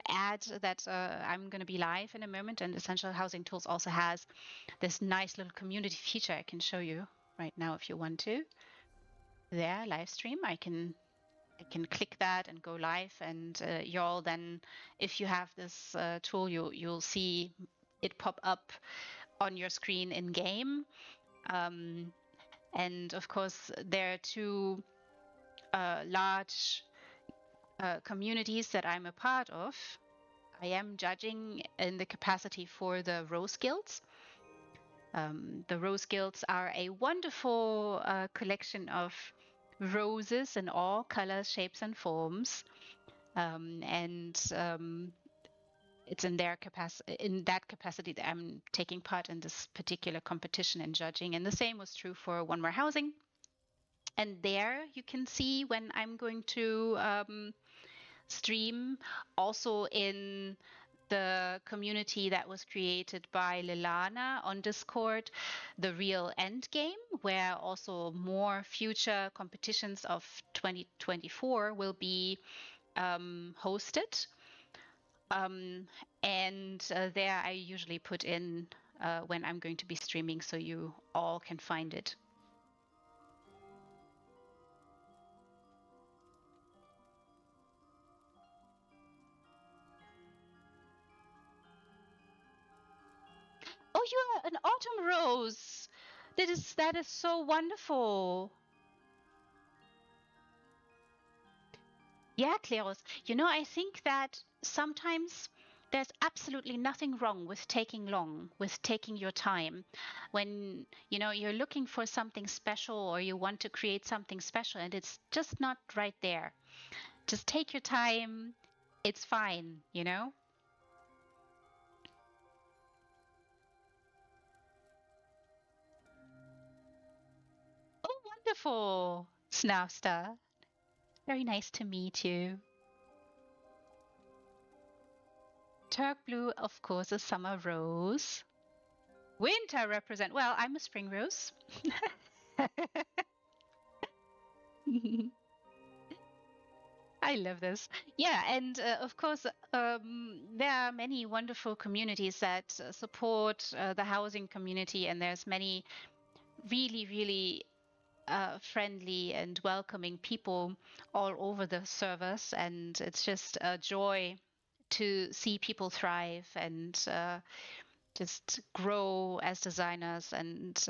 Speaker 1: add that I'm going to be live in a moment, and Essential Housing Tools also has this nice little community feature I can show you right now if you want to. There, live stream, I can click that and go live, and y'all then, if you have this tool, you'll see it pop up on your screen in game. And of course, there are 2 large communities that I'm a part of. I am judging in the capacity for the Rose Guilds. The Rose Guilds are a wonderful collection of roses in all colors, shapes, and forms. And it's in that capacity that I'm taking part in this particular competition and judging. And the same was true for One More Housing. And there you can see when I'm going to stream, also in the community that was created by Lilana on Discord, the RealEndgame, where also more future competitions of 2024 will be hosted. And there I usually put in when I'm going to be streaming, so you all can find it. Oh, you are an autumn rose. That is so wonderful. Yeah, Kleros. I think that sometimes there's absolutely nothing wrong with taking your time. When, you're looking for something special or you want to create something special and it's just not right there. Just take your time. It's fine. Oh, wonderful. Snowster. Very nice to meet you. Turk blue, of course, a summer rose. Winter represent. Well, I'm a spring rose. I love this. Yeah, and of course, there are many wonderful communities that support the housing community, and there's many really, really friendly and welcoming people all over the servers, and it's just a joy to see people thrive and just grow as designers and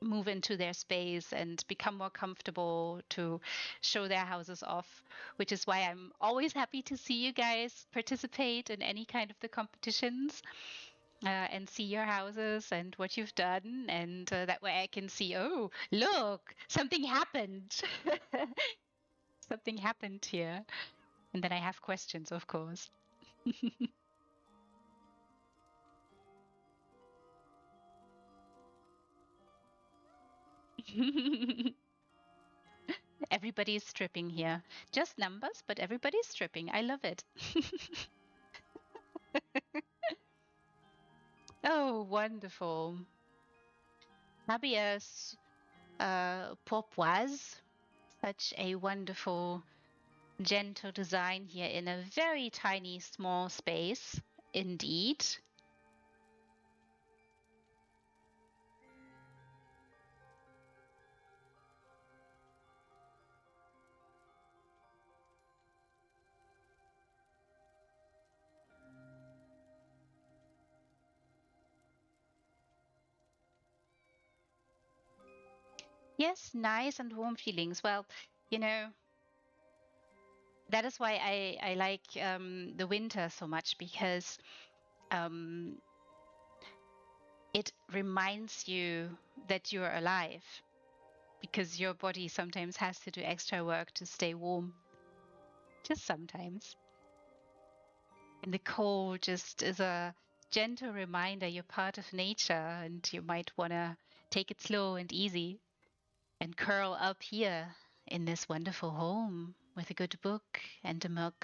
Speaker 1: move into their space and become more comfortable to show their houses off, which is why I'm always happy to see you guys participate in any kind of the competitions and see your houses and what you've done. And that way I can see, oh, look, something happened. Something happened here. And then I have questions, of course. Everybody's stripping here. Just numbers, but everybody's stripping. I love it. Oh, wonderful. Habeas Pourpoise. Such a wonderful, gentle design here in a very tiny, small space. Indeed. Yes, nice and warm feelings. Well, you know, that is why I like the winter so much because um, it reminds you that you're alive because your body sometimes has to do extra work to stay warm, just sometimes. And the cold just is a gentle reminder you're part of nature and you might want to take it slow and easy and curl up here in this wonderful home with a good book and a mug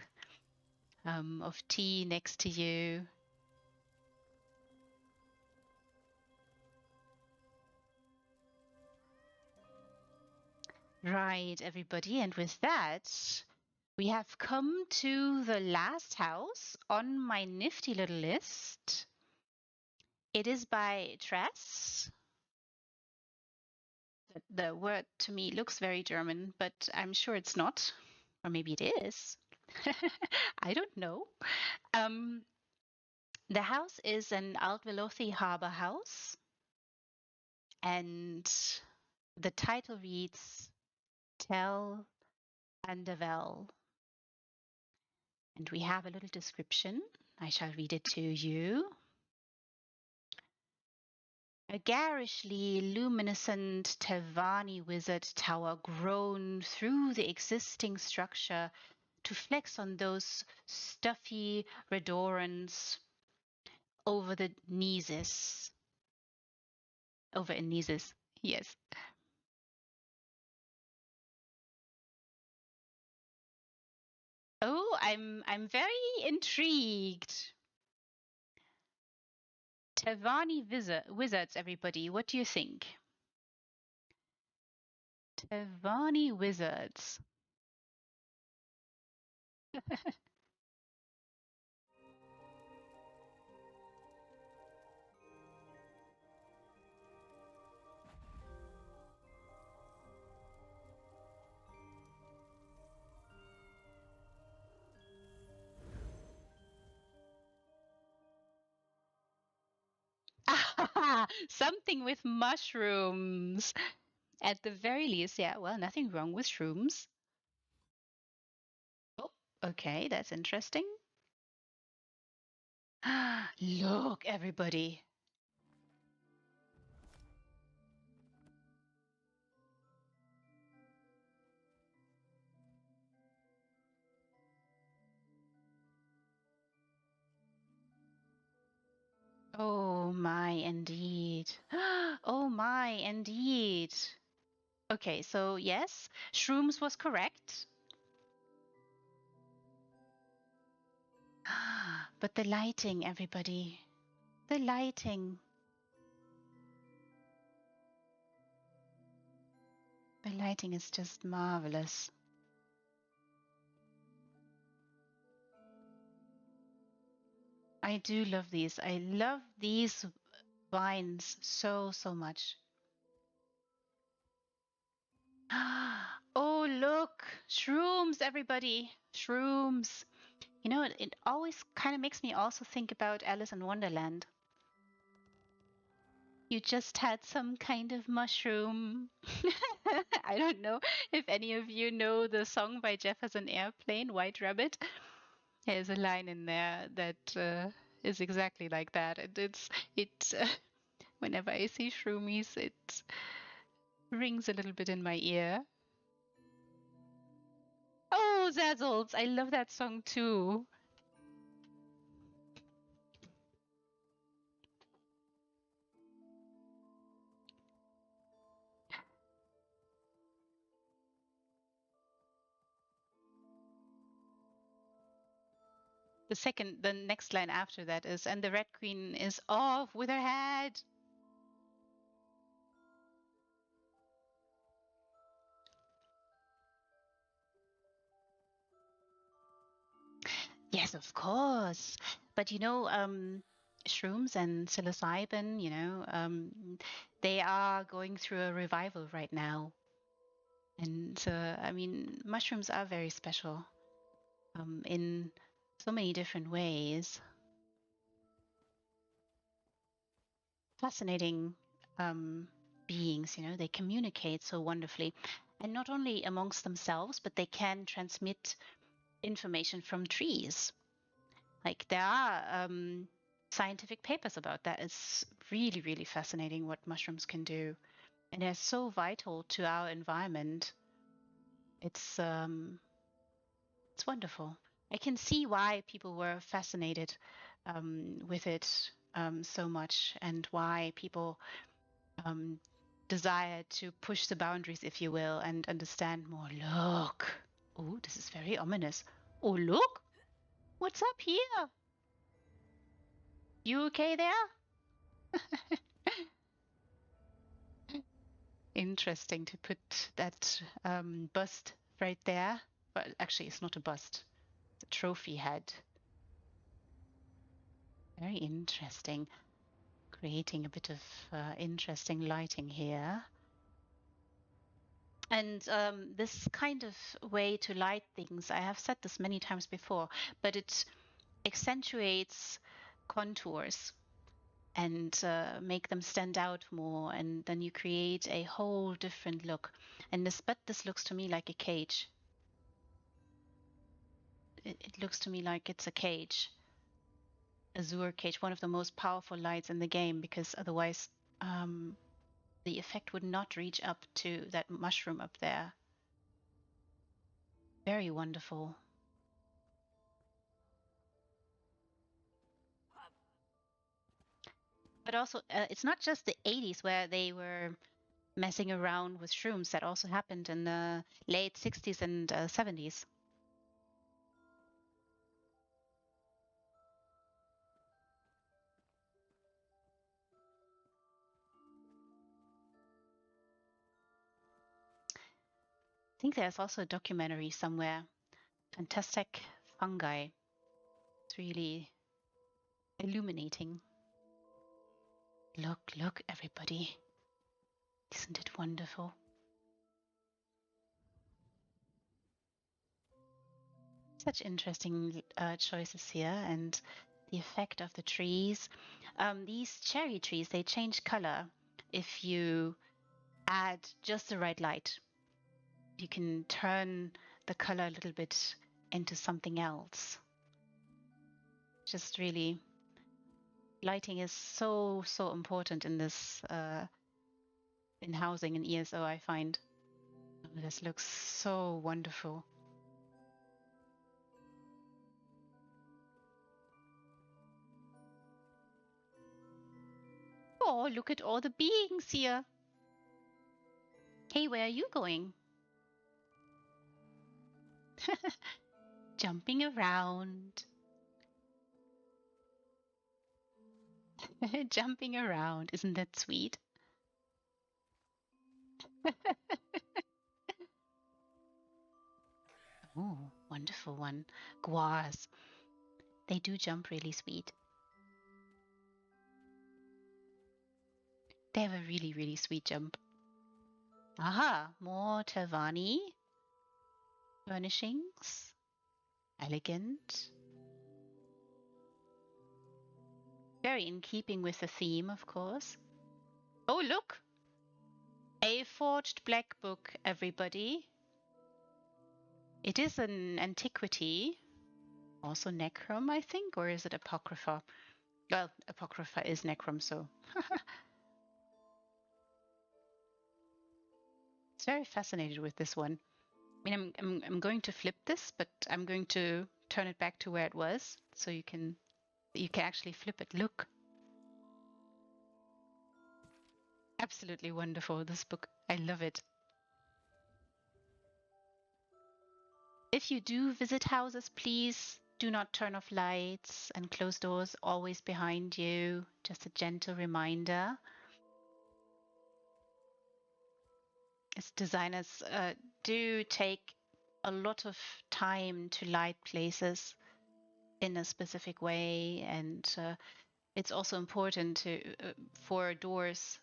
Speaker 1: of tea next to you. Right, everybody. And with that, we have come to the last house on my nifty little list. It is by Tress. The word to me looks very German, but I'm sure it's not. Or maybe it is. I don't know. Um, the house is an Alt-Velothi harbor house, and the title reads Tell and the Well. And we have a little description. I shall read it to you. A garishly luminescent Tevani wizard tower grown through the existing structure to flex on those stuffy redorans over the Nises. Over in Nises, yes. Oh, I'm very intrigued. Tevani wizards, everybody. What do you think? Tevani wizards. Something with mushrooms. At the very least, yeah, well, nothing wrong with shrooms. Oh, okay, that's interesting. Look, everybody. Oh my, indeed. Oh my, indeed. Okay, so yes, shrooms was correct. But the lighting, everybody. The lighting. The lighting is just marvelous. I do love these. I love these vines so, so much. Oh, look, shrooms, everybody. Shrooms. You know, it always kind of makes me also think about Alice in Wonderland. You just had some kind of mushroom. I don't know if any of you know the song by Jefferson Airplane, White Rabbit. There's a line in there that is exactly like that. Whenever I see shroomies, it rings a little bit in my ear. Oh, Zazzles! I love that song too. The next line after that is, and the Red Queen is off with her head. Yes, of course. But shrooms and psilocybin, they are going through a revival right now. And I mean, mushrooms are very special in so many different ways. Fascinating beings, they communicate so wonderfully. And not only amongst themselves, but they can transmit information from trees. Like there are scientific papers about that. It's really, really fascinating what mushrooms can do. And they're so vital to our environment. It's wonderful. I can see why people were fascinated with it so much, and why people um, desire to push the boundaries, if you will, and understand more. Look, oh, this is very ominous. Oh, look, what's up here? You okay there? Interesting to put that bust right there. But actually, it's not a bust. It's a trophy head. Very interesting. Creating a bit of interesting lighting here. And this kind of way to light things, I have said this many times before, but it accentuates contours and make them stand out more, and then you create a whole different look. And this looks to me like a cage. It looks to me like it's a cage, azure cage, one of the most powerful lights in the game, because otherwise the effect would not reach up to that mushroom up there. Very wonderful. But also, it's not just the 80s where they were messing around with shrooms. That also happened in the late 60s and 70s. I think there's also a documentary somewhere. Fantastic fungi. It's really illuminating. Look, everybody. Isn't it wonderful? Such interesting choices here, and the effect of the trees. These cherry trees, they change color if you add just the right light. You can turn the color a little bit into something else. Just really, lighting is so important in this in housing in ESO, I find. Oh, this looks so wonderful. Oh, look at all the beings here. Hey, where are you going? Jumping around. Jumping around. Isn't that sweet? Oh, wonderful one. Guas. They do jump really sweet. They have a really sweet jump. Aha, more Tavani furnishings. Elegant. Very in keeping with the theme, of course. Oh, look! A forged black book, everybody. It is an antiquity. Also Necrom, I think, or is it Apocrypha? Well, Apocrypha is Necrom, so. It's very fascinated with this one. I mean, I'm going to flip this, but I'm going to turn it back to where it was, so you can actually flip it. Look, absolutely wonderful, this book. I love it. If you do visit houses, please do not turn off lights and close doors always behind you. Just a gentle reminder. As designers do take a lot of time to light places in a specific way, and it's also important for doors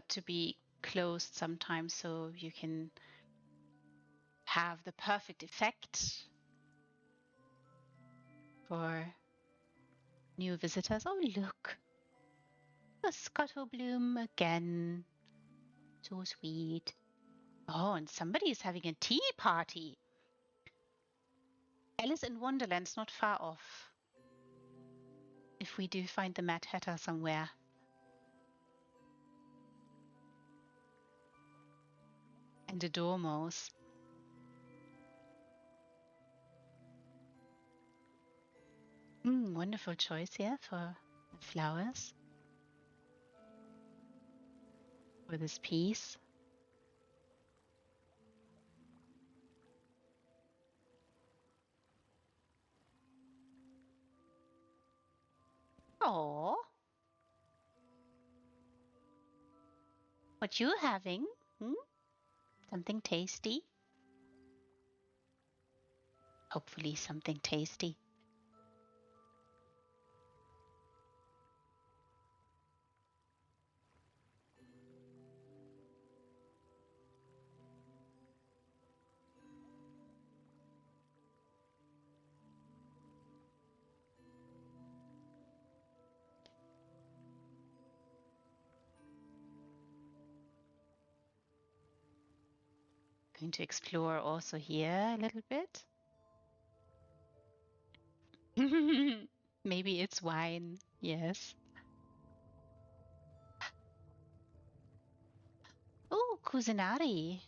Speaker 1: to be closed sometimes, so you can have the perfect effect for new visitors. Oh, look, a scuttlebloom again. So sweet. Oh, and somebody is having a tea party. Alice in Wonderland's not far off. If we do find the Mad Hatter somewhere. And the Dormouse. Wonderful choice here for the flowers. For this piece. Oh, what you having? Something tasty? Hopefully something tasty. Going to explore also here a little bit. Maybe it's wine. Yes. Oh, Cusinari.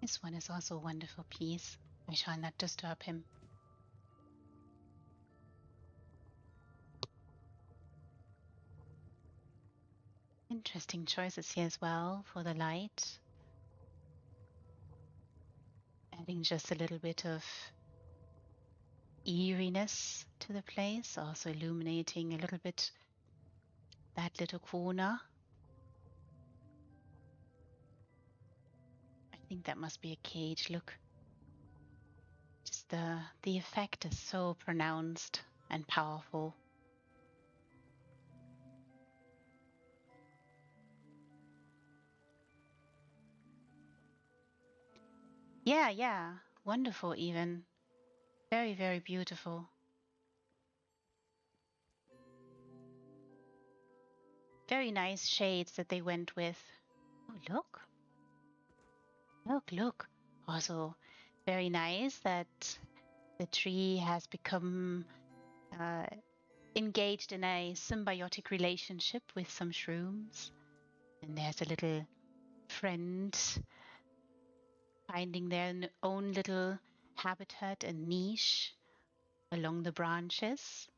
Speaker 1: This one is also a wonderful piece. I shall not disturb him. Interesting choices here as well for the light. Adding just a little bit of eeriness to the place, also illuminating a little bit that little corner. I think that must be a cage. Look, just the effect is so pronounced and powerful. Yeah. wonderful even. Very, very beautiful. Very nice shades that they went with. Oh, look. Look, look. Also, very nice that the tree has become engaged in a symbiotic relationship with some shrooms. And there's a little friend finding their own little habitat and niche along the branches.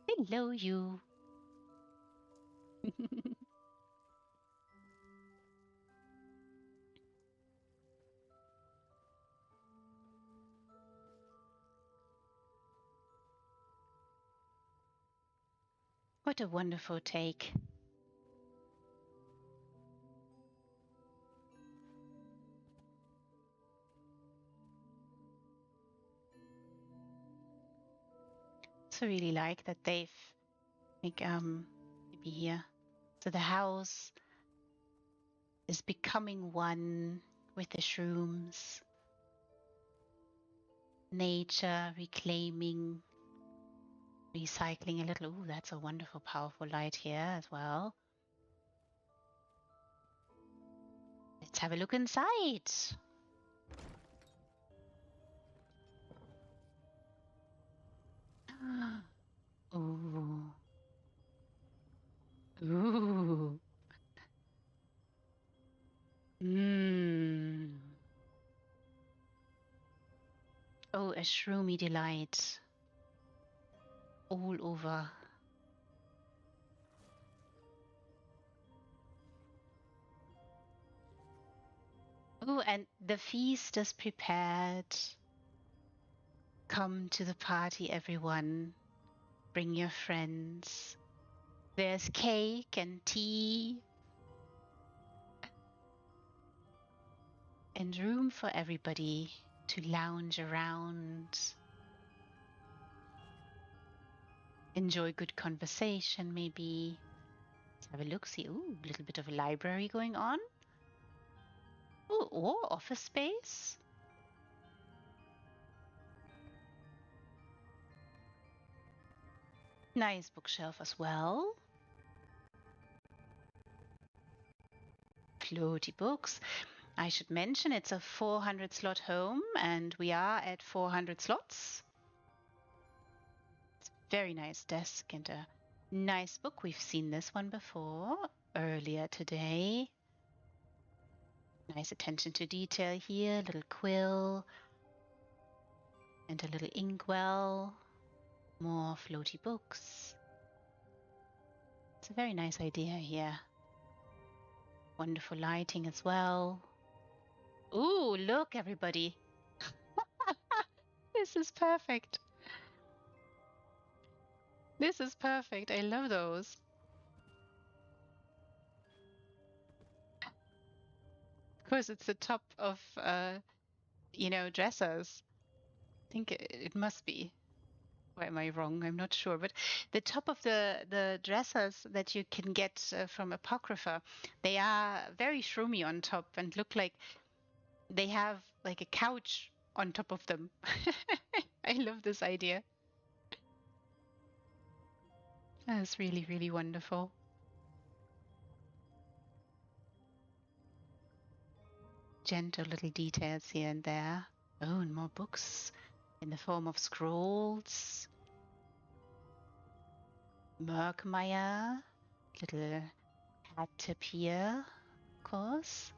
Speaker 1: Hello, you. What a wonderful take. So really like that they've like maybe here. So the house is becoming one with the shrooms. Nature reclaiming, recycling a little. Ooh, that's a wonderful, powerful light here as well. Let's have a look inside. Ooh. Ooh. Mmm. Oh, a shroomy delight. All over. Oh, and the feast is prepared. Come to the party, everyone. Bring your friends. There's cake and tea. And room for everybody to lounge around. Enjoy good conversation, maybe. Let's have a look. See, ooh, a little bit of a library going on. Ooh, or office space. Nice bookshelf as well. Floaty books. I should mention it's a 400 slot home and we are at 400 slots. It's a very nice desk and a nice book. We've seen this one before earlier today. Nice attention to detail here. Little quill and a little inkwell. More floaty books. It's a very nice idea here. Wonderful lighting as well. Ooh, look, everybody. This is perfect. This is perfect. I love those. Of course, it's the top of, dressers. I think it must be. Or am I wrong? I'm not sure. But the top of the dressers that you can get from Apocrypha, they are very shroomy on top and look like they have like a couch on top of them. I love this idea. That's really, really wonderful. Gentle little details here and there. Oh, and more books in the form of scrolls. Merkmeyer, little hat tip here, of course.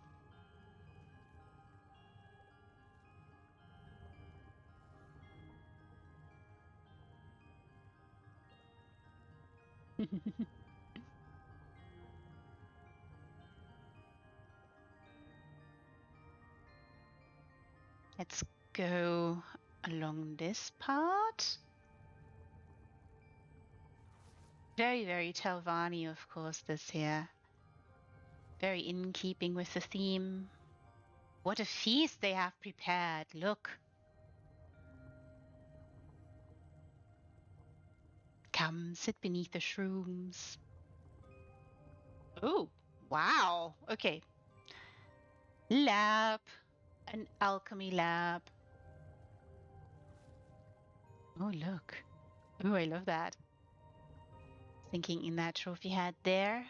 Speaker 1: Let's go along this part. Very, very Telvanni, of course, this here. Very in keeping with the theme. What a feast they have prepared. Look. Come, sit beneath the shrooms. Oh, wow. Okay. Lab. An alchemy lab. Oh, look. Oh, I love that. Thinking in that trophy hat there.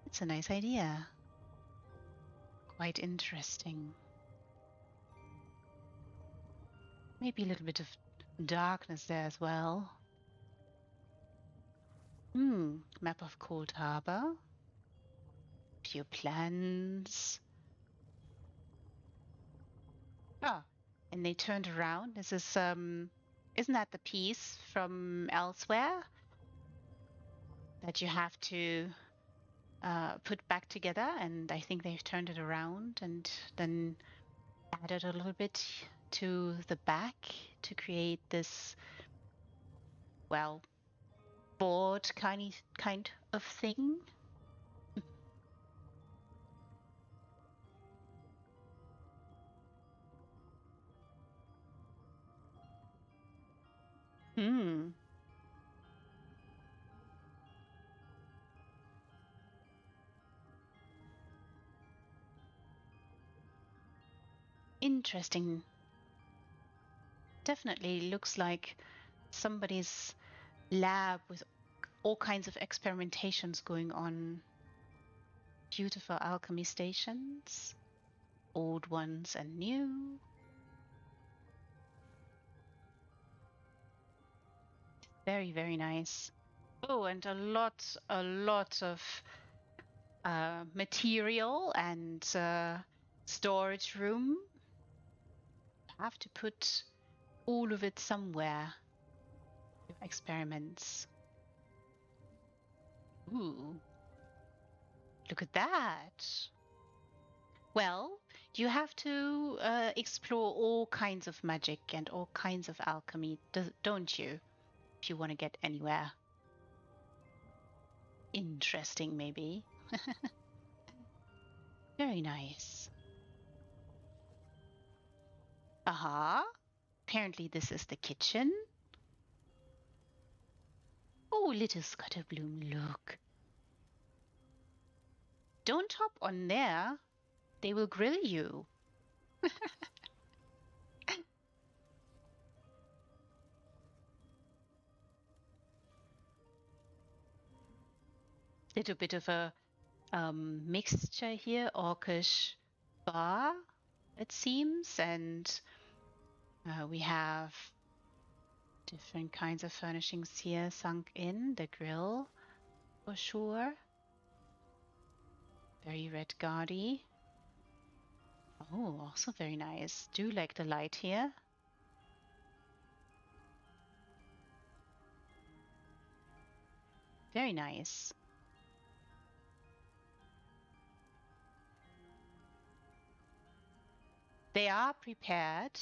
Speaker 1: It's a nice idea. Quite interesting. Maybe a little bit of darkness there as well. Map of Cold Harbor. Few plans. Ah, and they turned around. This is isn't that the piece from elsewhere that you have to put back together? And I think they've turned it around and then added a little bit to the back to create this, well, board kind of thing. Hmm. Interesting. Definitely looks like somebody's lab with all kinds of experimentations going on. Beautiful alchemy stations, old ones and new. Very, very nice. Oh, and a lot of material and storage room. Have to put all of it somewhere. Your experiments. Ooh, look at that. Well, you have to explore all kinds of magic and all kinds of alchemy, don't you? If you want to get anywhere interesting, maybe. Very nice. Aha. Apparently this is the kitchen. Oh, little Scutterbloom, look. Don't hop on there. They will grill you. Little bit of a mixture here, orcish bar, it seems, and we have different kinds of furnishings here sunk in. The grill, for sure. Very red gaudy. Oh, also very nice. Do like the light here. Very nice. They are prepared.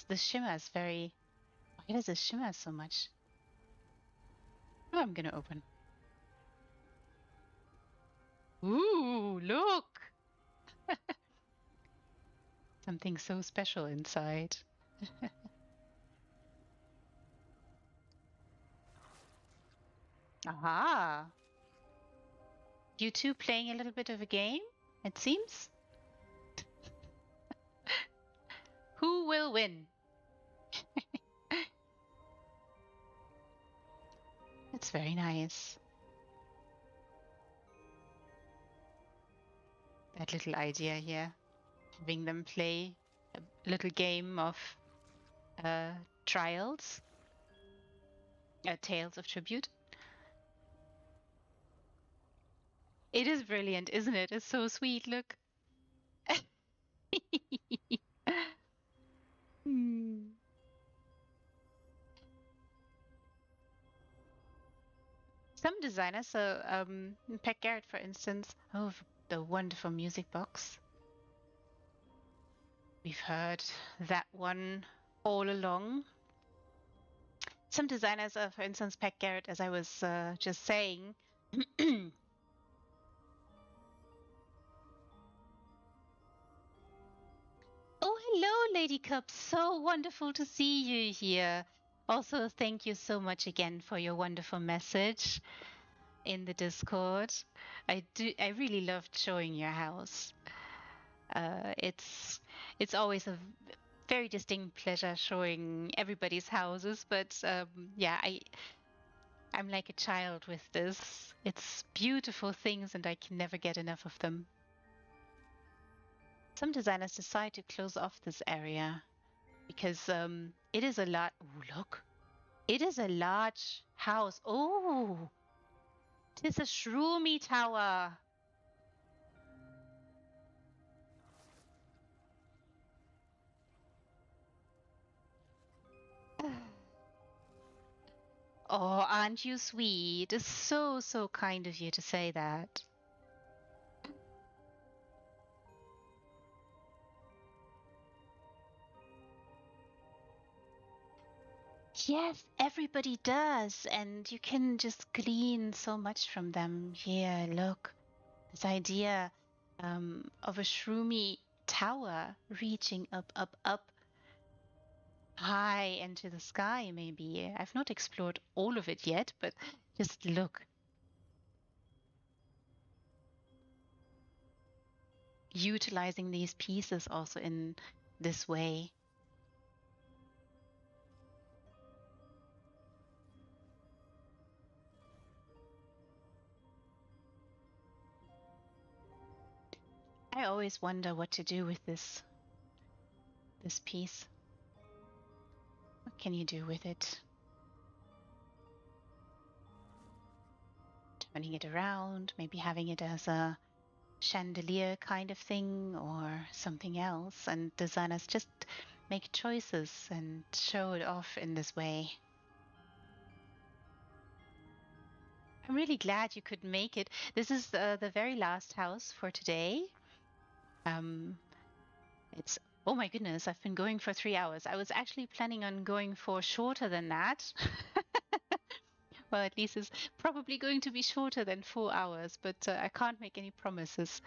Speaker 1: The shimmer is very... Why does it shimmer so much? Oh, I'm gonna open. Ooh, look! Something so special inside. Aha! You two playing a little bit of a game, it seems? Who will win? It's very nice. That little idea here. Having them play a little game of trials. Tales of Tribute. It is brilliant, isn't it? It's so sweet, look. Hmm. Some designers, so Pat Garrett, for instance, oh, the wonderful music box. We've heard that one all along. Some designers, for instance, Pat Garrett, as I was just saying. Oh, hello, Lady Cup. So wonderful to see you here. Also, thank you so much again for your wonderful message. in the Discord. I really loved showing your house. It's always a very distinct pleasure showing everybody's houses, but yeah, I'm like a child with this. It's beautiful things and I can never get enough of them. Some designers decide to close off this area because it is a lot. Oh, look. It is a large house. Oh, it is a shroomy tower. Oh, aren't you sweet? It's so, so kind of you to say that. Yes, everybody does, and you can just glean so much from them. Here, look, this idea of a shroomy tower reaching up, up, up, high into the sky, maybe. I've not explored all of it yet, but just look. Utilizing these pieces also in this way. I always wonder what to do with this piece. What can you do with it? Turning it around, maybe having it as a chandelier kind of thing or something else. And designers just make choices and show it off in this way. I'm really glad you could make it. This is the very last house for today. It's, oh my goodness, I've been going for 3 hours. I was actually planning on going for shorter than that. Well, at least it's probably going to be shorter than 4 hours, but I can't make any promises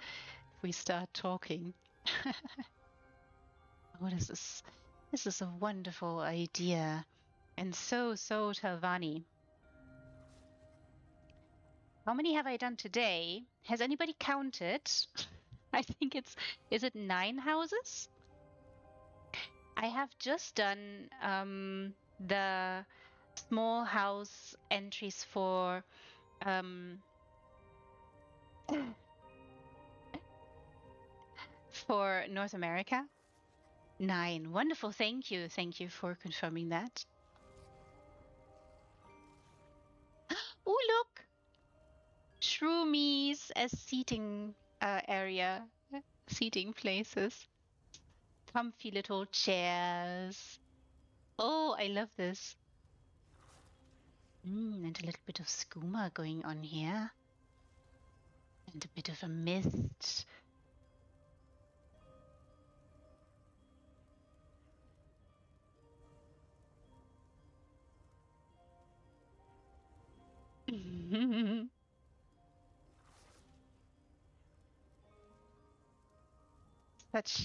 Speaker 1: if we start talking. What is this? This is a wonderful idea. And so Talvani. How many have I done today? Has anybody counted? I think is it 9 houses? I have just done the small house entries um, for North America. 9. Wonderful. Thank you. Thank you for confirming that. Oh, look! Shroomies as seating area, seating places. Comfy little chairs. Oh, I love this. And a little bit of skooma going on here. And a bit of a mist.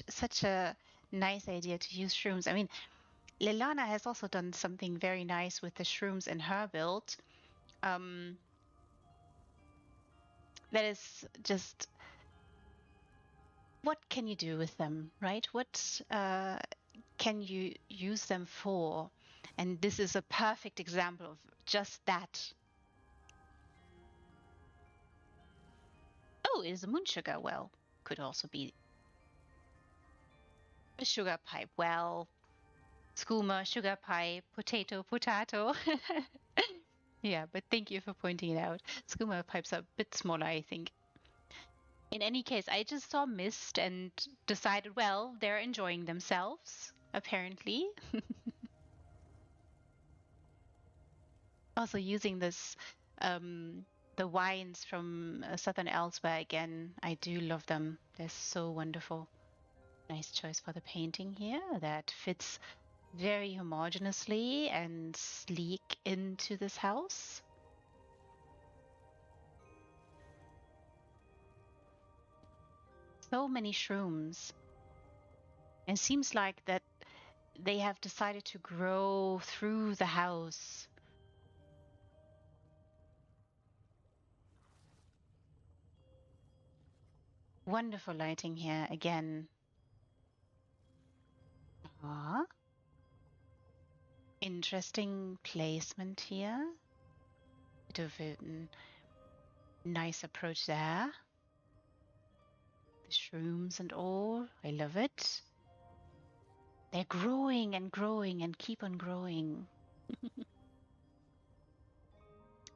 Speaker 1: Such a nice idea to use shrooms. I mean, Lilana has also done something very nice with the shrooms in her build. That is just, what can you do with them, right? What can you use them for? And this is a perfect example of just that. Oh, it is a moon sugar well. Could also be a sugar pipe well. Skooma, sugar pipe, potato. Yeah, but thank you for pointing it out. Skooma pipes are a bit smaller, I think. In any case, I just saw mist and decided, well, they're enjoying themselves, apparently. Also using this, the wines from Southern Elsewhere again. I do love them. They're so wonderful. Nice choice for the painting here. That fits very homogeneously and sleek into this house. So many shrooms. And seems like that they have decided to grow through the house. Wonderful lighting here again. Ah, interesting placement here. Bit of a nice approach there. The shrooms and all. I love it. They're growing and growing and keep on growing.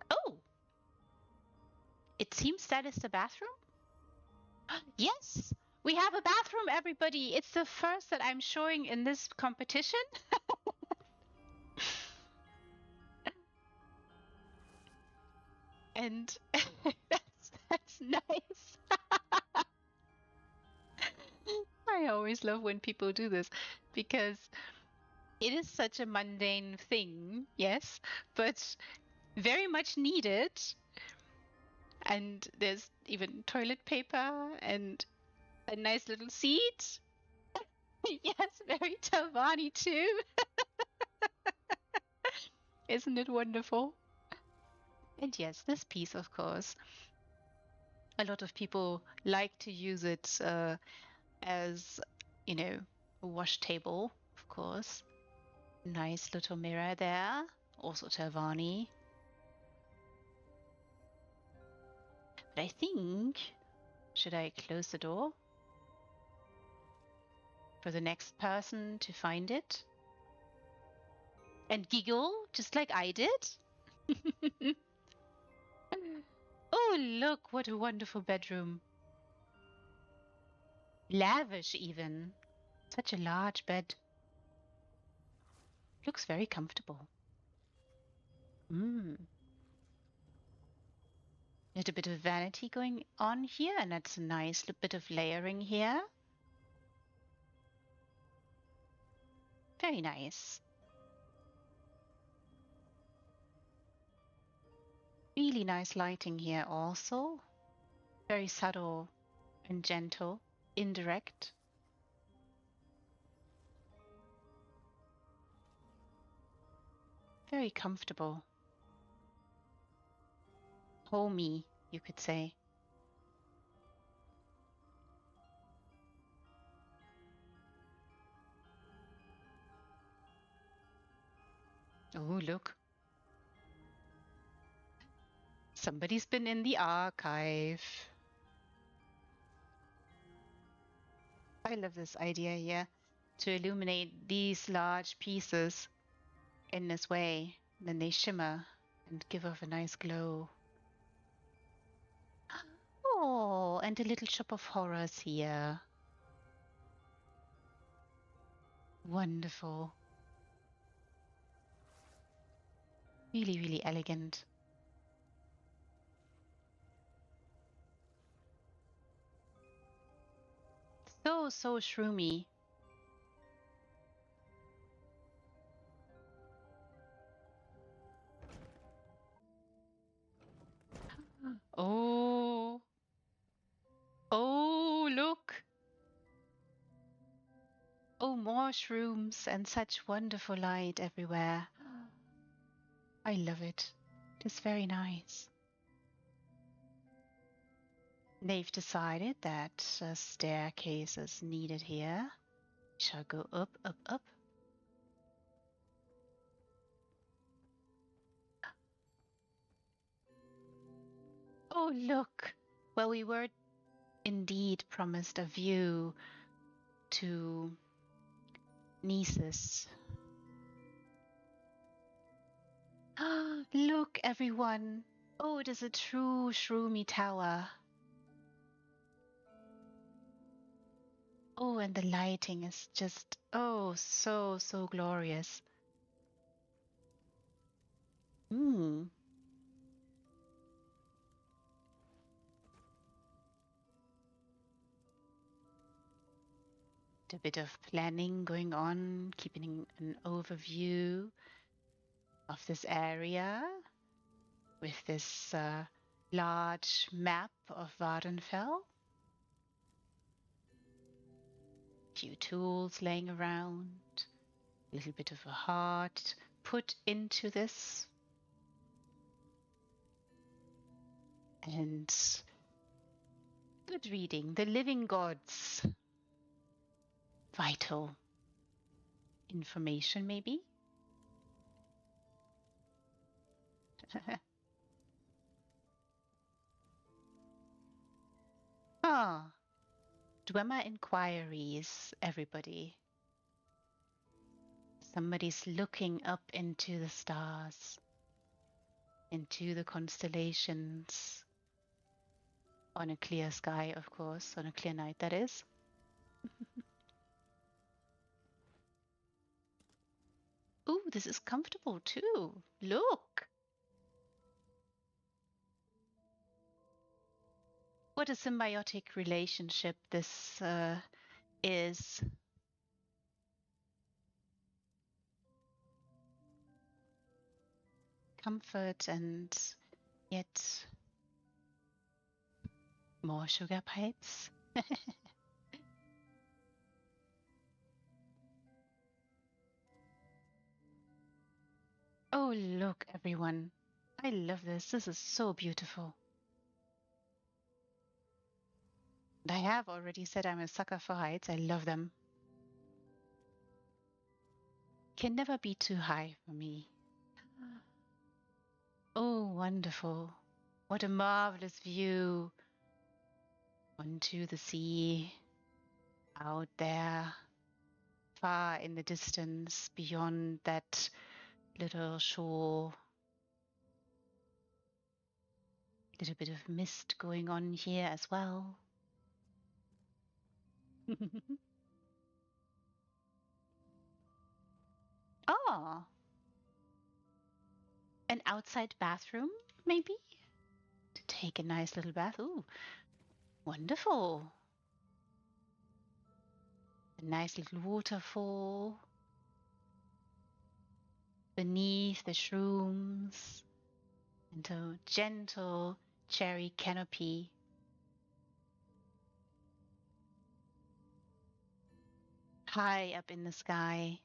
Speaker 1: Oh, it seems that is the bathroom. Yes, we have a bathroom, everybody. It's the first that I'm showing in this competition. And that's nice. I always love when people do this because it is such a mundane thing, yes, but very much needed. And there's even toilet paper and a nice little seat. Yes, very Tavani too. Isn't it wonderful? And yes, this piece, of course, a lot of people like to use it as, a wash table, of course. Nice little mirror there, also Tavani. But I think, should I close the door for the next person to find it? And giggle, just like I did? Oh, look, what a wonderful bedroom. Lavish, even. Such a large bed. Looks very comfortable. There's a bit of vanity going on here, and that's a nice bit of layering here. Very nice. Really nice lighting here also. Very subtle and gentle, indirect. Very comfortable. Homey, you could say. Oh, look. Somebody's been in the archive. I love this idea here, to illuminate these large pieces in this way. Then they shimmer and give off a nice glow. Oh, and a little shop of horrors here. Wonderful. Really, really elegant. So shroomy. Oh. Oh, look. Oh, more shrooms and such wonderful light everywhere. I love it. It is very nice. They've decided that a staircase is needed here. We shall go up, up, up. Oh, look! Well, we were indeed promised a view to Nisus. Look, everyone! Oh, it is a true shroomy tower. Oh, and the lighting is just, oh, so glorious. A bit of planning going on, keeping an overview of this area with this large map of Vardenfell. A few tools laying around, a little bit of a heart put into this. And Good reading. The living gods. Vital information, maybe? Ah, Dwemer inquiries, everybody. Somebody's looking up into the stars, into the constellations. On a clear sky, of course, on a clear night, that is. Ooh, this is comfortable too. Look! What a symbiotic relationship this is. Comfort and yet more sugar pipes. Oh, look, everyone. I love this. This is so beautiful. And I have already said I'm a sucker for heights. I love them. Can never be too high for me. Oh, wonderful. What a marvelous view onto the sea, out there, far in the distance, beyond that little shore. Little bit of mist going on here as well. Oh, an outside bathroom, maybe? To take a nice little bath. Ooh, wonderful. A nice little waterfall beneath the shrooms and a gentle cherry canopy. High up in the sky.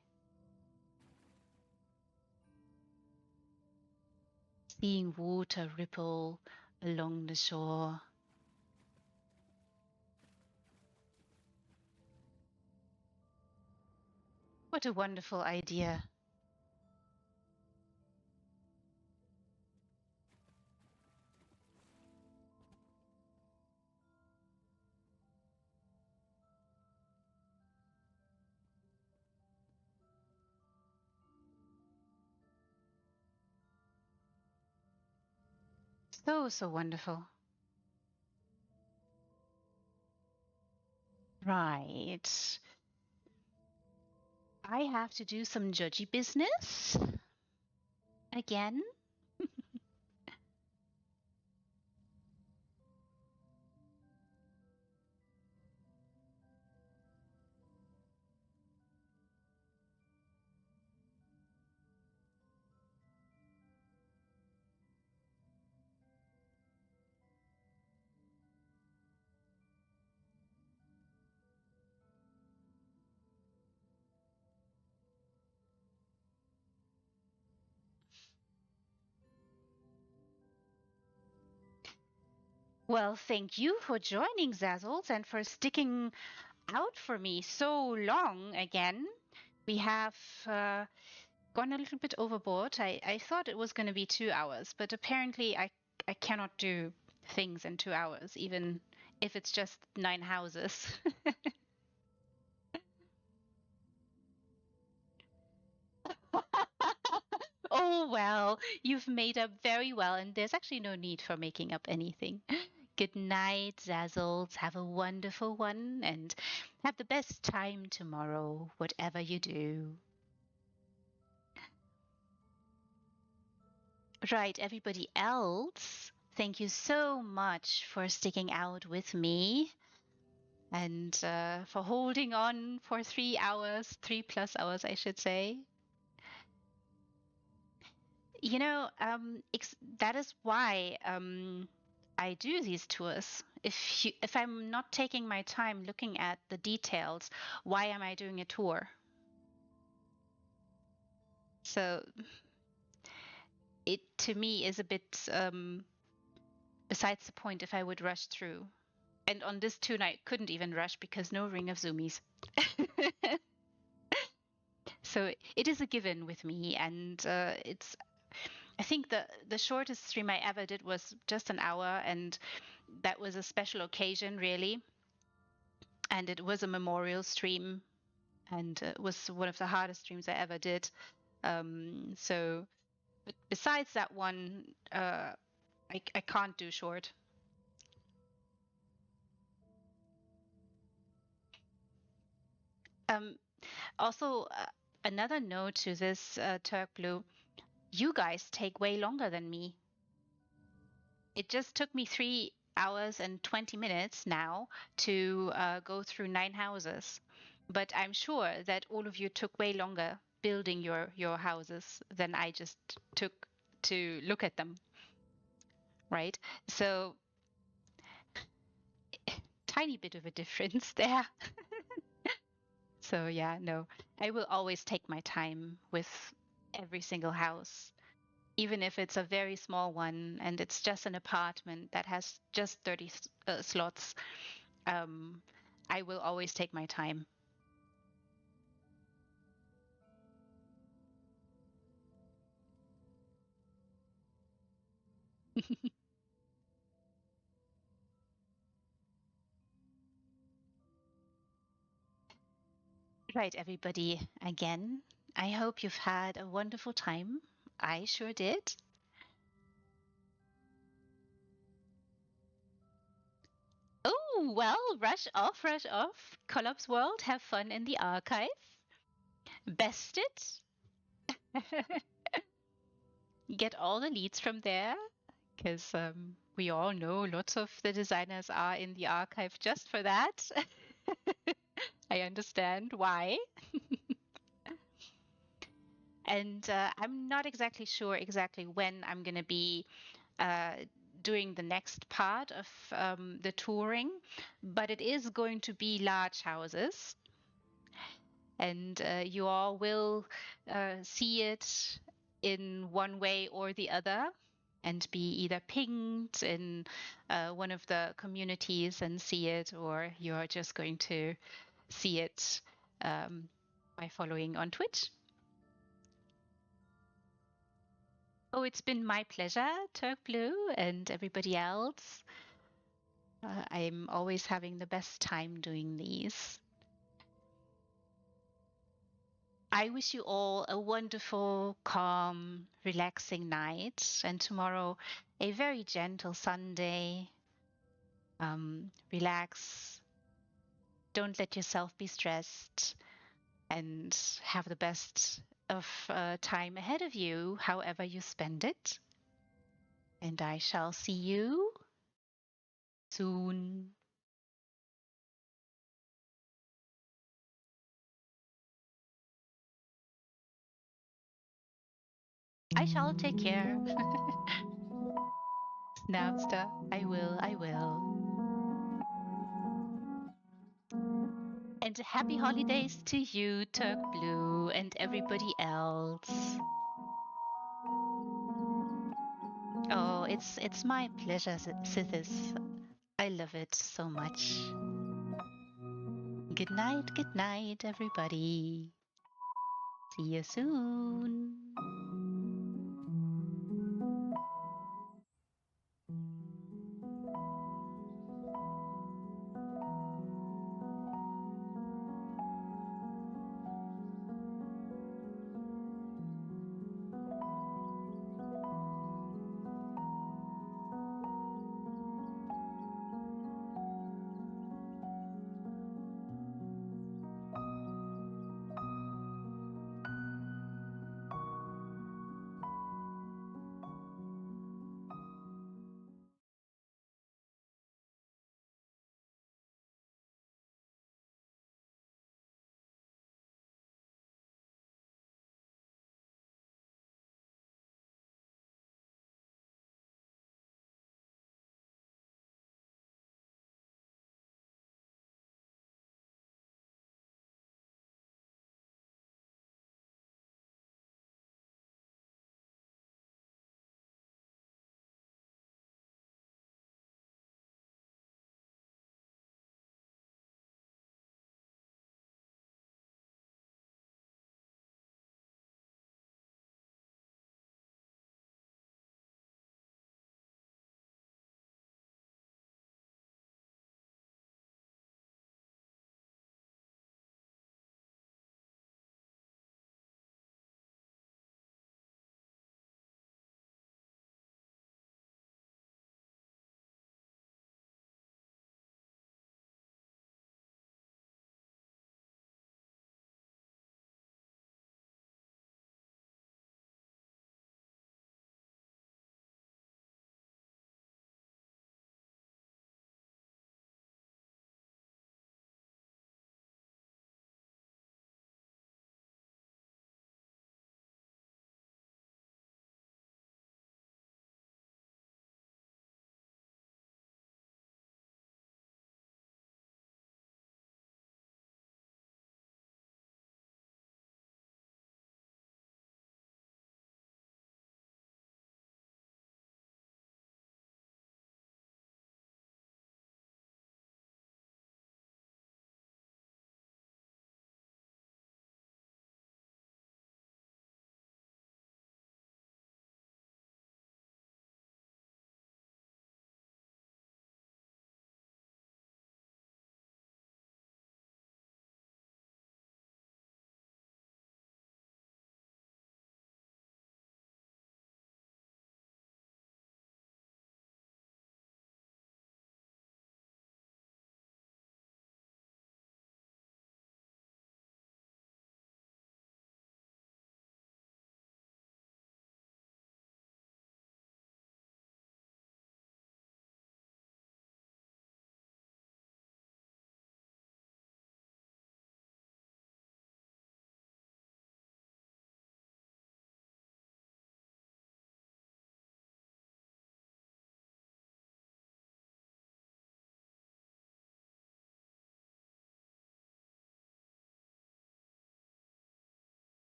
Speaker 1: Seeing water ripple along the shore. What a wonderful idea. So, so wonderful. Right. I have to do some judgy business again. Well, thank you for joining, Zazzles, and for sticking out for me so long again. We have gone a little bit overboard. I thought it was going to be 2 hours, but apparently I cannot do things in 2 hours, even if it's just 9 houses. Oh, well, you've made up very well, and there's actually no need for making up anything. Good night, Zazzles. Have a wonderful one, and have the best time tomorrow, whatever you do. Right, everybody else, thank you so much for sticking out with me and for holding on for 3 hours, 3+ hours, I should say. You know, that is why I do these tours. If I'm not taking my time looking at the details, why am I doing a tour? So it to me is a bit besides the point if I would rush through. And on this tune, I couldn't even rush because no ring of zoomies. So it is a given with me, and it's. I think the shortest stream I ever did was just an hour, and that was a special occasion, really. And it was a memorial stream, and it was one of the hardest streams I ever did. So, but besides that one, I can't do short. Um, Also, another note to this, Turk Blue, you guys take way longer than me. It just took me 3 hours and 20 minutes now to go through 9 houses. But I'm sure that all of you took way longer building your houses than I just took to look at them, right? So, tiny bit of a difference there. So, yeah, no, I will always take my time with every single house, even if it's a very small one and it's just an apartment that has just 30 slots. um, I will always take my time. Right, everybody, again, I hope you've had a wonderful time. I sure did. Oh, well, rush off, rush off. Collapse World, have fun in the archive. Best it. Get all the leads from there, because we all know lots of the designers are in the archive just for that. I understand why. And I'm not exactly sure exactly when I'm going to be uh, doing the next part of the touring, but it is going to be large houses, and you all will see it in one way or the other and be either pinged in one of the communities and see it, or you're just going to see it by following on Twitch. Oh, it's been my pleasure, Turk Blue, and everybody else. I'm always having the best time doing these. I wish you all a wonderful, calm, relaxing night, and tomorrow a very gentle Sunday. Relax, don't let yourself be stressed, and have the best of time ahead of you, however you spend it. And I shall see you soon. I shall take care. Napster. I will, I will. And happy holidays to you, Turk Blue, and everybody else. Oh, it's my pleasure, Sithis. I love it so much. Good night, everybody. See you soon.